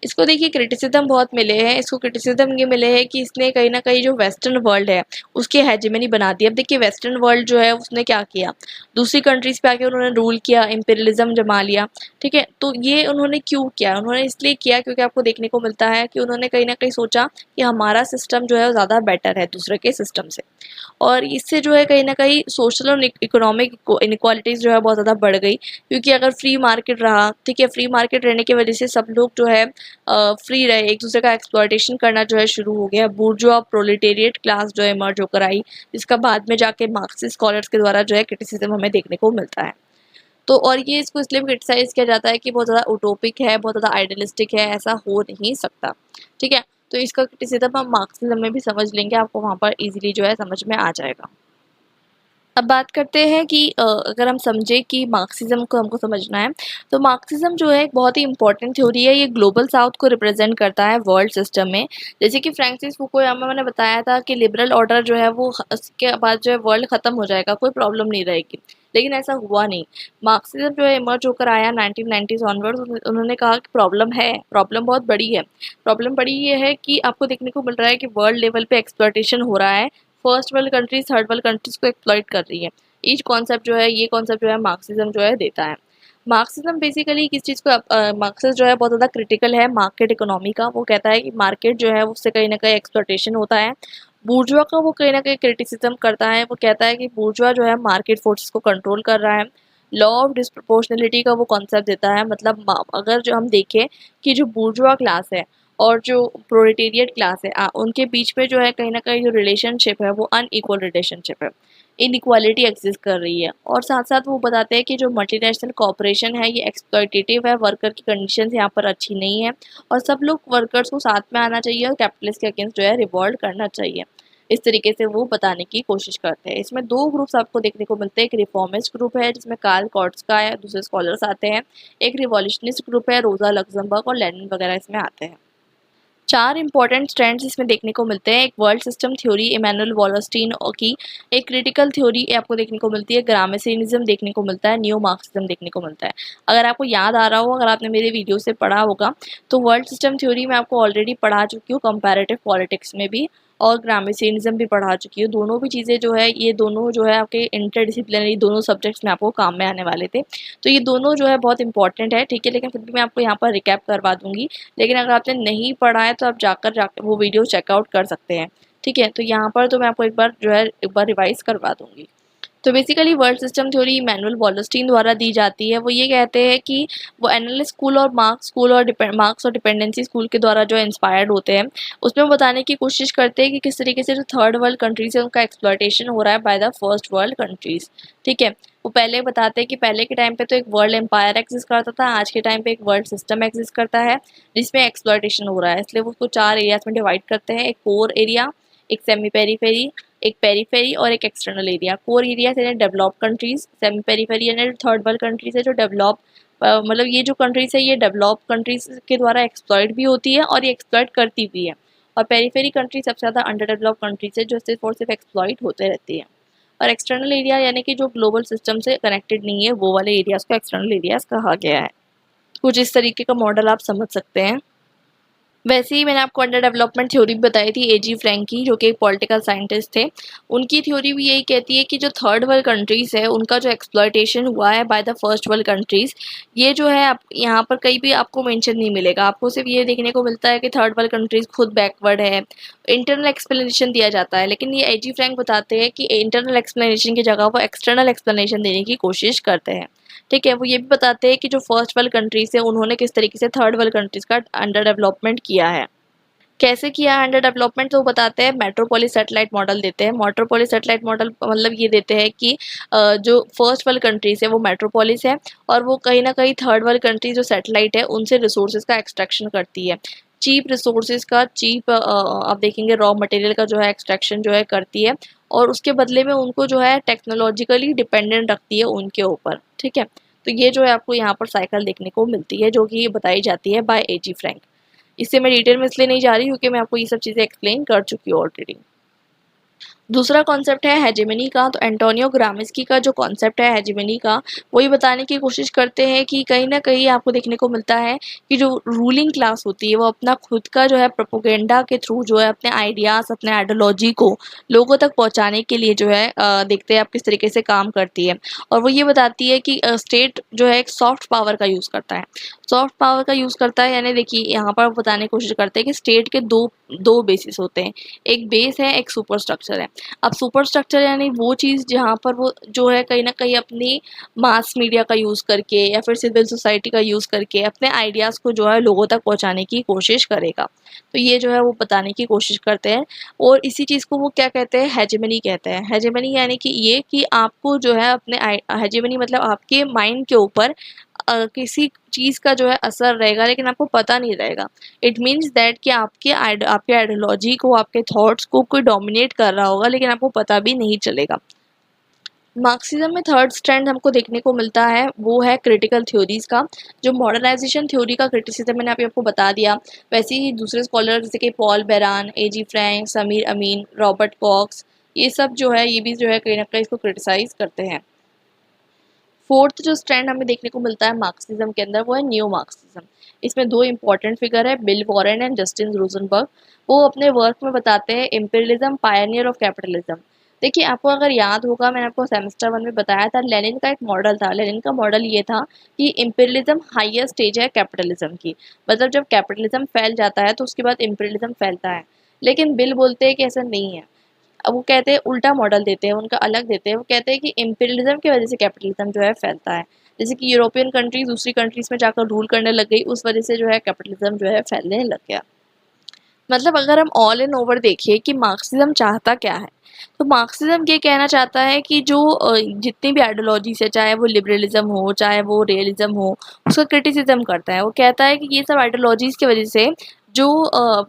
इसको देखिए क्रिटिसिज्म बहुत मिले हैं। इसको क्रिटिसिज्म ये मिले हैं कि इसने कहीं ना कहीं जो वेस्टर्न वर्ल्ड है उसकी हेजेमनी बना दी। अब देखिए वेस्टर्न वर्ल्ड जो है उसने क्या किया, दूसरी कंट्रीज पे आके उन्होंने रूल किया, इंपीरियलिज्म जमा लिया। ठीक है, तो ये उन्होंने क्यों किया, उन्होंने इसलिए किया क्योंकि आपको देखने को मिलता है कि उन्होंने कहीं ना कहीं सोचा कि हमारा सिस्टम जो है वो ज़्यादा बेटर है दूसरे के सिस्टम से, और इससे जो है कहीं ना कहीं सोशल और इकोनॉमिक इनक्वालिटीज़ जो है बहुत ज़्यादा बढ़ गई। क्योंकि अगर फ्री मार्केट रहा, ठीक है, फ्री मार्केट रहने की वजह से सब लोग जो है फ्री रहे, एक दूसरे का एक्सप्लॉयटेशन करना जो है शुरू हो गया। बुर्जुआ प्रोलेटेरिएट क्लास जो है इमर्ज होकर आई, जिसका बाद में जाके मार्क्सिस्ट स्कॉलर्स के द्वारा जो है क्रिटिसिज्म हमें देखने को मिलता है। तो और ये इसको इसलिए क्रिटिसाइज किया जाता है कि बहुत ज़्यादा उटोपिक है, बहुत ज़्यादा आइडियलिस्टिक है, ऐसा हो नहीं सकता। ठीक है, तो इसका क्रिटिसिज्म हम मार्क्सिज्म में भी समझ लेंगे, आपको वहाँ पर इजीली जो है समझ में आ जाएगा। अब बात करते हैं कि अगर हम समझें कि मार्क्सिज्म को हमको समझना है, तो मार्क्सिज्म जो है एक बहुत ही इंपॉर्टेंट थ्योरी है। ये ग्लोबल साउथ को रिप्रेजेंट करता है वर्ल्ड सिस्टम में। जैसे कि फ्रांसिस फुकुयामा मैंने बताया था कि लिबरल ऑर्डर जो है वो उसके बाद जो है वर्ल्ड ख़त्म हो जाएगा, कोई प्रॉब्लम नहीं रहेगी, लेकिन ऐसा हुआ नहीं। मार्क्सिज्म जो है इमर्ज होकर आया 1990s ऑनवर्ड्स। उन्होंने कहा कि प्रॉब्लम है, प्रॉब्लम बहुत बड़ी है। प्रॉब्लम बड़ी ये है कि आपको देखने को मिल रहा है कि वर्ल्ड लेवल पे एक्सप्लॉयटेशन हो रहा है, first world countries third world countries को एक्सप्लॉइट कर रही है। ईच कॉन्सेप्ट जो है, ये कॉन्सेप्ट जो है मार्क्सिज्म जो है देता है। मार्क्सिज्म बेसिकली किस चीज़ को, मार्क्सिस्ट जो है बहुत ज़्यादा क्रिटिकल है मार्केट इकोनॉमी का। वो कहता है कि मार्केट जो है उससे कहीं ना कहीं एक्सप्लॉयटेशन होता है। बूर्जुआ का वो कहीं ना कहीं क्रिटिसिज्म करता है। वो कहता है कि बूर्जुआ जो है मार्केट फोर्सेस को कंट्रोल कर रहा है। लॉ ऑफ डिस्प्रोपोर्शनलिटी का वो कॉन्सेप्ट देता है। मतलब अगर जो हम देखें कि जो बूर्जुआ क्लास है और जो प्रोलेटेरिएट क्लास है, उनके बीच में जो है कहीं ना कहीं जो रिलेशनशिप है वो अनइक्वल रिलेशनशिप है, इनइक्वालिटी एग्जिस्ट कर रही है। और साथ साथ वो बताते हैं कि जो मल्टीनेशनल कॉर्पोरेशन है ये एक्सप्लॉयटेटिव है, वर्कर की कंडीशंस यहाँ पर अच्छी नहीं है, और सब लोग वर्कर्स को साथ में आना चाहिए और कैपिटलिस्ट के अगेंस्ट जो है रिवॉल्ट करना चाहिए। इस तरीके से वो बताने की कोशिश करते हैं। इसमें दो ग्रुप्स आपको देखने को मिलते हैं। एक रिफॉर्मिस्ट ग्रुप है जिसमें कार्ल कॉट्स है, दूसरे स्कॉलर्स आते हैं। एक रिवॉल्यूशनिस्ट ग्रुप है, रोजा लग्जमबर्ग और लेनिन वगैरह इसमें आते हैं। चार इंपॉर्टेंट स्ट्रैंड्स इसमें देखने को मिलते हैं। एक world system theory Immanuel Wallerstein की, एक क्रिटिकल थ्योरी आपको देखने को मिलती है, ग्रामेसियनिज्म देखने को मिलता है, न्यू मार्क्सिज्म देखने को मिलता है। अगर आपको याद आ रहा हो, अगर आपने मेरे वीडियो से पढ़ा होगा, तो वर्ल्ड सिस्टम थ्योरी मैं आपको ऑलरेडी पढ़ा चुकी हूँ कंपैरेटिव पॉलिटिक्स में भी, और ग्रामेसियनिज्म भी पढ़ा चुकी हूँ। दोनों भी चीज़ें जो है, ये दोनों जो है आपके इंटरडिसिप्लिनरी दोनों सब्जेक्ट्स में आपको काम में आने वाले थे। तो ये दोनों जो है बहुत इंपॉर्टेंट है, ठीक है, लेकिन फिर भी मैं आपको यहाँ पर रिकैप करवा दूंगी। लेकिन अगर आपने नहीं पढ़ा है तो आप जाकर वो वीडियो चेकआउट कर सकते हैं। ठीक है, तो यहाँ पर तो मैं आपको एक बार जो है एक बार रिवाइज करवा दूंगी। तो basically world system theory Immanuel Wallerstein द्वारा दी जाती है। वो ये कहते हैं कि वो एनालिस्ट स्कूल और मार्क्स और डिपेंडेंसी स्कूल के द्वारा जो इंस्पायर्ड होते हैं। उसमें वो बताने की कोशिश करते हैं कि किस तरीके से जो थर्ड वर्ल्ड कंट्रीज है उनका एक्सप्लॉयटेशन हो रहा है by the first world countries. ठीक है, वो पहले बताते हैं कि पहले के टाइम पे तो एक वर्ल्ड एम्पायर एग्जिस्ट करता था, आज के टाइम पे एक वर्ल्ड सिस्टम एग्जिस्ट करता है जिसमें एक्सप्लॉयटेशन हो रहा है। इसलिए वो उसको चार एरियाज में डिवाइड करते हैं। एक कोर एरिया, एक सेमी पेरीफेरी, एक पेरीफेरी और एक एक्सटर्नल एरिया। कोर एरिया यानी डेवलप कंट्रीज, सेमी पेरीफेरी यानी थर्ड वर्ल्ड कंट्रीज है जो डेवलप, मतलब ये जो कंट्रीज है ये डेवलप कंट्रीज के द्वारा एक्सप्लॉइट भी होती है और ये एक्सप्लॉइट करती भी है। और पेरीफेरी कंट्री सबसे ज़्यादा अंडर डेवलप कंट्रीज है जो सिर्फ और सिर्फ एक्सप्लॉइट होते रहती है। और एक्सटर्नल एरिया यानी कि जो ग्लोबल सिस्टम से कनेक्टेड नहीं है, वो वाले एरियाज को एक्सटर्नल एरियाज कहा गया है। कुछ इस तरीके का मॉडल आप समझ सकते हैं। वैसे ही मैंने आपको अंडर डेवलपमेंट थ्योरी भी बताई थी एजी फ्रैंक की, जो कि एक पॉलिटिकल साइंटिस्ट थे। उनकी थ्योरी भी यही कहती है कि जो थर्ड वर्ल्ड कंट्रीज़ है उनका जो एक्सप्लॉयटेशन हुआ है by the first world countries, ये जो है आप यहाँ पर कहीं भी आपको मेंशन नहीं मिलेगा। आपको सिर्फ ये देखने को मिलता है कि थर्ड वर्ल्ड कंट्रीज़ खुद बैकवर्ड है, इंटरनल एक्सप्लेनेशन दिया जाता है। लेकिन ये एजी फ्रैंक बताते हैं कि इंटरनल एक्सप्लेनेशन की जगह वो एक्सटर्नल एक्सप्लेनेशन देने की कोशिश करते हैं। ठीक है, वो ये भी बताते हैं कि जो फर्स्ट वर्ल्ड कंट्रीज है उन्होंने किस तरीके से थर्ड वर्ल्ड कंट्रीज का अंडर डेवलपमेंट किया है। कैसे किया है अंडर डेवलपमेंट, तो वो बताते हैं मेट्रोपोलिस सैटेलाइट मॉडल देते हैं। मेट्रोपोलिस सैटेलाइट मॉडल मतलब ये देते हैं कि जो फर्स्ट वर्ल्ड कंट्रीज है वो मेट्रोपोलिस है, और वो कहीं ना कहीं थर्ड वर्ल्ड कंट्रीज जो सैटेलाइट है उनसे रिसोर्सेज का एक्सट्रैक्शन करती है। चीप रिसोर्सेज का, चीप आप देखेंगे रॉ मटेरियल का जो है एक्सट्रैक्शन जो है करती है, और उसके बदले में उनको जो है टेक्नोलॉजिकली डिपेंडेंट रखती है उनके ऊपर। ठीक है, तो ये जो है आपको यहाँ पर साइकिल देखने को मिलती है जो कि बताई जाती है बाय एजी फ्रैंक। इससे मैं डिटेल में इसलिए नहीं जा रही क्योंकि मैं आपको ये सब चीज़ें एक्सप्लेन कर चुकी हूँ ऑलरेडी। दूसरा कॉन्सेप्ट है हेजेमनी का। तो एंटोनियो ग्राम्स्की का जो कॉन्सेप्ट है हेजेमनी का, वो ये बताने की कोशिश करते हैं कि कहीं ना कहीं आपको देखने को मिलता है कि जो रूलिंग क्लास होती है वो अपना खुद का जो है प्रोपोगेंडा के थ्रू जो है अपने आइडियाज़, अपने आइडियोलॉजी को लोगों तक पहुंचाने के लिए जो है देखते हैं आप किस तरीके से काम करती है। और वो ये बताती है कि स्टेट जो है एक सॉफ्ट पावर का यूज़ करता है। सॉफ्ट पावर का यूज़ करता है यानी देखिए यहाँ पर बताने की कोशिश करते हैं कि स्टेट के दो दो बेसिस होते हैं, एक बेस है, एक सुपर स्ट्रक्चर है। अब सुपर स्ट्रक्चर यानी वो चीज़ जहाँ पर वो जो है कहीं न कहीं अपनी मास मीडिया का यूज़ करके या फिर सिविल सोसाइटी का यूज़ करके अपने आइडियाज़ को जो है लोगों तक पहुँचाने की कोशिश करेगा। तो ये जो है वो बताने की कोशिश करते हैं और इसी चीज़ को वो क्या कहते हैं, हेजेमनी कहते हैं। हेजेमनी यानी कि ये कि आपको जो है अपने हेजेमनी मतलब आपके माइंड के ऊपर किसी चीज़ का जो है असर रहेगा लेकिन आपको पता नहीं रहेगा। इट मीन्स दैट कि आपके आइडियोलॉजी को, आपके थॉट्स को कोई डोमिनेट कर रहा होगा लेकिन आपको पता भी नहीं चलेगा। मार्क्सिज्म में थर्ड स्ट्रैंड हमको देखने को मिलता है वो है क्रिटिकल थ्योरीज का। जो मॉडर्नाइजेशन थ्योरी का क्रिटिसिज्म मैंने अभी आपको बता दिया, वैसे ही दूसरे स्कॉलर जैसे कि पॉल बेरान, एजी फ्रैंक, समीर अमीन, रॉबर्ट कॉक्स, ये सब जो है ये भी जो है कहीं ना कहीं इसको क्रिटिसाइज करते हैं। फोर्थ जो स्ट्रैंड हमें देखने को मिलता है मार्क्सिज्म के अंदर वो है न्यू मार्क्सिज्म। इसमें दो इंपॉर्टेंट फिगर है, bill Warren and Justin Rosenberg. वो अपने वर्क में बताते हैं इम्पीरियलिज्म पायनियर ऑफ कैपिटलिज्म। देखिए आपको अगर याद होगा मैंने आपको सेमेस्टर 1 में बताया था, लेनिन का एक मॉडल था। लेनिन का मॉडल ये था कि इम्पीरियलिज्म हाईयर स्टेज है कैपिटलिज्म की, मतलब जब कैपिटलिज्म फैल जाता है तो उसके बाद इम्पीरियलिज्म फैलता है। लेकिन बिल बोलते हैं कि ऐसा नहीं है। अब वो कहते हैं उल्टा मॉडल देते हैं, उनका अलग देते हैं। वो कहते हैं कि इम्पीरियलिज्म की वजह से कैपिटलिज्म जो है फैलता है। जैसे कि यूरोपियन कंट्रीज दूसरी कंट्रीज में जाकर रूल करने लग गई, उस वजह से जो है कैपिटलिज्म जो है फैलने लग गया। मतलब अगर हम ऑल इन ओवर देखिए कि मार्क्सिज्म चाहता क्या है, तो मार्क्सिज्म ये कहना चाहता है कि जो जितनी भी आइडियोलॉजीज है, चाहे वो लिबरलिज्म हो, चाहे वो रियलिज्म हो, उसका क्रिटिसिज्म करता है। वो कहता है कि ये सब आइडियोलॉजीज की वजह से जो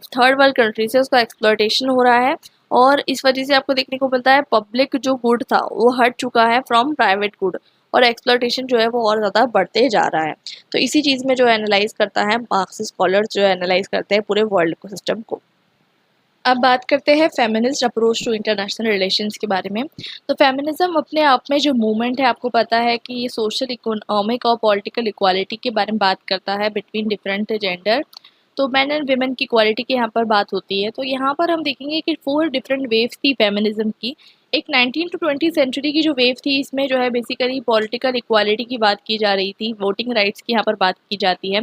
थर्ड वर्ल्ड कंट्रीज है उसका एक्सप्लॉयटेशन हो रहा है और इस वजह से आपको देखने को मिलता है पब्लिक जो गुड था वो हट चुका है फ्रॉम प्राइवेट गुड और एक्सप्लॉयटेशन जो है वो और ज़्यादा बढ़ते जा रहा है। तो इसी चीज़ में जो एनालाइज करता है मार्क्सिस्ट स्कॉलर्स जो एनालाइज करते हैं पूरे वर्ल्ड को, सिस्टम को। अब बात करते हैं feminist approach to international relations के बारे में। तो फेमिनिज्म अपने आप में जो मूवमेंट है, आपको पता है कि ये सोशल, इकोनॉमिक और पॉलिटिकल इक्वालिटी के बारे में बात करता है बिटवीन डिफरेंट जेंडर। तो मैन एंड वेमेन की इक्वालिटी की यहाँ पर बात होती है। तो यहाँ पर हम देखेंगे कि 4 डिफरेंट वेव्स थी फेमिनिज्म की। एक 19 टू 20 सेंचुरी की जो वेव थी, इसमें जो है बेसिकली पॉलिटिकल इक्वालिटी की बात की जा रही थी, वोटिंग राइट्स की यहाँ पर बात की जाती है।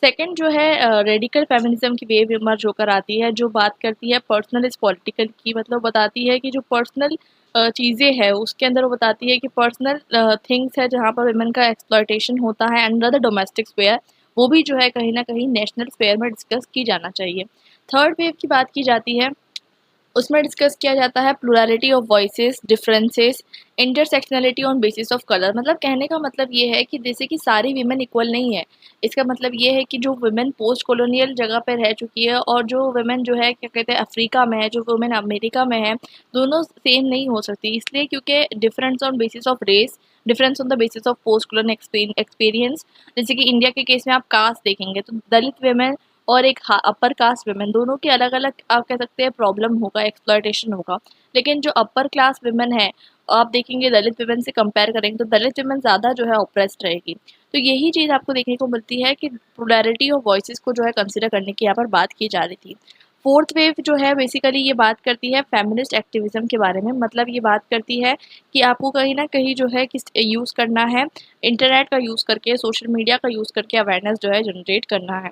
सेकंड जो है रेडिकल फेमिनिज्म की वेव इमर्ज होकर आती है, जो बात करती है पर्सनल इज पॉलिटिकल की। मतलब बताती है कि जो पर्सनल चीज़ें हैं उसके अंदर वो बताती है कि पर्सनल थिंग्स है जहाँ पर वुमेन का एक्सप्लॉयटेशन होता है अंडर द डोमेस्टिक स्फेयर, वो भी जो है कहीं ना कहीं नेशनल स्फेयर में डिस्कस की जाना चाहिए। थर्ड वेव की बात की जाती है, उसमें डिस्कस किया जाता है plurality of voices, differences, intersectionality on basis of colour. मतलब कहने का मतलब ये है कि जैसे कि सारी वीमेन इक्वल नहीं है। इसका मतलब ये है कि जो वुमेन पोस्ट कॉलोनियल जगह पर रह चुकी है और जो वुमेन जो है क्या कहते हैं अफ्रीका में है, जो वुमेन अमेरिका में है, दोनों सेम नहीं हो सकती। इसलिए क्योंकि difference on basis of race, difference on the basis of post colonial experience. जैसे कि इंडिया के केस में आप कास्ट देखेंगे तो दलित वुमेन और एक अपर कास्ट वुमेन, दोनों के अलग अलग आप कह सकते हैं प्रॉब्लम होगा, एक्सप्लॉयटेशन होगा। लेकिन जो अपर क्लास वुमेन है, आप देखेंगे दलित वुमेन से कंपेयर करेंगे तो दलित वुमेन ज़्यादा जो है ऑप्रेस्ड रहेगी। तो यही चीज़ आपको देखने को मिलती है कि प्लुरैलिटी ऑफ वॉइसेस को जो है कंसिडर करने की यहाँ पर बात की जा रही थी। फोर्थ वेव जो है बेसिकली ये बात करती है फेमिनिस्ट एक्टिविज्म के बारे में। मतलब ये बात करती है कि आपको कहीं ना कहीं जो है किस यूज़ करना है, इंटरनेट का यूज़ करके, सोशल मीडिया का यूज़ करके अवेयरनेस जो है जनरेट करना है।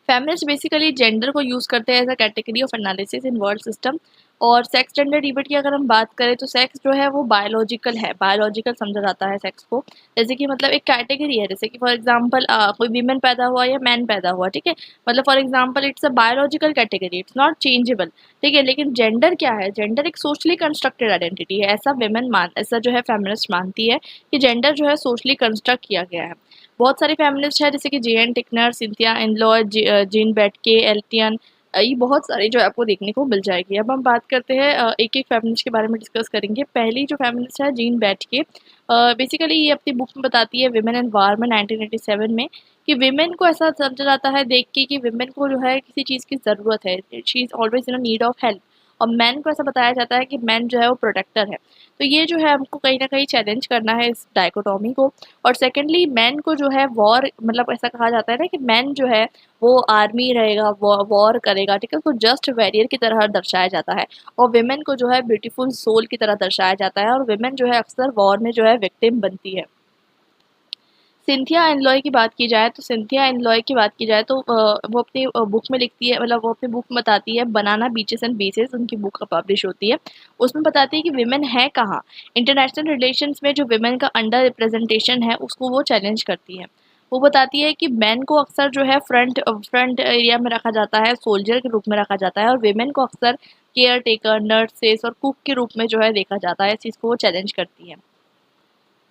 फेमिनिस्ट बेसिकली जेंडर को यूज़ करते हैं as a category of analysis in world system. और सेक्स जेंडर डिबेट की अगर हम बात करें तो सेक्स जो है वो बायोलॉजिकल है, बायोलॉजिकल समझा जाता है सेक्स को। जैसे कि मतलब एक कैटेगरी है, जैसे कि फॉर एग्जांपल कोई वीमेन पैदा हुआ या मैन पैदा हुआ, ठीक है। मतलब for example it's a biological category, it's not changeable, ठीक है। लेकिन जेंडर क्या है, जेंडर एक सोशली कंस्ट्रक्टेड आइडेंटिटी है। ऐसा जो है फेमिनिस्ट मानती है कि जेंडर जो है सोशली कंस्ट्रक्ट किया गया है। बहुत सारे फेमिनिस्ट हैं जैसे कि जे.एन. टिकनर, सिंथिया एनलॉय, जीन बेटके, एल्टियन, ये बहुत सारी जो है आपको देखने को मिल जाएगी। अब हम बात करते हैं एक एक फेमिनिस्ट के बारे में डिस्कस करेंगे। पहली जो फेमिनिस्ट है जीन बेटके, बेसिकली ये अपनी बुक में बताती है विमेन एंड वार में 1987 में कि विमेन को ऐसा समझा जाता है देख के कि विमेन को जो है किसी चीज़ की ज़रूरत है, she is always in need of help. और मैन को ऐसा बताया जाता है कि मैन जो है वो प्रोटेक्टर है। तो ये जो है हमको कहीं ना कहीं चैलेंज करना है इस डाइकोटॉमी को। और सेकेंडली मैन को जो है वॉर, मतलब ऐसा कहा जाता है ना कि मैन जो है वो आर्मी रहेगा, वॉर करेगा, ठीक है, उसको जस्ट वॉरियर की तरह दर्शाया जाता है। और विमेन को जो है ब्यूटीफुल सोल की तरह दर्शाया जाता है, और विमेन जो है अक्सर वॉर में जो है विक्टिम बनती है। सिंथिया एनलॉय की बात की जाए तो सिंथिया एनलॉय की बात की जाए तो वो अपनी बुक में लिखती है, मतलब वो अपनी बुक में बताती है, बनाना बीचेस एंड बेसेस उनकी बुक पब्लिश होती है। उसमें बताती है कि विमेन है कहाँ। इंटरनेशनल रिलेशंस में जो विमेन का अंडर रिप्रेजेंटेशन है उसको वो चैलेंज करती है। वो बताती है कि मैन को अक्सर जो है फ्रंट एरिया में रखा जाता है, सोल्जर के रूप में रखा जाता है, और विमेन को अक्सर केयर टेकर, नर्सेस और कुक के रूप में जो है देखा जाता है। इस चीज़ को वो चैलेंज करती है।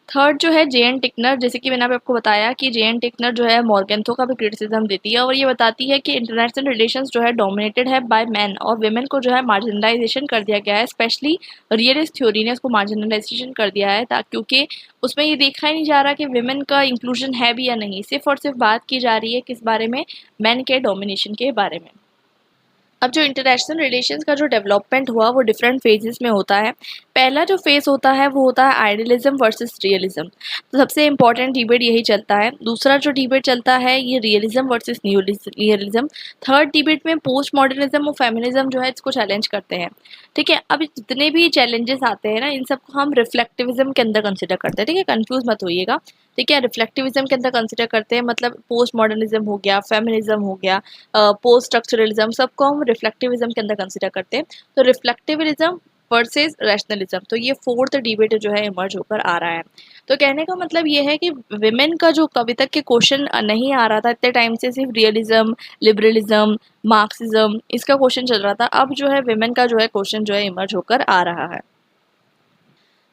थर्ड जो है जेएन टिकनर, जैसे कि मैंने अभी आपको बताया कि जेएन टिकनर जो है मॉर्गेंथो का भी क्रिटिसिज्म देती है, और ये बताती है कि इंटरनेशनल रिलेशंस जो है डोमिनेटेड है बाय मैन, और विमेन को जो है मार्जिनलाइजेशन कर दिया गया है। स्पेशली रियलिस्ट थ्योरी ने उसको मार्जिनलाइजेशन कर दिया है, क्योंकि उसमें ये देखा ही नहीं जा रहा कि विमेन का इंक्लूजन है भी या नहीं, सिर्फ और सिर्फ बात की जा रही है किस बारे में, मैन के डोमिनेशन के बारे में। अब जो इंटरनेशनल रिलेशंस का जो डेवलपमेंट हुआ वो डिफरेंट फेजेस में होता है। पहला जो फेज होता है वो होता है आइडियलिज्म वर्सेस रियलिज्म। तो सबसे इम्पोर्टेंट डिबेट यही चलता है। दूसरा जो डिबेट चलता है ये realism versus realism. Third debate में पोस्ट मॉडर्निज्म और फेमिनिज्म जो है इसको चैलेंज करते हैं। ठीक है, अब जितने भी चैलेंजेस आते हैं ना इन सबको हम रिफ्लेक्टिविज्म के अंदर कंसिडर करते हैं। ठीक है, कंफ्यूज मत होइएगा। ठीक है, रिफ्लेक्टिविज्म के अंदर कंसिडर करते हैं, मतलब पोस्ट मॉडर्निज्म हो गया, फेमिनिज्म हो गया, पोस्ट स्ट्रक्चरलिज्म, सबको हम रिफ्लेक्टिविज्म के अंदर कंसिडर करते हैं। तो रिफ्लेक्टिविज्म वर्सेस रैशनलिज्म, तो ये फोर्थ डिबेट जो है इमर्ज होकर आ रहा है। तो कहने का मतलब ये है कि विमेन का जो कभी तक के क्वेश्चन नहीं आ रहा था इतने टाइम से, सिर्फ रियलिज्म, लिबरलिज्म, मार्क्सिज्म इसका क्वेश्चन चल रहा था, अब जो है विमेन का जो है क्वेश्चन जो है इमर्ज होकर आ रहा है।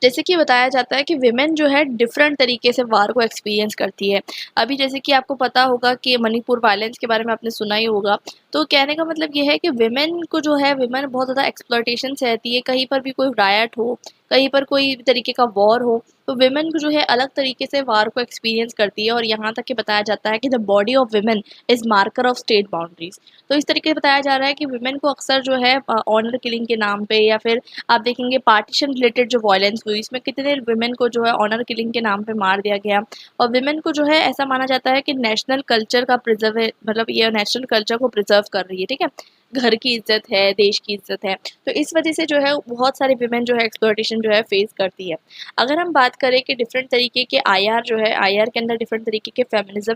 जैसे कि बताया जाता है कि विमेन जो है डिफरेंट तरीके से वार को एक्सपीरियंस करती है। अभी जैसे कि आपको पता होगा कि मणिपुर वायलेंस के बारे में आपने सुना ही होगा। तो कहने का मतलब ये है कि विमेन को जो है, विमेन बहुत ज़्यादा एक्सप्लॉयटेशन सहती है। कहीं पर भी कोई रायट हो, कहीं पर कोई भी तरीके का वॉर हो, तो विमेन को जो है अलग तरीके से वार को एक्सपीरियंस करती है। और यहाँ तक कि बताया जाता है कि the body of women is marker of state boundaries. तो इस तरीके से बताया जा रहा है कि विमेन को अक्सर जो है ऑनर किलिंग के नाम पे, या फिर आप देखेंगे पार्टीशन रिलेटेड जो वायलेंस हुई इसमें कितने विमेन को जो है ऑनर किलिंग के नाम पे मार दिया गया। और विमेन को जो है ऐसा माना जाता है कि नेशनल कल्चर का प्रिजर्व, मतलब ये नेशनल कल्चर को प्रिजर्व कर रही है। ठीक है, घर की इज्जत है, देश की इज्जत है। तो इस वजह से जो है बहुत सारी विमेन जो है एक्सप्लॉयटेशन जो है फेस करती है। अगर हम बात करें कि डिफरेंट तरीके के आईआर जो है, आईआर के अंदर डिफरेंट तरीके के फेमिनिज्म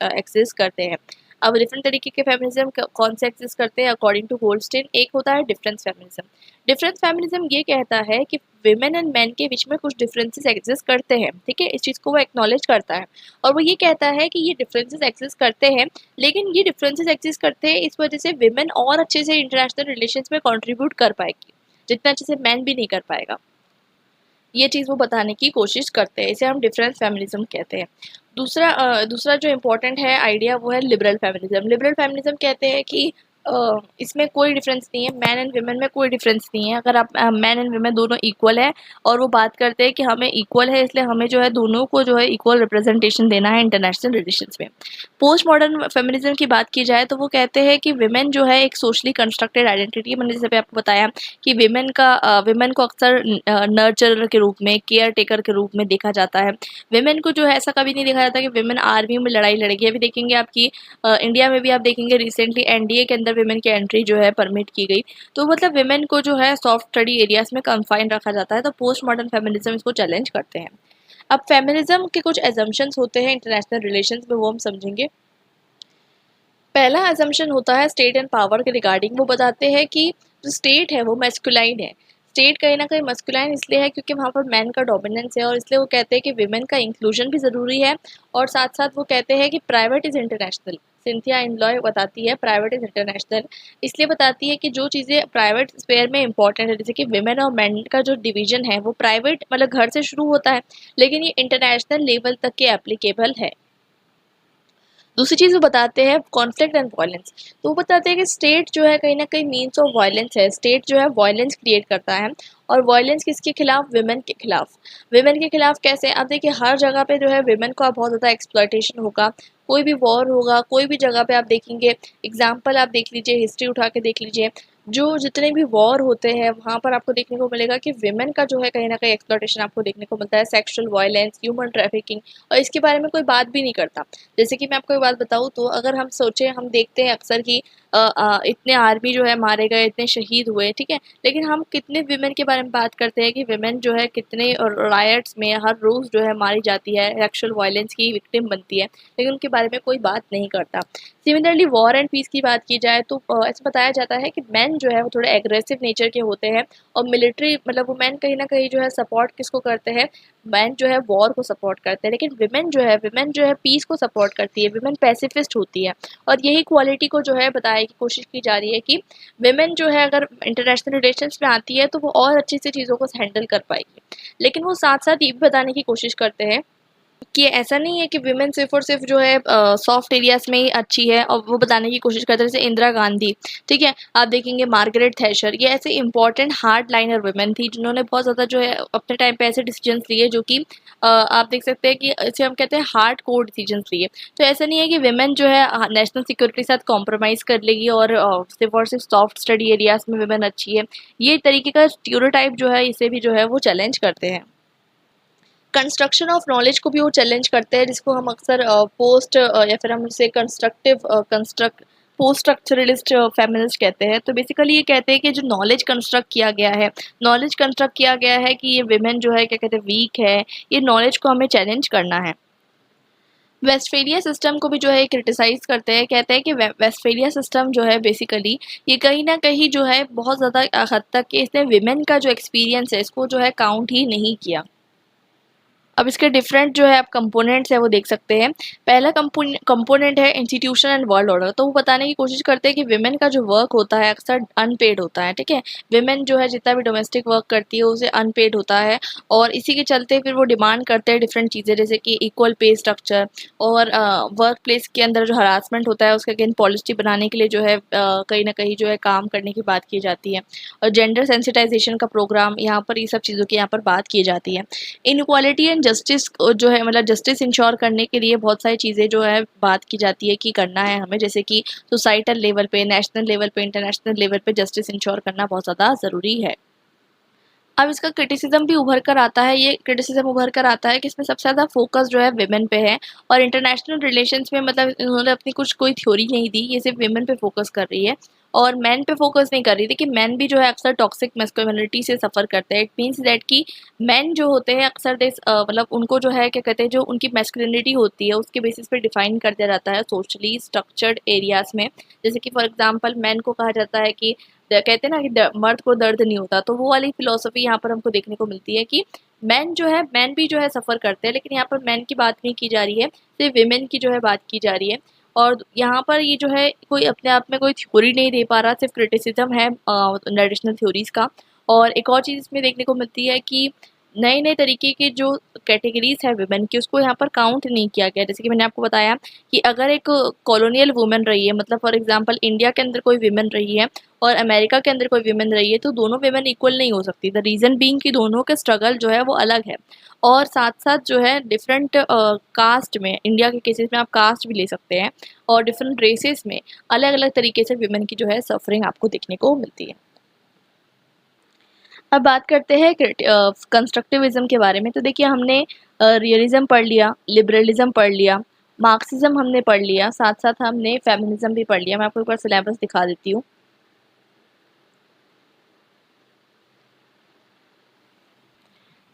एक्सिस्ट करते हैं। अब डिफरेंट तरीके के फेमिनिज्म कौन से एक्सिस्ट करते हैं अकॉर्डिंग टू गोल्डस्टीन? एक होता है डिफरेंस फेमिनिज्म। डिफरेंस फेमिनिज्म ये कहता है कि विमेन एंड मैन के बीच में कुछ डिफरेंसेस एग्जिस्ट करते हैं। ठीक है, इस चीज़ को वो एक्नॉलेज करता है, और वो ये कहता है कि ये डिफरेंसेस एग्जिस्ट करते हैं, लेकिन ये डिफरेंसेस एग्जिस्ट करते हैं इस वजह से विमेन और अच्छे से इंटरनेशनल रिलेशंस में कंट्रीब्यूट कर पाएगी जितना अच्छे से मैन भी नहीं कर पाएगा। ये चीज़ वो बताने की कोशिश करते हैं, इसे हम डिफरेंस फेमिनिज्म कहते हैं। दूसरा जो इम्पोर्टेंट है आइडिया वो है लिबरल फेमिनिज्म। लिबरल फेमिनिज्म कहते हैं कि इसमें कोई डिफरेंस नहीं है, मैन एंड वुमेन में कोई डिफरेंस नहीं है। अगर आप मैन एंड वुमेन दोनों इक्वल है, और वो बात करते हैं कि हमें इक्वल है इसलिए हमें जो है दोनों को जो है इक्वल रिप्रेजेंटेशन देना है इंटरनेशनल रिलेशंस में। पोस्ट मॉडर्न फेमिनिज्म की बात की जाए तो वो कहते हैं कि विमेन जो है एक सोशली कंस्ट्रक्टेड आइडेंटिटी, मैंने जैसे भी आपको बताया कि विमेन को अक्सर नर्चरर के रूप में, केयर टेकर के रूप में देखा जाता है। विमेन को जो है ऐसा कभी नहीं देखा जाता कि विमेन आर्मी में लड़ाई लड़ेगी। अभी देखेंगे आपकी इंडिया में भी आप देखेंगे रिसेंटली एनडीए के अंदर विमेन की एंट्री जो है परमिट की गई। तो मतलब विमेन को जो है सॉफ्ट स्टडी एरियाज में कन्फाइन रखा जाता है। तो पोस्ट मॉडर्न फेमिनिज्म इसको चैलेंज करते हैं। अब फेमिनिज्म के कुछ एजम्पशंस होते हैं इंटरनेशनल रिलेशंस में, वो हम समझेंगे। पहला एजम्पशन होता है स्टेट एंड पावर के रिगार्डिंग। वो बताते हैं कि जो स्टेट है वो मैस्कुलाइन है। स्टेट कहीं ना कहीं मस्कुलाइन इसलिए है क्योंकि वहाँ पर मैन का डोमिनेंस है, और इसलिए वो कहते हैं कि विमेन का इंक्लूजन भी ज़रूरी है। और साथ साथ वो कहते हैं कि प्राइवेट इज़ इंटरनेशनल। सिंथिया एनलॉय बताती है प्राइवेट इज़ इंटरनेशनल, इसलिए बताती है कि जो चीज़ें प्राइवेट स्पेयर में इंपॉर्टेंट है, जैसे कि विमेन और मैन का जो डिवीजन है वो प्राइवेट मतलब घर से शुरू होता है, लेकिन ये इंटरनेशनल लेवल तक के एप्लीकेबल है। दूसरी चीज़ वो बताते हैं कॉन्फ्लिक्ट एंड वायलेंस। तो वो बताते हैं कि स्टेट जो है कहीं ना कहीं मीन्स ऑफ वायलेंस है। स्टेट जो है वायलेंस क्रिएट करता है, और वायलेंस किसके खिलाफ? विमेन के खिलाफ। विमेन के खिलाफ कैसे? अब देखिए हर जगह पे जो है विमेन का बहुत ज़्यादा एक्सप्लॉयटेशन होगा। कोई भी वॉर होगा, कोई भी जगह पे आप देखेंगे, एग्जाम्पल आप देख लीजिए, हिस्ट्री उठा के देख लीजिए, जो जितने भी वॉर होते हैं वहाँ पर आपको देखने को मिलेगा कि विमेन का जो है कहीं न कहीं एक्सप्लॉयटेशन आपको देखने को मिलता है, सेक्सुअल वायलेंस, ह्यूमन ट्रैफिकिंग, और इसके बारे में कोई बात भी नहीं करता। जैसे कि मैं आपको एक बात बताऊँ तो अगर हम सोचें, हम देखते हैं अक्सर कि इतने आर्मी जो है मारे गए, इतने शहीद हुए, ठीक है? लेकिन हम कितने विमेन के बारे में बात करते हैं कि विमेन जो है कितने रायट्स में हर रोज़ जो है मारी जाती है, सेक्सुअल वायलेंस की विक्टिम बनती है, लेकिन उनके बारे में कोई बात नहीं करता। सिमिलरली वॉर एंड पीस की बात की जाए तो ऐसा बताया जाता है कि मेन जो है वो थोड़े एग्रेसिव नेचर के होते हैं, और मिलिट्री मतलब वो मेन कहीं न कहीं जो है सपोर्ट किसको करते हैं, मेन जो है वॉर को सपोर्ट करते हैं, लेकिन विमेन जो है पीस को सपोर्ट करती है, विमेन पैसिफिस्ट होती है। और यही क्वालिटी को जो है बताने की कोशिश की जा रही है कि विमेन जो है अगर इंटरनेशनल रिलेशंस में आती है तो वो और अच्छे से चीज़ों को हैंडल कर पाएगी। लेकिन वो साथ-साथ ये भी बताने की कोशिश करते हैं कि ऐसा नहीं है कि विमेन सिर्फ़ और सिर्फ़ जो है सॉफ्ट एरियाज़ में ही अच्छी है, और वो बताने की कोशिश करते हैं, जैसे इंदिरा गांधी, ठीक है? आप देखेंगे मार्गरेट थैचर, ये ऐसे इम्पोर्टेंट हार्ड लाइनर वुमेन थी जिन्होंने बहुत ज़्यादा जो है अपने टाइम पे ऐसे डिसीजंस लिए जो कि आप देख सकते हैं कि इसे हम कहते हैं हार्ड कोर डिसीजंस लिए। तो ऐसा नहीं है कि विमेन जो है नेशनल सिक्योरिटी के साथ कॉम्प्रोमाइज़ कर लेगी और सिर्फ़ सॉफ्ट स्टडी एरियाज़ में विमेन अच्छी है। ये तरीके का स्टीरियोटाइप जो है इसे भी जो है वो चैलेंज करते हैं। कंस्ट्रक्शन ऑफ नॉलेज को भी वो चैलेंज करते हैं, जिसको हम अक्सर पोस्ट या फिर हम उसे पोस्ट स्ट्रक्चरलिस्ट फेमिनिस्ट कहते हैं। तो बेसिकली ये कहते हैं कि जो नॉलेज कंस्ट्रक्ट किया गया है कि ये विमेन जो है क्या कहते हैं वीक है, ये नॉलेज को हमें चैलेंज करना है। वेस्टफेलिया सिस्टम को भी जो है क्रिटिसाइज़ करते हैं, कहते हैं कि वेस्टफेलिया सिस्टम जो है बेसिकली ये कहीं न कहीं जो है बहुत ज़्यादा हद तक कि इसने विमेन का जो एक्सपीरियंस है इसको जो है काउंट ही नहीं किया। अब इसके डिफरेंट जो है आप कंपोनेंट्स है वो देख सकते हैं। पहला कंपोनेंट है इंस्टीट्यूशन एंड वर्ल्ड ऑर्डर। तो वो बताने की कोशिश करते हैं कि विमेन का जो वर्क होता है अक्सर अनपेड होता है, ठीक है? विमेन जो है जितना भी डोमेस्टिक वर्क करती है उसे अनपेड होता है, और इसी के चलते फिर वो डिमांड करते हैं डिफरेंट चीज़ें, जैसे कि इक्वल पे स्ट्रक्चर, और वर्क प्लेस के अंदर जो हरासमेंट होता है उसका अगेन पॉलिसी बनाने के लिए जो है कहीं न कहीं जो है काम करने की बात की जाती है। और जेंडर सेंसिटाइजेशन का प्रोग्राम, यहाँ पर ये सब चीज़ों की यहाँ पर बात की जाती है। इनइक्वालिटी एंड जस्टिस जो है मतलब जस्टिस इंश्योर करने के लिए बहुत सारी चीज़ें जो है बात की जाती है कि करना है हमें, जैसे कि सोसाइटल लेवल पे, नेशनल लेवल पे, इंटरनेशनल लेवल पे जस्टिस इंश्योर करना बहुत ज़्यादा ज़रूरी है। अब इसका क्रिटिसिज्म भी उभर कर आता है, ये क्रिटिसिज्म उभर कर आता है कि इसमें सबसे ज़्यादा फोकस जो है विमेन पे है, और इंटरनेशनल रिलेशंस में मतलब इन्होंने अपनी कुछ कोई थ्योरी नहीं दी, ये सिर्फ विमेन पे फोकस कर रही है और मैन पे फोकस नहीं कर रही थी कि मैन भी जो है अक्सर टॉक्सिक मैस्कुलिनिटी से सफ़र करते हैं। इट मीन्स दैट कि मैन जो होते हैं अक्सर मतलब उनको जो है क्या कहते हैं, जो उनकी मैस्कुलिनिटी होती है उसके बेसिस पे डिफाइन कर दिया जाता है सोशली स्ट्रक्चर्ड एरियाज़ में। जैसे कि फॉर एग्जांपल मैन को कहा जाता है कि कहते हैं ना कि मर्द को दर्द नहीं होता, तो वो वाली फिलॉसफी यहाँ पर हमको देखने को मिलती है कि मैन भी जो है सफ़र करते हैं, लेकिन यहाँ पर मैन की बात नहीं की जा रही है, सिर्फ विमेन की जो है बात की जा रही है। और यहाँ पर ये जो है कोई अपने आप में कोई थ्योरी नहीं दे पा रहा, सिर्फ क्रिटिसिज्म है ट्रेडिशनल थ्योरीज का। और एक और चीज़ इसमें देखने को मिलती है कि नए नए तरीके के जो कैटेगरीज है विमेन की उसको यहाँ पर काउंट नहीं किया गया। जैसे कि मैंने आपको बताया कि अगर एक कॉलोनियल वुमेन रही है, मतलब फॉर एग्जांपल इंडिया के अंदर कोई विमेन रही है और अमेरिका के अंदर कोई विमेन रही है, तो दोनों विमेन इक्वल नहीं हो सकती। द रीज़न बीइंग कि दोनों का स्ट्रगल जो है वो अलग है, और साथ-साथ जो है डिफरेंट कास्ट में, इंडिया के केसेस में आप कास्ट भी ले सकते हैं, और डिफरेंट रेसेस में अलग-अलग तरीके से विमेन की जो है सफरिंग आपको देखने को मिलती है। अब बात करते हैं कंस्ट्रक्टिविज्म के बारे में। तो देखिए हमने रियलिज्म पढ़ लिया, लिबरलिज्म पढ़ लिया, मार्क्सिज्म हमने पढ़ लिया, साथ-साथ हमने फेमिनिज्म भी पढ़ लिया। मैं आपको एक बार सिलेबस दिखा देती हूँ।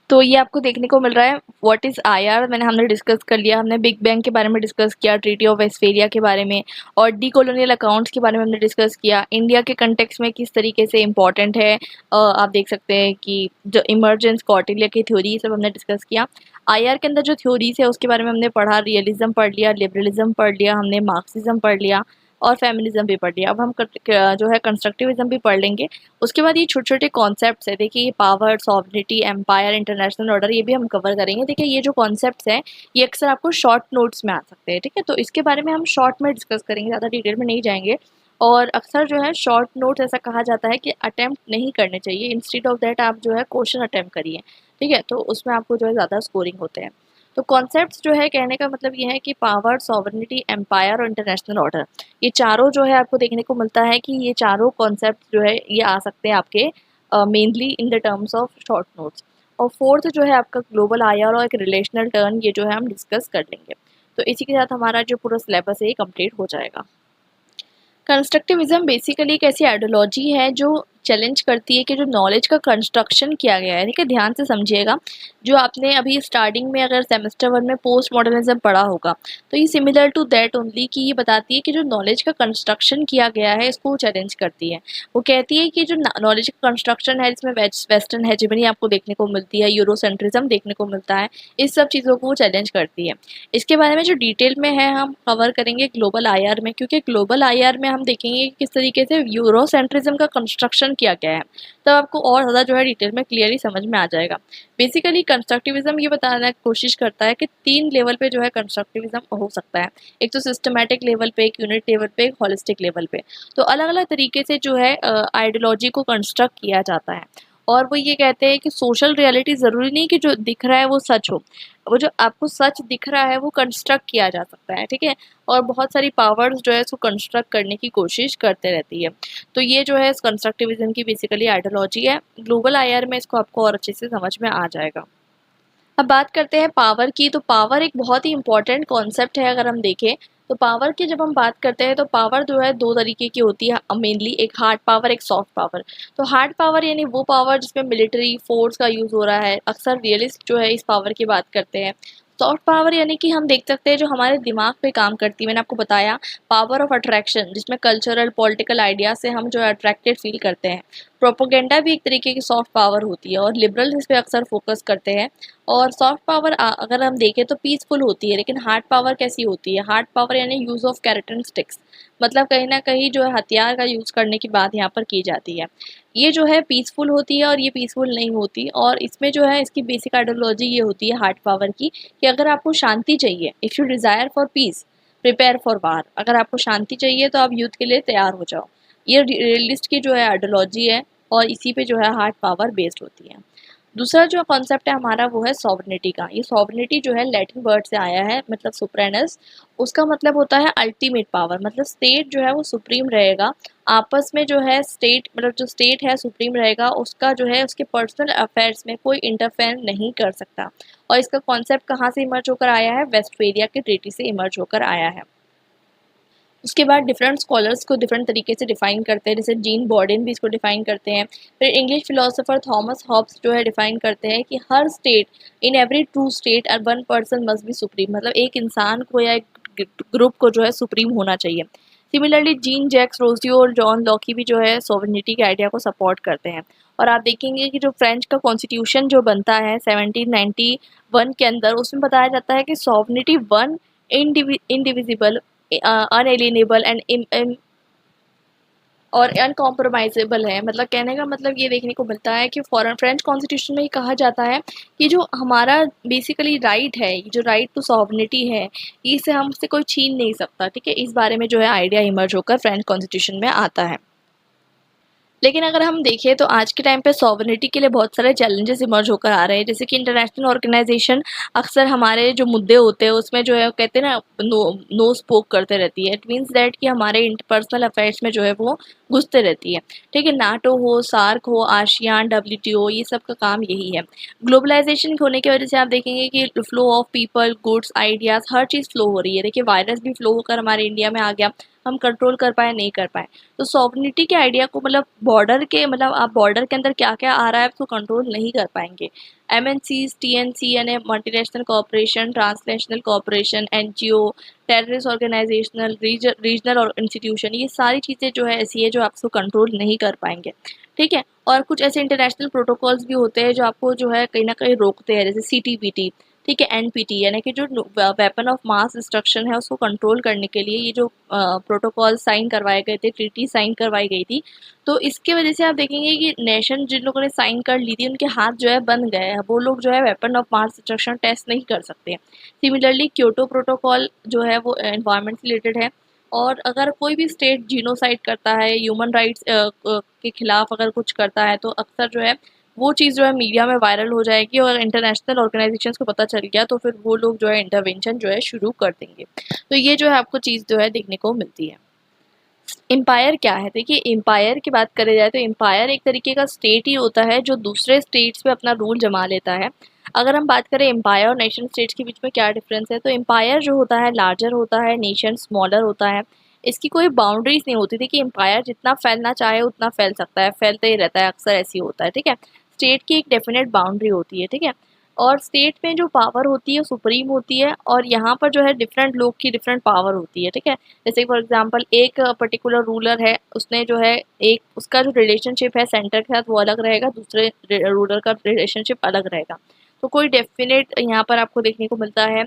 तो ये आपको देखने को मिल रहा है व्हाट इज़ आईआर, हमने डिस्कस कर लिया, हमने बिग बैंग के बारे में डिस्कस किया, ट्रीटी ऑफ वेस्टफेलिया के बारे में, और डीकोलोनियल अकाउंट्स के बारे में हमने डिस्कस किया। इंडिया के कंटेक्स्ट में किस तरीके से इम्पोर्टेंट है, आप देख सकते हैं कि जो इमर्जेंस कौटिल्य की थ्योरी, ये सब हमने डिस्कस किया। आईआर के अंदर जो थ्योरीज है उसके बारे में हमने पढ़ा, रियलिज्म पढ़ लिया, लिबरलिज्म पढ़ लिया, हमने मार्क्सिज्म पढ़ लिया और फेमिनिज्म भी पढ़ लिया। अब हम जो है कंस्ट्रक्टिविज्म भी पढ़ लेंगे। उसके बाद ये छोटे-छोटे कॉन्सेप्ट्स हैं, देखिए ये power, sovereignty, empire, international order, ये भी हम कवर करेंगे। देखिए ये जो कॉन्सेप्ट्स हैं, ये अक्सर आपको शॉर्ट नोट्स में आ सकते हैं, ठीक है? तो इसके बारे में हम शॉर्ट में डिस्कस करेंगे, ज़्यादा डिटेल में नहीं जाएँगे। और अक्सर जो है शॉर्ट नोट्स ऐसा कहा जाता है कि अटेम्प्ट नहीं करने चाहिए, इंस्टेड ऑफ दैट आप जो है क्वेश्चन अटेम्प्ट करिए, ठीक है? तो उसमें आपको जो है ज़्यादा स्कोरिंग होते हैं। तो कॉन्सेप्ट्स जो है कहने का मतलब ये है कि पावर, सॉवरेनिटी, एम्पायर और इंटरनेशनल ऑर्डर, ये चारों जो है आपको देखने को मिलता है कि ये चारों कॉन्सेप्ट जो है ये आ सकते हैं आपके mainly in the terms of short notes. और फोर्थ जो है आपका ग्लोबल आईआर और एक रिलेशनल टर्न, ये जो है हम डिस्कस कर लेंगे। तो इसी के साथ हमारा जो पूरा सिलेबस है ये कंप्लीट हो जाएगा। कंस्ट्रक्टिविज्म बेसिकली एक ऐसी आइडियोलॉजी है जो चैलेंज करती है कि जो नॉलेज का कंस्ट्रक्शन किया गया है, ठीक है, ध्यान से समझिएगा। जो आपने अभी स्टार्टिंग में अगर सेमेस्टर 1 में पोस्ट मॉडर्निज्म पढ़ा होगा, तो ये सिमिलर टू दैट ओनली, कि ये बताती है कि जो नॉलेज का कंस्ट्रक्शन किया गया है इसको चैलेंज करती है। वो कहती है कि जो नॉलेज का कंस्ट्रक्शन है इसमें वेस्टर्न हेजेमनी आपको देखने को मिलती है, यूरोसेंट्रिज्म देखने को मिलता है, इस सब चीज़ों को वो चैलेंज करती है। इसके बारे में जो डिटेल में है हम कवर करेंगे ग्लोबल आईआर में, क्योंकि ग्लोबल आईआर में हम देखेंगे कि किस तरीके से यूरोसेंट्रिज्म का कंस्ट्रक्शन किया गया है, तब आपको और ज़्यादा जो है डिटेल में क्लियरली समझ में आ जाएगा। बेसिकली कंस्ट्रक्टिविज्म ये बताने की कोशिश करता है कि 3 लेवल पे जो है कंस्ट्रक्टिविज्म हो सकता है। एक तो सिस्टमैटिक लेवल पे, एक यूनिट लेवल पे, एक होलिस्टिक लेवल पे। तो अलग अलग तरीके से जो है आइडियोलॉजी को कंस्ट्रक्ट किया जाता है। और वो ये कहते हैं कि सोशल रियलिटी ज़रूरी नहीं कि जो दिख रहा है वो सच हो, वो जो आपको सच दिख रहा है वो कंस्ट्रक्ट किया जा सकता है, ठीक है। और बहुत सारी पावर्स जो है इसको कंस्ट्रक्ट करने की कोशिश करते रहती है। तो ये जो है इस कंस्ट्रक्टिविज्म की बेसिकली आइडियोलॉजी है। ग्लोबल आईआर में इसको आपको और अच्छे से समझ में आ जाएगा। अब बात करते हैं पावर की। तो पावर एक बहुत ही इंपॉर्टेंट कॉन्सेप्ट है। अगर हम देखें तो पावर की जब हम बात करते हैं तो पावर जो है 2 तरीके की होती है मेनली, एक हार्ड पावर, एक सॉफ्ट पावर। तो हार्ड पावर यानी वो पावर जिसमें मिलिट्री फोर्स का यूज़ हो रहा है, अक्सर रियलिस्ट जो है इस पावर की बात करते हैं। सॉफ्ट पावर यानी कि हम देख सकते हैं जो हमारे दिमाग पे काम करती है। मैंने आपको बताया पावर ऑफ अट्रैक्शन, जिसमें कल्चरल पॉलिटिकल आइडिया से हम जो है अट्रैक्टेड फील करते हैं। प्रोपोगेंडा भी एक तरीके की सॉफ्ट पावर होती है और लिबरल इस पे अक्सर फोकस करते हैं। और सॉफ्ट पावर अगर हम देखें तो पीसफुल होती है। लेकिन हार्ड पावर कैसी होती है? हार्ड पावर यानी यूज़ ऑफ कैरेक्टरिस्टिक्स, मतलब कहीं ना कहीं जो है हथियार का यूज़ करने की बात यहाँ पर की जाती है। ये जो है पीसफुल होती है और ये पीसफुल नहीं होती। और इसमें जो है इसकी बेसिक आइडियोलॉजी ये होती है हार्ड पावर की, कि अगर आपको शांति चाहिए, if you desire for piece prepare for वार, अगर आपको शांति चाहिए तो आप युद्ध के लिए तैयार हो जाओ। ये रियलिस्ट की जो है आइडियोलॉजी है और इसी पे जो है हार्ड पावर बेस्ड होती है। दूसरा जो कॉन्सेप्ट है हमारा वो है सॉवरेनिटी का। ये सॉवरेनिटी जो है लैटिन वर्ड से आया है, मतलब सुप्रेनस। उसका मतलब होता है अल्टीमेट पावर, मतलब स्टेट जो है वो सुप्रीम रहेगा। आपस में जो है स्टेट, मतलब जो स्टेट है सुप्रीम रहेगा, उसका जो है उसके पर्सनल अफेयर्स में कोई इंटरफेयर नहीं कर सकता। और इसका कॉन्सेप्ट कहाँ से इमर्ज होकर आया है? वेस्टफेलिया के ट्रीटी से इमर्ज होकर आया है। उसके बाद डिफरेंट स्कॉलर्स को डिफरेंट तरीके से डिफाइन करते हैं, जैसे जीन बॉर्डन भी इसको डिफाइन करते हैं। फिर इंग्लिश फिलोसोफर थॉमस हॉब्स जो है डिफाइन करते हैं कि हर state, in every true state one person must be supreme, मतलब एक इंसान को या एक ग्रुप को जो है सुप्रीम होना चाहिए। सिमिलरली जीन जैक्स रोसियो और जॉन लॉकी भी जो है सॉवरेनिटी के आइडिया को सपोर्ट करते हैं। और आप देखेंगे कि जो फ्रेंच का कॉन्स्टिट्यूशन जो बनता है 1791 के अंदर, उसमें बताया जाता है कि सॉवरेनिटी वन इंडिविजिबल, अनएलिनेबल एंड और अनकॉम्प्रोमाइजेबल है। मतलब कहने का मतलब ये देखने को मिलता है कि फॉरेन फ्रेंच कॉन्स्टिट्यूशन में ये कहा जाता है कि जो हमारा बेसिकली राइट है, जो राइट टू सॉवरेनिटी है, इसे हमसे कोई छीन नहीं सकता, ठीक है। इस बारे में जो है आइडिया इमर्ज होकर फ्रेंच कॉन्स्टिट्यूशन में आता है। लेकिन अगर हम देखें तो आज के टाइम पे सॉवरेनिटी के लिए बहुत सारे चैलेंजेस इमर्ज होकर आ रहे हैं, जैसे कि इंटरनेशनल ऑर्गेनाइजेशन अक्सर हमारे जो मुद्दे होते हैं उसमें जो है कहते हैं ना नो स्पोक करते रहती है। इट मीन्स दैट कि हमारे पर्सनल अफेयर्स में जो है वो घुसते रहती है, ठीक है। नाटो हो, सार्क हो, आसियान, WTO, ये सब का काम यही है। ग्लोबलाइजेशन होने की वजह से आप देखेंगे कि flow of people, goods, ideas, her cheese flow हो रही है। देखिए वायरस भी फ्लो होकर हमारे इंडिया में आ गया, हम कंट्रोल कर पाए नहीं कर पाए। तो सॉवरेनिटी के आइडिया को, मतलब बॉर्डर के, मतलब आप बॉर्डर के अंदर क्या क्या आ रहा है उसको कंट्रोल नहीं कर पाएंगे। MNCs, TNC यानी multinational corporation, transnational corporation, NGO, terrorist organisational, regional और इंस्टीट्यूशन, ये सारी चीज़ें जो है ऐसी है जो आपको कंट्रोल नहीं कर पाएंगे, ठीक है। और कुछ ऐसे इंटरनेशनल प्रोटोकॉल्स भी होते हैं जो आपको जो है कहीं ना कहीं रोकते हैं, जैसे CTBT, ठीक है, NPT, यानी कि जो वेपन ऑफ मास डिस्ट्रक्शन है उसको कंट्रोल करने के लिए ये जो प्रोटोकॉल साइन करवाए गए थे, ट्रीटी साइन करवाई गई थी। तो इसके वजह से आप देखेंगे कि नेशन जिन लोगों ने साइन कर ली थी उनके हाथ जो है बंद गए हैं, वो लोग जो है weapon of mass destruction test नहीं कर सकते। सिमिलरली क्योटो प्रोटोकॉल जो है वो एनवायरनमेंट से रिलेटेड है। और अगर कोई भी स्टेट जीनोसाइड करता है, ह्यूमन राइट्स के खिलाफ अगर कुछ करता है, तो अक्सर जो है वो चीज़ जो है मीडिया में वायरल हो जाएगी और इंटरनेशनल ऑर्गेनाइजेशंस को पता चल गया तो फिर वो लोग जो है इंटरवेंशन जो है शुरू कर देंगे। तो ये जो है आपको चीज़ जो है देखने को मिलती है। एम्पायर क्या है? देखिए, एम्पायर की बात करी जाए तो एम्पायर एक तरीके का स्टेट ही होता है जो दूसरे स्टेट्स पे अपना रूल जमा लेता है। अगर हम बात करें एम्पायर और नेशन स्टेट्स के बीच में क्या डिफरेंस है, तो एम्पायर जो होता है लार्जर होता है, नेशन स्मॉलर होता है। इसकी कोई बाउंड्रीज नहीं होती थी कि एम्पायर जितना फैलना चाहे उतना फैल सकता है, फैलते ही रहता है, अक्सर ऐसी होता है, ठीक है। स्टेट की एक डेफिनेट बाउंड्री होती है, ठीक है। और स्टेट में जो पावर होती है सुप्रीम होती है, और यहाँ पर जो है डिफरेंट लोग की डिफरेंट पावर होती है, ठीक है। जैसे फॉर एग्जांपल एक पर्टिकुलर रूलर है, उसने जो है एक उसका जो रिलेशनशिप है सेंटर के साथ वो अलग रहेगा, दूसरे रूलर का रिलेशनशिप अलग रहेगा। तो कोई डेफिनेट यहाँ पर आपको देखने को मिलता है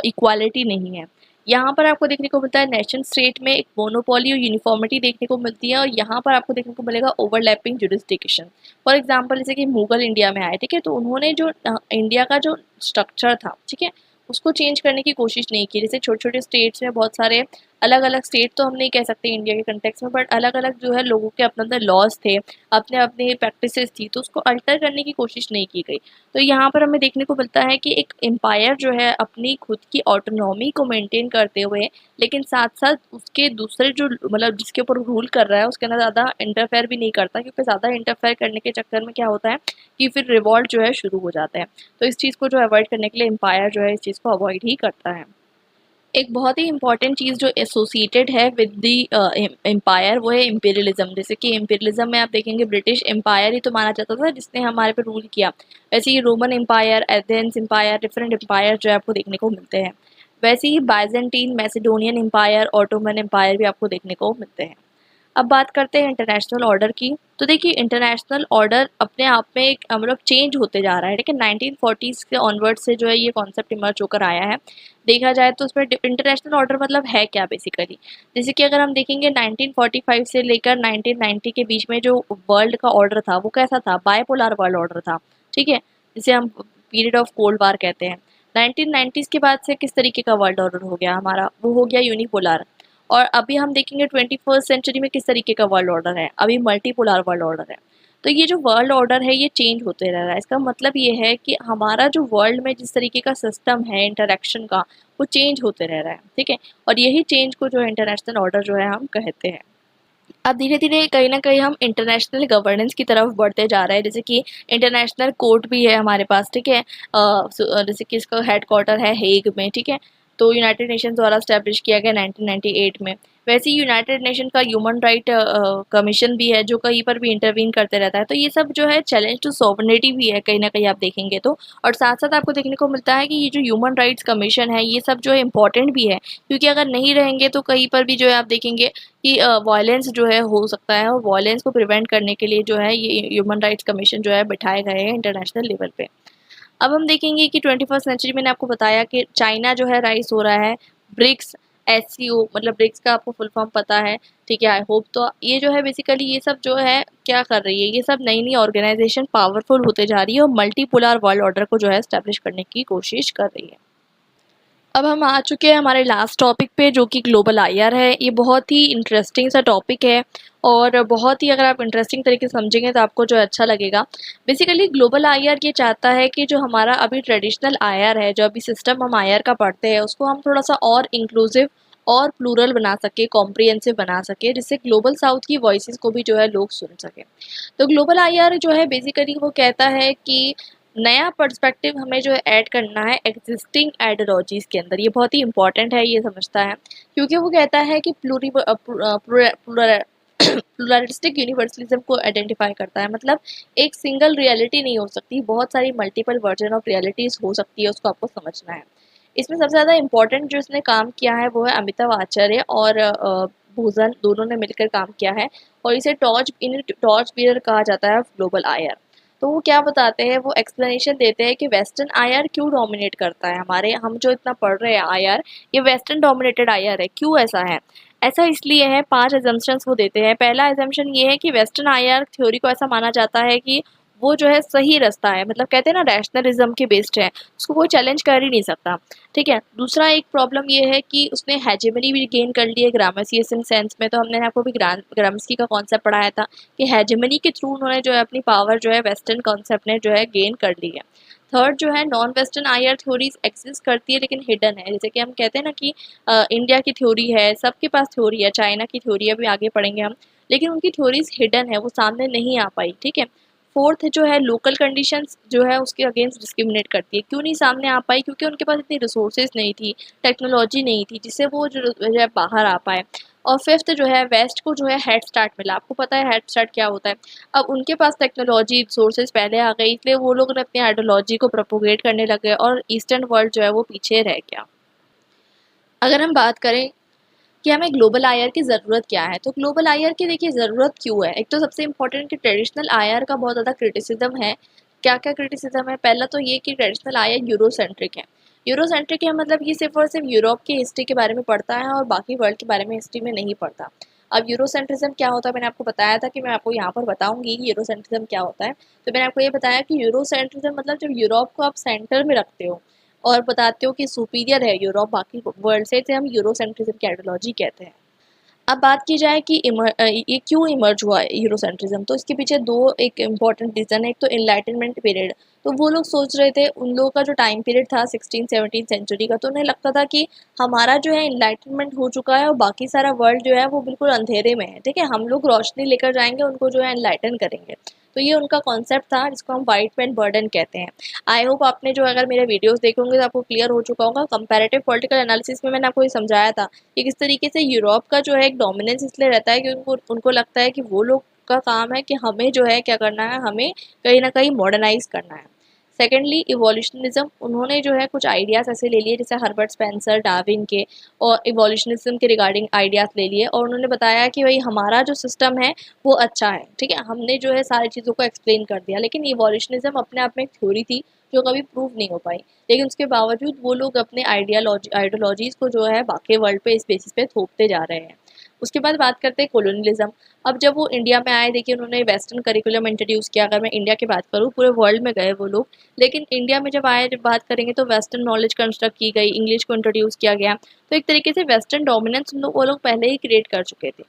इक्वालिटी नहीं है। यहाँ पर आपको देखने को मिलता है नेशन स्टेट में एक मोनोपोली और यूनिफॉर्मिटी देखने को मिलती है, और यहाँ पर आपको देखने को मिलेगा ओवरलैपिंग जुरिस्डिक्शन। फॉर एग्जांपल जैसे कि मुगल इंडिया में आए, ठीक है, तो उन्होंने जो इंडिया का जो स्ट्रक्चर था, ठीक है, उसको चेंज करने की कोशिश नहीं की। जैसे छोटे छोटे स्टेट्स में बहुत सारे अलग अलग स्टेट तो हम नहीं कह सकते इंडिया के कंटेक्स में, बट अलग अलग जो है लोगों के अपने अंदर लॉज थे, अपने अपने प्रैक्टिसेस थी, तो उसको अल्टर करने की कोशिश नहीं की गई। तो यहाँ पर हमें देखने को मिलता है कि एक एम्पायर जो है अपनी खुद की ऑटोनॉमी को मेंटेन करते हुए, लेकिन साथ साथ उसके दूसरे जो मतलब जिसके ऊपर रूल कर रहा है उसके अंदर ज़्यादा इंटरफेयर भी नहीं करता, क्योंकि ज़्यादा इंटरफेयर करने के चक्कर में क्या होता है कि फिर रिवॉल्ट जो है शुरू हो जाता है। तो इस चीज़ को जो अवॉइड करने के लिए एम्पायर जो है इस चीज़ को अवॉइड ही करता है। एक बहुत ही इंपॉर्टेंट चीज़ जो एसोसिएटेड है विद दी एम्पायर वो है इम्पीरियलिज्म। जैसे कि इम्पीरियलिज्म में आप देखेंगे ब्रिटिश एम्पायर ही तो माना जाता था जिसने हमारे पे रूल किया। वैसे ही Roman empire, Athens empire, different empire जो है आपको देखने को मिलते हैं। वैसे ही Byzantine, Macedonian empire, Ottoman empire भी आपको देखने को मिलते हैं। अब बात करते हैं इंटरनेशनल ऑर्डर की। तो देखिए, इंटरनेशनल ऑर्डर अपने आप में एक मतलब चेंज होते जा रहा है, लेकिन 1940s के ऑनवर्ड से जो है ये कॉन्सेप्ट इमर्ज होकर आया है। देखा जाए तो उसमें इंटरनेशनल ऑर्डर मतलब है क्या बेसिकली। जैसे कि अगर हम देखेंगे 1945 से लेकर 1990 के बीच में जो वर्ल्ड का ऑर्डर था वो कैसा था, बायपोलर वर्ल्ड ऑर्डर था, ठीक है, जिसे हम पीरियड ऑफ कोल्ड वार कहते हैं। 1990s के बाद से किस तरीके का वर्ल्ड ऑर्डर हो गया हमारा, वो हो गया यूनिपोलर। और अभी हम देखेंगे 21st सेंचुरी में किस तरीके का वर्ल्ड ऑर्डर है, अभी मल्टीपोलर वर्ल्ड ऑर्डर है। तो ये जो वर्ल्ड ऑर्डर है ये चेंज होते रह रहा है। इसका मतलब ये है कि हमारा जो वर्ल्ड में जिस तरीके का सिस्टम है इंटरेक्शन का वो चेंज होते रह रहा है, ठीक है। और यही चेंज को जो है इंटरनेशनल ऑर्डर जो है हम कहते हैं। अब धीरे धीरे कहीं ना कहीं हम इंटरनेशनल गवर्नेंस की तरफ बढ़ते जा रहे हैं। जैसे कि इंटरनेशनल कोर्ट भी है हमारे पास, ठीक है, जैसे कि इसका हेड क्वार्टर है हेग में, ठीक है। तो यूनाइटेड नेशन द्वारा स्टैब्लिश किया गया 1998 में। वैसे ही यूनाइटेड नेशन का ह्यूमन राइट कमीशन भी है जो कहीं पर भी इंटरवीन करते रहता है। तो ये सब जो है चैलेंज टू सॉवरेनिटी भी है कहीं ना कहीं आप देखेंगे तो। और साथ साथ आपको देखने को मिलता है कि ये जो ह्यूमन राइट्स कमीशन है ये सब जो है इम्पॉर्टेंट भी है, क्योंकि अगर नहीं रहेंगे तो कहीं पर भी जो है आप देखेंगे कि वायलेंस जो है हो सकता है, और वायलेंस को प्रिवेंट करने के लिए जो है ये ह्यूमन राइट्स कमीशन जो है बिठाए गए हैं इंटरनेशनल लेवल पे। अब हम देखेंगे कि 21st सेंचुरी मैंने आपको बताया कि चाइना जो है राइज हो रहा है, ब्रिक्स, एससीओ मतलब ब्रिक्स का आपको फुल फॉर्म पता है, ठीक है, आई होप। तो ये जो है बेसिकली ये सब जो है क्या कर रही है, ये सब नई नई ऑर्गेनाइजेशन पावरफुल होते जा रही है और मल्टीपोलर वर्ल्ड ऑर्डर को जो है एस्टेब्लिश करने की कोशिश कर रही है। अब हम आ चुके हैं हमारे लास्ट टॉपिक पे जो कि ग्लोबल आईआर है। ये बहुत ही इंटरेस्टिंग सा टॉपिक है और बहुत ही अगर आप इंटरेस्टिंग तरीके से समझेंगे तो आपको जो है अच्छा लगेगा। बेसिकली ग्लोबल आईआर ये चाहता है कि जो हमारा अभी ट्रेडिशनल आईआर है, जो अभी सिस्टम हम आईआर का पढ़ते हैं, उसको हम थोड़ा सा और इंक्लूसिव और प्लूरल बना सके, कॉम्प्रिहेंसिव बना सके, जिससे ग्लोबल साउथ की वॉइसेस को भी जो है लोग सुन सके। तो ग्लोबल आईआर जो है बेसिकली वो कहता है कि नया पर्सपेक्टिव हमें जो है ऐड करना है एग्जिस्टिंग आइडियोलॉजीज़ के अंदर। ये बहुत ही इंपॉर्टेंट है, ये समझता है, क्योंकि वो कहता है कि प्लूरलिस्टिक यूनिवर्सलिज्म को आइडेंटिफाई करता है। मतलब एक सिंगल रियलिटी नहीं हो सकती, बहुत सारी मल्टीपल वर्जन ऑफ रियलिटीज़ हो सकती है, उसको आपको समझना है। इसमें सबसे ज़्यादा इंपॉर्टेंट जो इसने काम किया है वो है अमिताभ आचार्य और भूजन, दोनों ने मिलकर काम किया है, और इसे टॉर्च बीयर कहा जाता है ग्लोबल आईआर। तो वो क्या बताते हैं, वो एक्सप्लेनेशन देते हैं कि वेस्टर्न आईआर क्यों डोमिनेट करता है हमारे, हम जो इतना पढ़ रहे हैं आईआर, ये वेस्टर्न डोमिनेटेड आईआर है, क्यों ऐसा है। ऐसा इसलिए है, 5 एजम्पशंस वो देते हैं। पहला एजम्पशन ये है कि वेस्टर्न आईआर थ्योरी को ऐसा माना जाता है कि वो जो है सही रास्ता है, मतलब कहते हैं ना रैशनलिज्म के बेस्ड है, उसको कोई चैलेंज कर ही नहीं सकता। ठीक है, दूसरा एक प्रॉब्लम ये है कि उसने हेजेमनी भी गेन कर ली है ग्रामसियन सेंस में। तो हमने आपको भी ग्रामस्की का कॉन्सेप्ट पढ़ाया था कि हेजेमनी के थ्रू उन्होंने जो है अपनी पावर जो है वेस्टर्न कॉन्सेप्ट ने जो है गेन कर ली है। थर्ड जो है non western IR theories exist करती है लेकिन हिडन है, जैसे कि हम कहते हैं ना कि इंडिया की थ्योरी है, सबके पास थ्योरी है, चाइना की थ्योरी है, अभी आगे पढ़ेंगे हम, लेकिन उनकी थ्योरीज हिडन है, वो सामने नहीं आ पाई। ठीक है, फोर्थ जो है लोकल कंडीशंस जो है उसके अगेंस्ट डिस्क्रिमिनेट करती है। क्यों नहीं सामने आ पाई? क्योंकि उनके पास इतनी रिसोर्सेज नहीं थी, टेक्नोलॉजी नहीं थी जिससे वो जो है बाहर आ पाए। और फिफ्थ जो है वेस्ट को जो है हेड स्टार्ट मिला। आपको पता है हेड स्टार्ट क्या होता है? अब उनके पास टेक्नोलॉजी रिसोर्सेज पहले आ गई, इसलिए वो लोग अपनी आइडियोलॉजी को प्रोपोगेट करने लगे और ईस्टर्न वर्ल्ड जो है वो पीछे रह गया। अगर हम बात करें कि हमें ग्लोबल आईआर की ज़रूरत क्या है, तो ग्लोबल आईआर की देखिए ज़रूरत क्यों है। एक तो सबसे इम्पोर्टेंट कि ट्रेडिशनल आईआर का बहुत ज़्यादा क्रिटिसिज्म है। क्या क्या क्रिटिसिज्म है? पहला तो ये कि ट्रेडिशनल आईआर यूरोसेंट्रिक है। यूरोसेंट्रिक है मतलब ये सिर्फ और सिर्फ यूरोप की हिस्ट्री के बारे में पढ़ता है और बाकी वर्ल्ड के बारे में हिस्ट्री में नहीं पढ़ता। अब यूरोसेंट्रिज्म क्या होता है मैंने आपको बताया था कि मैं आपको यहाँ पर बताऊंगी कि यूरोसेंट्रिज्म क्या होता है। तो मैंने आपको ये बताया कि यूरोसेंट्रिज्म मतलब जब यूरोप को आप सेंटर में रखते हो और बताते हो कि सुपीरियर है यूरोप बाकी वर्ल्ड से, इसे हम यूरोसेंट्रिज्म की आइडियोलॉजी कहते हैं। अब बात की जाए कि ये क्यों इमर्ज हुआ यूरोसेंट्रिज्म, तो इसके पीछे दो एक इम्पॉर्टेंट रीज़न है। एक तो एनलाइटनमेंट पीरियड, तो वो लोग सोच रहे थे, उन लोगों का जो टाइम पीरियड था 16-17 सेंचुरी का, तो उन्हें लगता था कि हमारा जो है एनलाइटनमेंट हो चुका है और बाकी सारा वर्ल्ड जो है वो बिल्कुल अंधेरे में है। ठीक है, हम लोग रोशनी लेकर जाएंगे, उनको जो है एनलाइटन करेंगे। तो ये उनका कॉन्सेप्ट था जिसको हम वाइट मैन बर्डन कहते हैं। आई होप आपने जो अगर मेरे वीडियोस देखे होंगे तो आपको क्लियर हो चुका होगा। कंपैरेटिव पॉलिटिकल एनालिसिस में मैंने आपको ये समझाया था कि किस तरीके से यूरोप का जो है एक डोमिनेंस इसलिए रहता है कि उनको उनको लगता है कि वो लोग का काम है कि हमें जो है क्या करना है, हमें कहीं ना कहीं मॉडर्नाइज करना है। सेकेंडली इवोल्यूशनिज्म, उन्होंने जो है कुछ आइडियाज़ ऐसे ले लिए जैसे हर्बर्ट स्पेंसर डार्विन के, और इवोल्यूशनिज्म के रिगार्डिंग आइडियाज़ ले लिए और उन्होंने बताया कि भाई हमारा जो सिस्टम है वो अच्छा है। ठीक है, हमने जो है सारी चीज़ों को एक्सप्लेन कर दिया, लेकिन इवोल्यूशनिज्म अपने आप में एक थ्योरी थी जो कभी प्रूव नहीं हो पाई, लेकिन उसके बावजूद वो लोग अपने आइडियोलॉजीज़ को जो है बाकी वर्ल्ड पे इस बेसिस पे थोपते जा रहे हैं। उसके बाद बात करते हैं कोलोनियलिज्म। अब जब वो इंडिया में आए, देखिए उन्होंने वेस्टर्न करिकुलम इंट्रोड्यूस किया। अगर मैं इंडिया की बात करूँ, पूरे वर्ल्ड में गए वो लोग, लेकिन इंडिया में जब आए, जब बात करेंगे तो वेस्टर्न नॉलेज कंस्ट्रक्ट की गई, इंग्लिश को इंट्रोड्यूस किया गया। तो एक तरीके से वेस्टर्न डोमिनेंस वो लोग पहले ही क्रिएट कर चुके थे,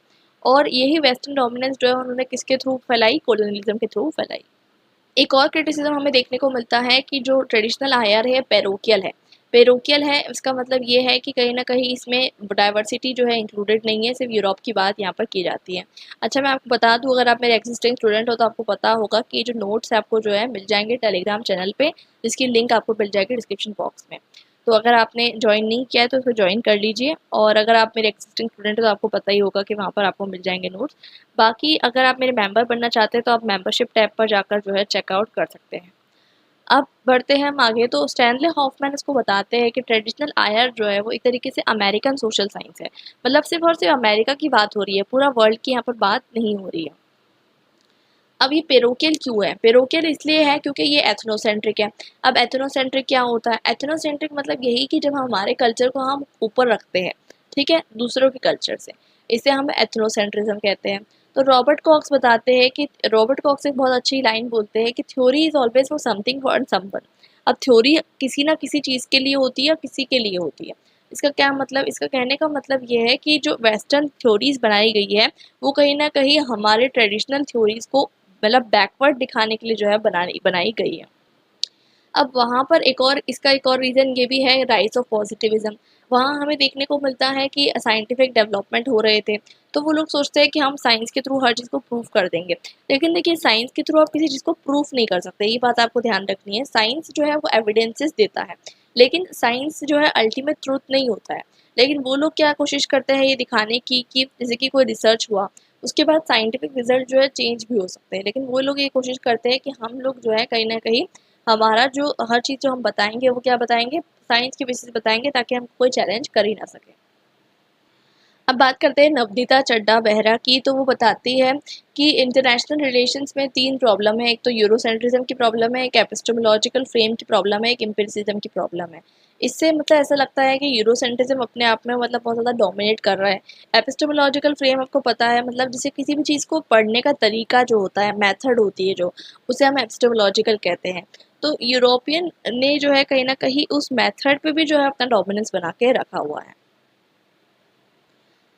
और यही वेस्टर्न डोमिनेंस जो है उन्होंने किसके थ्रू फैलाई? कोलोनियलिज्म के थ्रू फैलाई। एक और क्रिटिसिज्म हमें देखने को मिलता है कि जो ट्रेडिशनल आईआर है पैरोकियल है। पैरोकियल है, इसका मतलब ये है कि कहीं ना कहीं इसमें डाइवर्सिटी जो है इंक्लूडेड नहीं है, सिर्फ यूरोप की बात यहाँ पर की जाती है। अच्छा, मैं आपको बता दूँ, अगर आप मेरे एक्सिस्टिंग स्टूडेंट हो तो आपको पता होगा कि जो नोट्स आपको जो है मिल जाएंगे टेलीग्राम चैनल पे, जिसकी लिंक आपको मिल जाएगी डिस्क्रिप्शन बॉक्स में। तो अगर आपने ज्वाइन नहीं किया है तो उसको ज्वाइन कर लीजिए, और अगर आप मेरे एक्सिस्टिंग स्टूडेंट हो तो आपको पता ही होगा कि वहाँ पर आपको मिल जाएंगे नोट्स। बाकी अगर आप मेरे मेंबर बनना चाहते हैं तो आप मेंबरशिप टैब पर जाकर जो है चेकआउट कर सकते हैं। अब बढ़ते हैं हम आगे, तो स्टैनले हॉफमैन इसको बताते हैं कि ट्रेडिशनल आईआर जो है वो एक तरीके से अमेरिकन सोशल साइंस है। मतलब सिर्फ और सिर्फ अमेरिका की बात हो रही है, पूरा वर्ल्ड की यहाँ पर बात नहीं हो रही है। अब ये पेरोकियल क्यों है? पेरोकियल इसलिए है क्योंकि ये एथनोसेंट्रिक है। अब एथनोसेंट्रिक क्या होता है? एथनोसेंट्रिक मतलब यही कि जब हमारे कल्चर को हम ऊपर रखते हैं, ठीक है, दूसरों के कल्चर से, इसे हम एथनोसेंट्रिज्म कहते हैं। तो रॉबर्ट कॉक्स बताते हैं कि रॉबर्ट कॉक्स एक बहुत अच्छी लाइन बोलते हैं कि theory is always for something for someone. अब थ्योरी किसी ना किसी चीज़ के लिए होती है, किसी के लिए होती है। इसका क्या मतलब? इसका कहने का मतलब ये है कि जो वेस्टर्न थ्योरीज बनाई गई है वो कहीं ना कहीं हमारे ट्रेडिशनल थ्योरीज को मतलब बैकवर्ड दिखाने के लिए जो है बनाई गई है। अब वहाँ पर इसका एक और रीज़न ये भी है, राइज ऑफ पॉजिटिविज्म। वहाँ हमें देखने को मिलता है कि साइंटिफिक डेवलपमेंट हो रहे थे, तो वो लोग सोचते हैं कि हम साइंस के थ्रू हर चीज़ को प्रूव कर देंगे। लेकिन देखिए, साइंस के थ्रू आप किसी चीज़ को प्रूफ नहीं कर सकते, ये बात आपको ध्यान रखनी है। साइंस जो है वो एविडेंसेस देता है, लेकिन साइंस जो है अल्टीमेट ट्रूथ नहीं होता है। लेकिन वो लोग क्या कोशिश करते हैं ये दिखाने की कि जैसे कि कोई रिसर्च हुआ, उसके बाद साइंटिफिक रिजल्ट जो है चेंज भी हो सकते हैं, लेकिन वो लोग ये कोशिश करते हैं कि हम लोग जो है कहीं ना कहीं हमारा जो हर चीज़ जो हम बताएंगे वो क्या बताएंगे? साइंस के बेसिस बताएंगे, ताकि हम कोई चैलेंज कर ही ना सके। अब बात करते हैं नवनीता चड्ढा बेहरा की, तो वो बताती है कि इंटरनेशनल रिलेशंस में 3 प्रॉब्लम है। एक तो यूरोसेंट्रिज्म की प्रॉब्लम है, एक एपिस्टेमोलॉजिकल फ्रेम की प्रॉब्लम है, एक एम्पिरिसिज्म की प्रॉब्लम है। इससे मतलब ऐसा लगता है कि यूरोसेंट्रिज्म अपने आप में मतलब बहुत ज़्यादा डोमिनेट कर रहा है। एपिस्टेमोलॉजिकल फ्रेम आपको पता है, मतलब जैसे किसी भी चीज़ को पढ़ने का तरीका जो होता है, मेथड होती है जो, उसे हम एपिस्टेमोलॉजिकल कहते हैं। तो यूरोपियन ने जो है कहीं न कहीं उस मेथड पे भी जो है अपना डोमिनेंस बना के रखा हुआ है।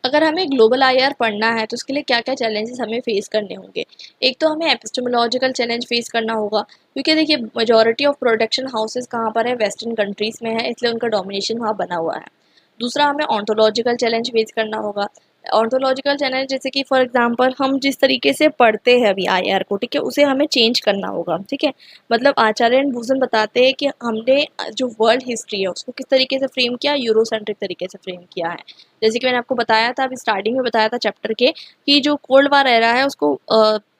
अगर हमें ग्लोबल आईआर पढ़ना है तो उसके लिए क्या क्या चैलेंजेस हमें फेस करने होंगे। एक तो हमें एपिस्टेमोलॉजिकल चैलेंज फेस करना होगा, क्योंकि देखिए मेजॉरिटी ऑफ प्रोडक्शन हाउसेस कहाँ पर है, वेस्टर्न कंट्रीज़ में है, इसलिए उनका डोमिनेशन वहाँ बना हुआ है। दूसरा हमें ऑन्टोलॉजिकल चैलेंज फेस करना होगा। ऑन्टोलॉजिकल चैलेंज जैसे कि फॉर एग्जांपल हम जिस तरीके से पढ़ते हैं अभी आईआर को, ठीक है, उसे हमें चेंज करना होगा, ठीक है। मतलब आचार्य एंड भूषण बताते हैं कि हमने जो वर्ल्ड हिस्ट्री है उसको किस तरीके से फ्रेम किया, यूरोसेंट्रिक तरीके से फ्रेम किया है। जैसे कि मैंने आपको बताया था अभी स्टार्टिंग में बताया था चैप्टर के, कि जो कोल्ड वार एरा है उसको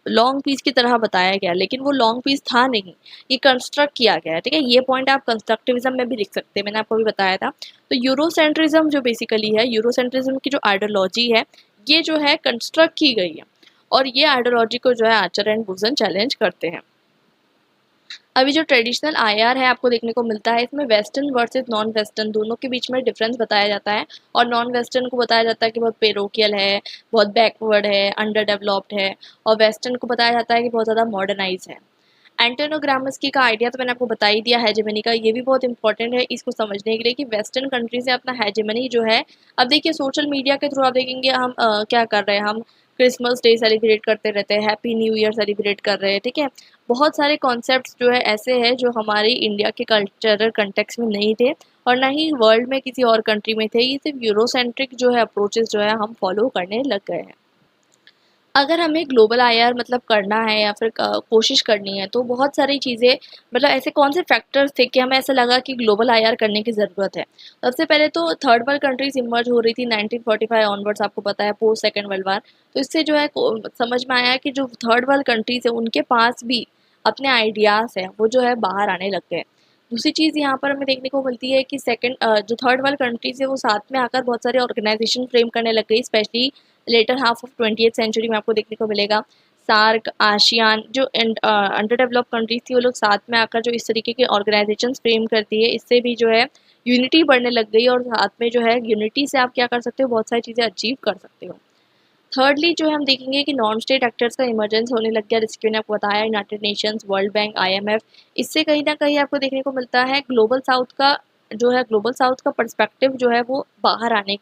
लॉन्ग पीस की तरह बताया गया, लेकिन वो लॉन्ग पीस था नहीं, ये कंस्ट्रक्ट किया गया है, ठीक है। ये पॉइंट आप कंस्ट्रक्टिविज्म में भी लिख सकते हैं, मैंने आपको भी बताया था। तो यूरोसेंट्रिज्म जो बेसिकली है, यूरोसेंट्रिज्म की जो आइडियोलॉजी है, ये जो है कंस्ट्रक्ट की गई है, और ये आइडियोलॉजी को जो है आचार्य एंड भूषण चैलेंज करते हैं। अभी जो ट्रेडिशनल आईआर है आपको देखने को मिलता है, इसमें वेस्टर्न वर्सेस नॉन वेस्टर्न दोनों के बीच में डिफरेंस बताया जाता है, और नॉन वेस्टर्न को बताया जाता है कि बहुत पेरोकियल है, बहुत बैकवर्ड है, अंडर डेवलप्ड है, और वेस्टर्न को बताया जाता है कि बहुत ज़्यादा मॉडर्नाइज है। एंटोनियो ग्राम्स्की का आइडिया तो मैंने आपको बता ही दिया, हेजेमनी का, ये भी बहुत इंपॉर्टेंट है इसको समझने के लिए कि वेस्टर्न कंट्री से अपना हेजेमनी जो है, अब देखिए सोशल मीडिया के थ्रू आप देखेंगे हम क्या कर रहे हैं, हम क्रिसमस डे सेलिब्रेट करते रहते हैं, हैप्पी न्यू ईयर सेलिब्रेट कर रहे हैं, ठीक है। बहुत सारे कॉन्सेप्ट्स जो है ऐसे हैं जो हमारी इंडिया के कल्चरल कंटेक्स्ट में नहीं थे, और ना ही वर्ल्ड में किसी और कंट्री में थे, ये सिर्फ यूरोसेंट्रिक जो है अप्रोचेस जो है हम फॉलो करने लग गए हैं। अगर हमें ग्लोबल आईआर मतलब करना है या फिर कोशिश करनी है, तो बहुत सारी चीज़ें, मतलब ऐसे कौन से फैक्टर्स थे कि हमें ऐसा लगा कि ग्लोबल आईआर करने की ज़रूरत है। सबसे पहले तो थर्ड वर्ल्ड कंट्रीज इमर्ज हो रही थी 1945 ऑनवर्ड्स, आपको पता है, पोस्ट सेकेंड वर्ल्ड वार। तो इससे जो है समझ में आया कि जो थर्ड वर्ल्ड कंट्रीज है उनके पास भी अपने आइडियाज़ हैं, वो जो है बाहर आने लग गए। दूसरी चीज़ यहाँ पर हमें देखने को मिलती है कि सेकंड जो थर्ड वर्ल्ड कंट्रीज है वो साथ में आकर बहुत सारे ऑर्गेनाइजेशन फ्रेम करने लग गई, specially later half of 20th century में आपको देखने को मिलेगा। सार्क, आशियान, जो अंडर डेवलप कंट्रीज थी, वो लोग साथ में आकर जो इस तरीके के ऑर्गेनाइजेशन फ्रेम करती है, इससे भी जो है यूनिटी बढ़ने लग गई, और साथ में जो है यूनिटी से आप क्या कर सकते हो, बहुत सारी चीज़ें अचीव कर सकते हो। थर्डली जो है हम देखेंगे कि नॉन स्टेट एक्टर्स का इमरजेंस होने लग गया, जैसे कि मैंने आपको बताया, United Nations, world bank, IMF. इससे कहीं ना कहीं आपको देखने को मिलता है ग्लोबल साउथ का जो है, ग्लोबल साउथ का पर्सपेक्टिव जो है वो बाहर आने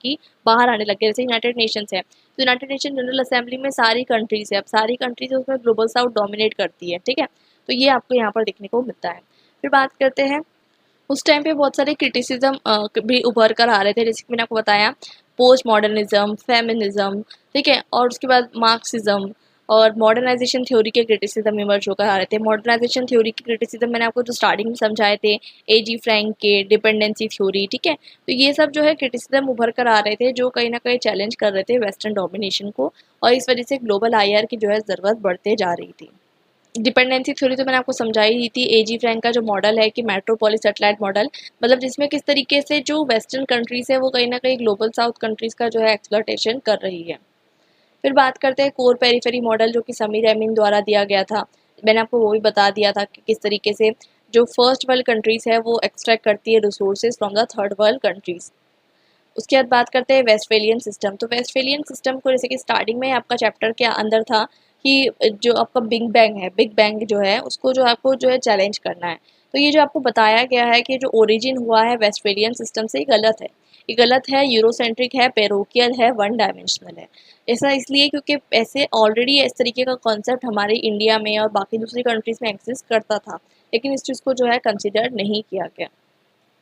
लग गया। जैसे यूनाइटेड नेशंस है, तो यूनाइटेड नेशन जनरल असेंबली में सारी कंट्रीज है, अब सारी कंट्रीज उसमें ग्लोबल साउथ डोमिनेट करती है, ठीक है। तो ये आपको यहाँ पर देखने को मिलता है। फिर बात करते हैं, उस टाइम पे बहुत सारे क्रिटिसिज्म भी उभर कर आ रहे थे, जैसे कि मैंने आपको बताया, पोस्ट मॉडर्निज्म, फेमिनिज्म, ठीक है, और उसके बाद मार्क्सिज्म और मॉडर्नाइजेशन थ्योरी के क्रिटिसिज्म इमर्ज होकर आ रहे थे। मॉडर्नाइजेशन थ्योरी के क्रिटिसिज्म मैंने आपको जो स्टार्टिंग में समझाए थे, एजी फ्रैंक के डिपेंडेंसी थ्योरी, ठीक है। तो ये सब जो है क्रिटिसिज्म उभर कर आ रहे थे, जो कहीं ना कहीं चैलेंज कर रहे थे वेस्टर्न डोमिनेशन को, और इस वजह से ग्लोबल आईआर की जो है ज़रूरत बढ़ते जा रही थी। डिपेंडेंसी थ्योरी तो मैंने आपको समझाई ही थी। एजी फ्रैंक का जो मॉडल है कि मेट्रोपोलिस सैटेलाइट मॉडल, मतलब जिसमें किस तरीके से जो वेस्टर्न कंट्रीज है वो कहीं ना कहीं ग्लोबल साउथ कंट्रीज का जो है एक्सप्लॉयटेशन कर रही है। फिर बात करते हैं कोर पेरिफेरी मॉडल, जो कि समीर एमीन द्वारा दिया गया था। मैंने आपको वो भी बता दिया था कि किस तरीके से जो फर्स्ट वर्ल्ड कंट्रीज है वो एक्सट्रैक्ट करती है resources from the third world countries. उसके बाद बात करते हैं वेस्टफेलियन सिस्टम। तो वेस्टफेलियन सिस्टम को, जैसे कि स्टार्टिंग में आपका चैप्टर के अंदर था कि जो आपका बिग बैंग है, बिग बैंग जो है उसको जो आपको जो है चैलेंज करना है। तो ये जो आपको बताया गया है कि जो ओरिजिन हुआ है वेस्टफेलियन सिस्टम से, ये गलत है। ये गलत है, यूरोसेंट्रिक है, पेरोकियल है, वन डायमेंशनल है। ऐसा इसलिए क्योंकि ऐसे ऑलरेडी इस तरीके का कॉन्सेप्ट हमारे इंडिया में और बाकी दूसरी कंट्रीज में एग्जिस्ट करता था, लेकिन इस चीज़ को जो है कंसिडर नहीं किया गया।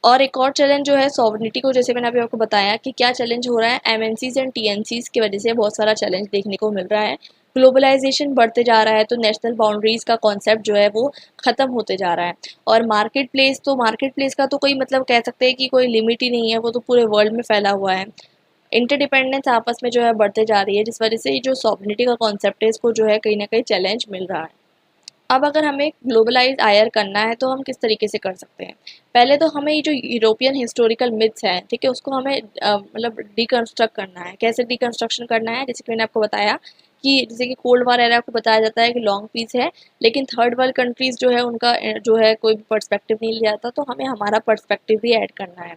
और एक और चैलेंज जो है सॉवरेनिटी को, जैसे मैंने अभी आपको बताया कि क्या चैलेंज हो रहा है, एमएनसीज एंड टीएनसीज की वजह से बहुत सारा चैलेंज देखने को मिल रहा है। ग्लोबलाइजेशन बढ़ते जा रहा है, तो नेशनल बाउंड्रीज का कॉन्सेप्ट जो है वो ख़त्म होते जा रहा है। और मार्केट प्लेस का तो कोई मतलब कह सकते हैं कि कोई लिमिट ही नहीं है, वो तो पूरे वर्ल्ड में फैला हुआ है। इंटरडिपेंडेंस आपस में जो है बढ़ते जा रही है, जिस वजह से ये जो सॉवरेनिटी का कॉन्सेप्ट है इसको जो है कहीं ना कहीं चैलेंज मिल रहा है। अब अगर हमें ग्लोबलाइज आयर करना है तो हम किस तरीके से कर सकते हैं। पहले तो हमें ये जो यूरोपियन हिस्टोरिकल मिथ्स हैं, ठीक है, उसको हमें मतलब डिकंस्ट्रक्ट करना है। कैसे डिकंस्ट्रक्शन करना है, जैसे कि मैंने आपको बताया कि जैसे कि कोल्ड वार एरा को बताया जाता है कि लॉन्ग पीस है, लेकिन थर्ड वर्ल्ड कंट्रीज़ जो है उनका जो है कोई पर्सपेक्टिव नहीं लिया जाता, तो हमें हमारा पर्सपेक्टिव भी ऐड करना है।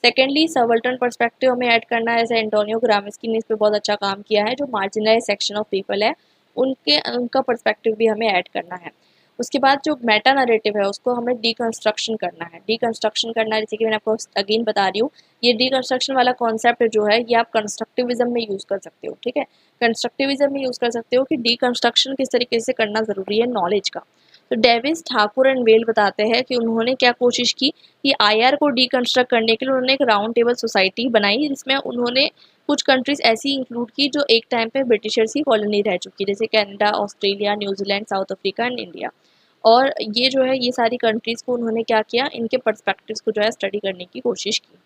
सेकेंडली सबल्टर्न पर्सपेक्टिव हमें ऐड करना है, जैसे एंटोनियो ग्राम्स्की ने इस पे बहुत अच्छा काम किया है, जो मार्जिनलाइज सेक्शन ऑफ पीपल है उनका पर्सपेक्टिव भी हमें ऐड करना है। उसके बाद जो मेटा नरेटिव है उसको हमें डीकंस्ट्रक्शन करना है। डीकंस्ट्रक्शन करना, जैसे कि मैंने आपको अगेन बता रही हूँ, ये डीकंस्ट्रक्शन वाला कॉन्सेप्ट जो है ये आप कंस्ट्रक्टिविज्म में यूज़ कर सकते हो, ठीक है। कंस्ट्रक्टिविज्म में यूज़ कर सकते हो कि डीकंस्ट्रक्शन किस तरीके से करना ज़रूरी है नॉलेज का। तो डेविस, ठाकुर एंड वेल बताते हैं कि उन्होंने क्या कोशिश की कि आईआर को डीकंस्ट्रक्ट करने के लिए उन्होंने एक राउंड टेबल सोसाइटी बनाई, जिसमें उन्होंने कुछ कंट्रीज ऐसी इंक्लूड की जो एक टाइम पे ब्रिटिशर्स की कॉलोनी रह चुकी, जैसे Canada, Australia, New Zealand, south Africa and India. और ये जो है ये सारी कंट्रीज़ को उन्होंने क्या किया, इनके पर्सपेक्टिव्स को जो है स्टडी करने की कोशिश की।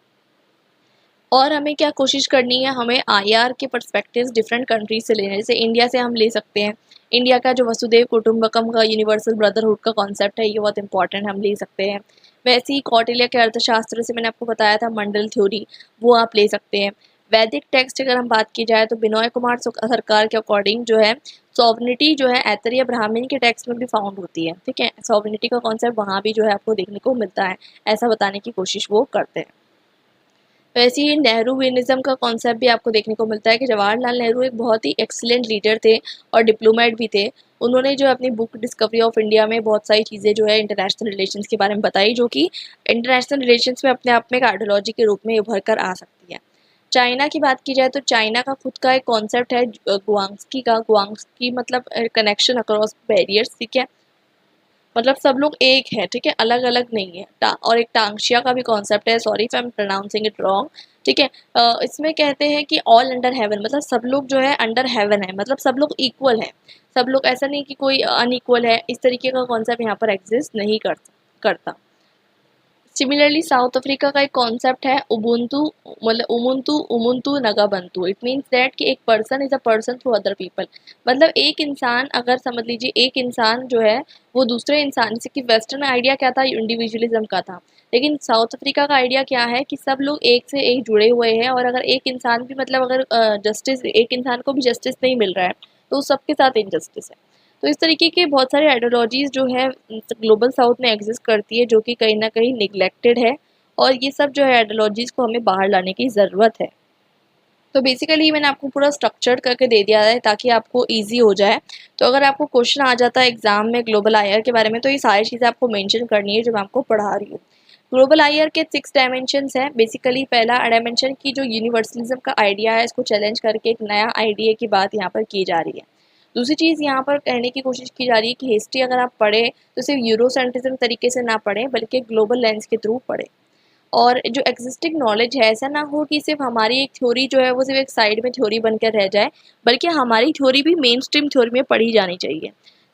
और हमें क्या कोशिश करनी है, हमें आईआर के पर्सपेक्टिव्स डिफरेंट कंट्रीज से लेने हैं। जैसे इंडिया से हम ले सकते हैं, इंडिया का जो वसुदेव कुटुंबकम का यूनिवर्सल ब्रदरहुड का कॉन्सेप्ट है ये बहुत इंपॉर्टेंट, हम ले सकते हैं। वैसे ही कौटिल्य के अर्थशास्त्र से मैंने आपको बताया था मंडल थ्योरी, वो आप ले सकते हैं। वैदिक टेक्स्ट अगर हम बात की जाए तो बिनोय कुमार सरकार के अकॉर्डिंग जो है सॉवरेनिटी जो है ऐतरेय ब्राह्मण के टेक्स्ट में भी फाउंड होती है, ठीक है। सॉवरेनिटी का कॉन्सेप्ट वहाँ भी जो है आपको देखने को मिलता है, ऐसा बताने की कोशिश वो करते हैं। वैसे ही नेहरूविनिज्म का कॉन्सेप्ट भी आपको देखने को मिलता है कि जवाहरलाल नेहरू एक बहुत ही एक्सीलेंट लीडर थे और डिप्लोमेट भी थे। उन्होंने जो अपनी बुक डिस्कवरी ऑफ इंडिया में बहुत सारी चीज़ें जो है इंटरनेशनल रिलेशंस के बारे में बताई, जो कि इंटरनेशनल रिलेशंस में अपने आप में एक आइडियोलॉजी के रूप में उभर कर आ सकती है। चाइना की बात की जाए तो चाइना का खुद का एक कॉन्सेप्ट है गुआंग्स्की मतलब कनेक्शन अक्रॉस बैरियर्स, ठीक है। मतलब सब लोग एक है, ठीक है, अलग अलग नहीं है। और एक टांगशिया का भी कॉन्सेप्ट है, sorry if I am pronouncing it wrong, ठीक है। इसमें कहते हैं कि ऑल अंडर हेवन, मतलब सब लोग जो है अंडर हेवन है, मतलब सब लोग इक्वल है, सब लोग, ऐसा नहीं कि कोई अनइक्वल है, इस तरीके का कॉन्सेप्ट यहाँ पर एग्जिस्ट नहीं करता। सिमिलरली साउथ अफ्रीका का एक कॉन्सेप्ट है उबुंटू, मतलब उमुंतू नगाबंतू। इट मीन्स दैट कि एक person is a person through other people, मतलब एक इंसान, अगर समझ लीजिए एक इंसान जो है वो दूसरे इंसान, जैसे कि वेस्टर्न आइडिया क्या था, इंडिविजुअलिज्म का था, लेकिन साउथ अफ्रीका का आइडिया क्या है कि सब लोग एक से एक जुड़े हुए हैं, और अगर एक इंसान भी, मतलब अगर जस्टिस, एक इंसान को भी जस्टिस नहीं मिल रहा है तो सबके साथ इनजस्टिस है। तो इस तरीके के बहुत सारे आइडियोलॉजीज़ जो है ग्लोबल साउथ में एग्जिस्ट करती है, जो कि कहीं ना कहीं निगलेक्टेड है, और ये सब जो है आइडियोलॉजीज़ को हमें बाहर लाने की ज़रूरत है। तो बेसिकली मैंने आपको पूरा स्ट्रक्चर्ड करके दे दिया है ताकि आपको इजी हो जाए। तो अगर आपको क्वेश्चन आ जाता है एग्जाम में ग्लोबल आईआर के बारे में, तो ये सारी चीज़ें आपको मेंशन करनी है जो मैं आपको पढ़ा रही हूँ। ग्लोबल आईआर के 6 डायमेंशंस हैं। बेसिकली पहला डायमेंशन की जो यूनिवर्सलिज्म का आइडिया है, इसको चैलेंज करके एक नया आइडिया की बात यहाँ पर की जा रही है। दूसरी चीज़ यहाँ पर कहने की कोशिश की जा रही है कि हिस्ट्री अगर आप पढ़ें तो सिर्फ यूरोसेंट्रिज्म तरीके से ना पढ़ें, बल्कि ग्लोबल लेंस के थ्रू पढ़ें। और जो एग्जिस्टिंग नॉलेज है, ऐसा ना हो कि सिर्फ हमारी एक थ्योरी जो है वो सिर्फ एक साइड में थ्योरी बनकर रह जाए, बल्कि हमारी थ्योरी भी मेन स्ट्रीम थ्योरी में पढ़ी जानी चाहिए।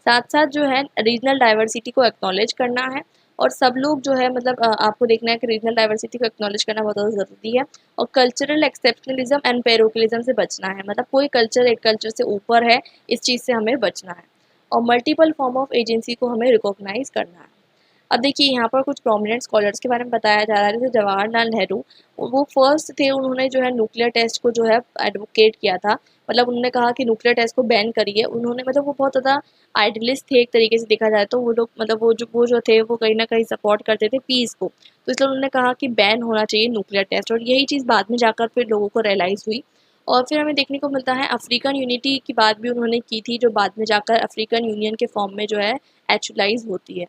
साथ साथ जो है रीजनल डाइवर्सिटी को एक्नॉलेज करना है, और सब लोग जो है, मतलब आपको देखना है कि रीजनल डाइवर्सिटी को एक्नॉलेज करना बहुत ज़्यादा ज़रूरी है। और कल्चरल एक्सेप्शनलिज्म एंड पैरोकिलिज्म से बचना है, मतलब कोई कल्चर एक कल्चर से ऊपर है, इस चीज़ से हमें बचना है। और मल्टीपल फॉर्म ऑफ एजेंसी को हमें रिकॉग्नाइज करना है। अब देखिए यहाँ पर कुछ प्रोमिनेंट स्कॉलर्स के बारे में बताया जा रहा है, जैसे जवाहरलाल नेहरू, वो फर्स्ट थे, उन्होंने जो है न्यूक्लियर टेस्ट को जो है एडवोकेट किया था, मतलब उन्होंने कहा कि न्यूक्लियर टेस्ट को बैन करिए। उन्होंने, मतलब वो बहुत ज़्यादा आइडियलिस्ट थे एक तरीके से देखा जाए तो, वो लोग, मतलब वो जो थे वो कहीं ना कहीं सपोर्ट करते थे पीस को, तो इसलिए उन्होंने कहा कि बैन होना चाहिए न्यूक्लियर टेस्ट, और यही चीज़ बाद में जाकर फिर लोगों को रियलाइज़ हुई। और फिर हमें देखने को मिलता है अफ्रीकन यूनिटी की बात भी उन्होंने की थी, जो बाद में जाकर अफ्रीकन यूनियन के फॉर्म में जो है एक्चुअलाइज होती है।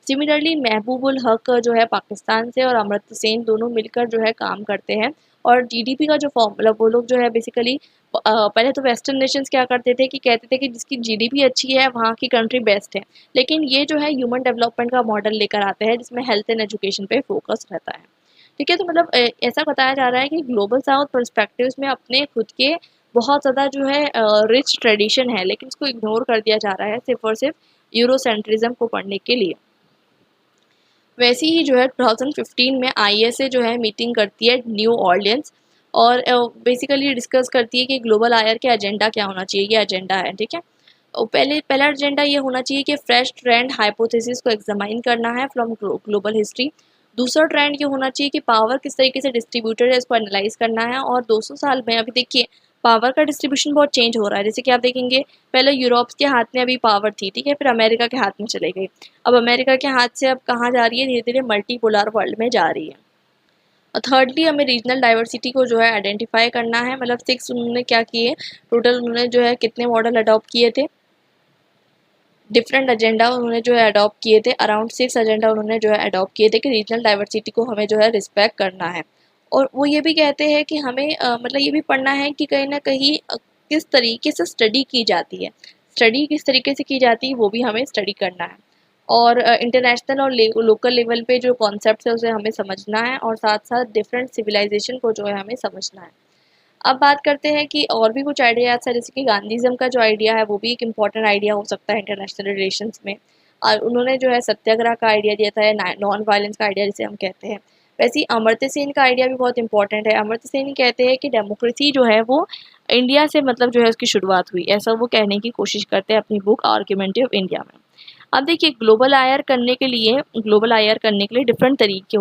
सिमिलरली महबूबुल हक जो है पाकिस्तान से, और अमर्त्य सेन दोनों मिलकर जो है काम करते हैं। और जीडीपी का जो फॉर्मूला, वो लोग जो है बेसिकली पहले तो वेस्टर्न नेशंस क्या करते थे कि कहते थे कि जिसकी जीडीपी अच्छी है वहाँ की कंट्री बेस्ट है, लेकिन ये जो है ह्यूमन डेवलपमेंट का मॉडल लेकर आते हैं, जिसमें हेल्थ एंड एजुकेशन पे फोकस रहता है, ठीक है। तो मतलब ऐसा बताया जा रहा है कि ग्लोबल साउथ पर्सपेक्टिव्स में अपने खुद के बहुत ज़्यादा जो है रिच ट्रेडिशन है, लेकिन इसको इग्नोर कर दिया जा रहा है सिर्फ और सिर्फ यूरोसेंट्रिज्म को पढ़ने के लिए। वैसे ही जो है 2015 में आईएसए जो है मीटिंग करती है न्यू ऑर्लियंस, और बेसिकली डिस्कस करती है कि ग्लोबल आयर के एजेंडा क्या होना चाहिए। ये एजेंडा है, ठीक है। और पहला एजेंडा ये होना चाहिए कि फ्रेश ट्रेंड हाइपोथेसिस को एग्जामाइन करना है फ्रॉम ग्लोबल हिस्ट्री। दूसरा ट्रेंड ये होना चाहिए कि पावर किस तरीके से डिस्ट्रीब्यूटेड है, इसको एनालाइज करना है। और 200 साल में, अभी देखिए, पावर का डिस्ट्रीब्यूशन बहुत चेंज हो रहा है। जैसे कि आप देखेंगे पहले यूरोप के हाथ में अभी पावर थी, ठीक है, फिर अमेरिका के हाथ में चले गई। अब अमेरिका के हाथ से अब कहाँ जा रही है, धीरे धीरे मल्टीपोलर वर्ल्ड में जा रही है। और थर्डली हमें रीजनल डाइवर्सिटी को जो है आइडेंटिफाई करना है। मतलब 6 उन्होंने क्या किए, टोटल उन्होंने जो है कितने मॉडल अडॉप्ट किए थे, डिफरेंट एजेंडा उन्होंने जो है अडॉप्ट किए थे, अराउंड 6 एजेंडा उन्होंने जो है अडॉप्ट किए थे कि रीजनल डाइवर्सिटी को हमें जो है रिस्पेक्ट करना है। और वो ये भी कहते हैं कि हमें मतलब ये भी पढ़ना है कि कहीं ना कहीं किस तरीके से स्टडी की जाती है, स्टडी किस तरीके से की जाती है वो भी हमें स्टडी करना है। और इंटरनेशनल और लोकल लेवल पे जो कॉन्सेप्ट है उसे हमें समझना है, और साथ साथ डिफरेंट सिविलाइजेशन को जो है हमें समझना है। अब बात करते हैं कि और भी कुछ आइडियाज़ है, जैसे कि गांधीज़्म का जो आइडिया है वो भी एक इम्पॉर्टेंट आइडिया हो सकता है इंटरनेशनल रिलेशंस में। और उन्होंने जो है सत्याग्रह का आइडिया दिया था, नॉन वायलेंस का आइडिया जिसे हम कहते हैं। वैसे ही अमर्त्य सेन का आइडिया भी बहुत इंपॉर्टेंट है। अमर्त्य सेन कहते हैं कि डेमोक्रेसी जो है वो इंडिया से मतलब जो है उसकी शुरुआत हुई, ऐसा वो कहने की कोशिश करते हैं अपनी बुक आर्ग्यूमेंट ऑफ इंडिया में। अब देखिए ग्लोबल आईआर करने के लिए डिफरेंट तरीके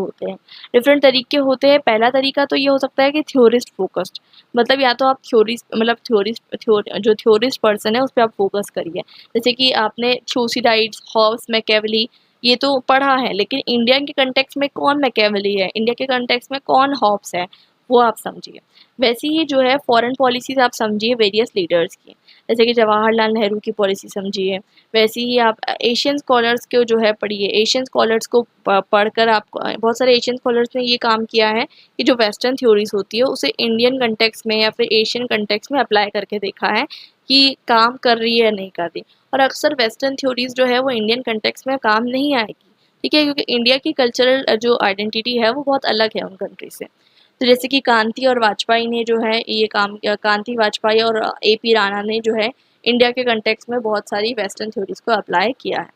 होते हैं, पहला तरीका तो ये हो सकता है कि थ्योरिस्ट फोकस्ड, मतलब या तो आप जो थ्योरिस्ट पर्सन है उस पर आप फोकस करिए। जैसे कि आपने थ्यूसिडाइड्स, हॉब्स, मैकियावेली ये तो पढ़ा है, लेकिन इंडिया के कंटेक्स्ट में कौन मैकियावेली है, इंडिया के कंटेक्स्ट में कौन हॉब्स है, वो आप समझिए। वैसे ही जो है फॉरेन पॉलिसीज आप समझिए वेरियस लीडर्स की, जैसे कि जवाहरलाल नेहरू की पॉलिसी समझिए। वैसे ही आप एशियन स्कॉलर्स को जो है पढ़िए, एशियन स्कॉलर्स को पढ़कर आप, बहुत सारे एशियन स्कॉलर्स ने ये काम किया है कि जो वेस्टर्न थ्योरीज होती है उसे इंडियन कंटेक्स्ट में या फिर एशियन कंटेक्स्ट में अप्लाई करके देखा है कि काम कर रही है या नहीं कर रही। और अक्सर वेस्टर्न थ्योरीज जो है वो इंडियन कंटेक्स्ट में काम नहीं आएगी, ठीक है, क्योंकि इंडिया की कल्चरल जो आइडेंटिटी है वो बहुत अलग है उन कंट्री से। तो जैसे कि कांति और वाजपेयी ने जो है ये काम किया, कांति वाजपेयी और AP राणा ने जो है इंडिया के कंटेक्स्ट में बहुत सारी वेस्टर्न थ्योरीज को अप्लाई किया है।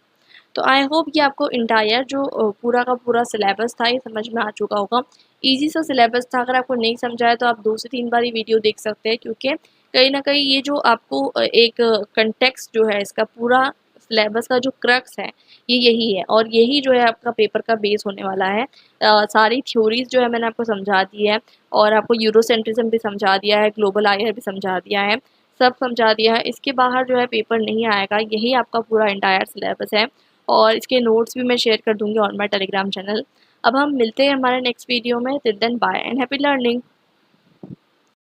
तो आई होप कि आपको इंटायर जो पूरा का पूरा सिलेबस था ये समझ में आ चुका होगा। इजी सा सिलेबस था, अगर आपको नहीं समझा है तो आप 2 से 3 बार ये वीडियो देख सकते हैं, क्योंकि कहीं ना कहीं ये जो आपको एक कंटेक्स्ट जो है इसका पूरा सिलेबस का जो क्रक्स है ये यही है, और यही जो है आपका पेपर का बेस होने वाला है। सारी थ्योरीज जो है मैंने आपको समझा दी है, और आपको यूरोसेंट्रिज्म भी समझा दिया है, ग्लोबल आईआर भी समझा दिया है, सब समझा दिया है। इसके बाहर जो है पेपर नहीं आएगा, यही आपका पूरा इंटायर सिलेबस है, और इसके नोट्स भी मैं शेयर कर दूंगी ऑन माई टेलीग्राम चैनल। अब हम मिलते हैं हमारे नेक्स्ट वीडियो में, till then bye and happy learning.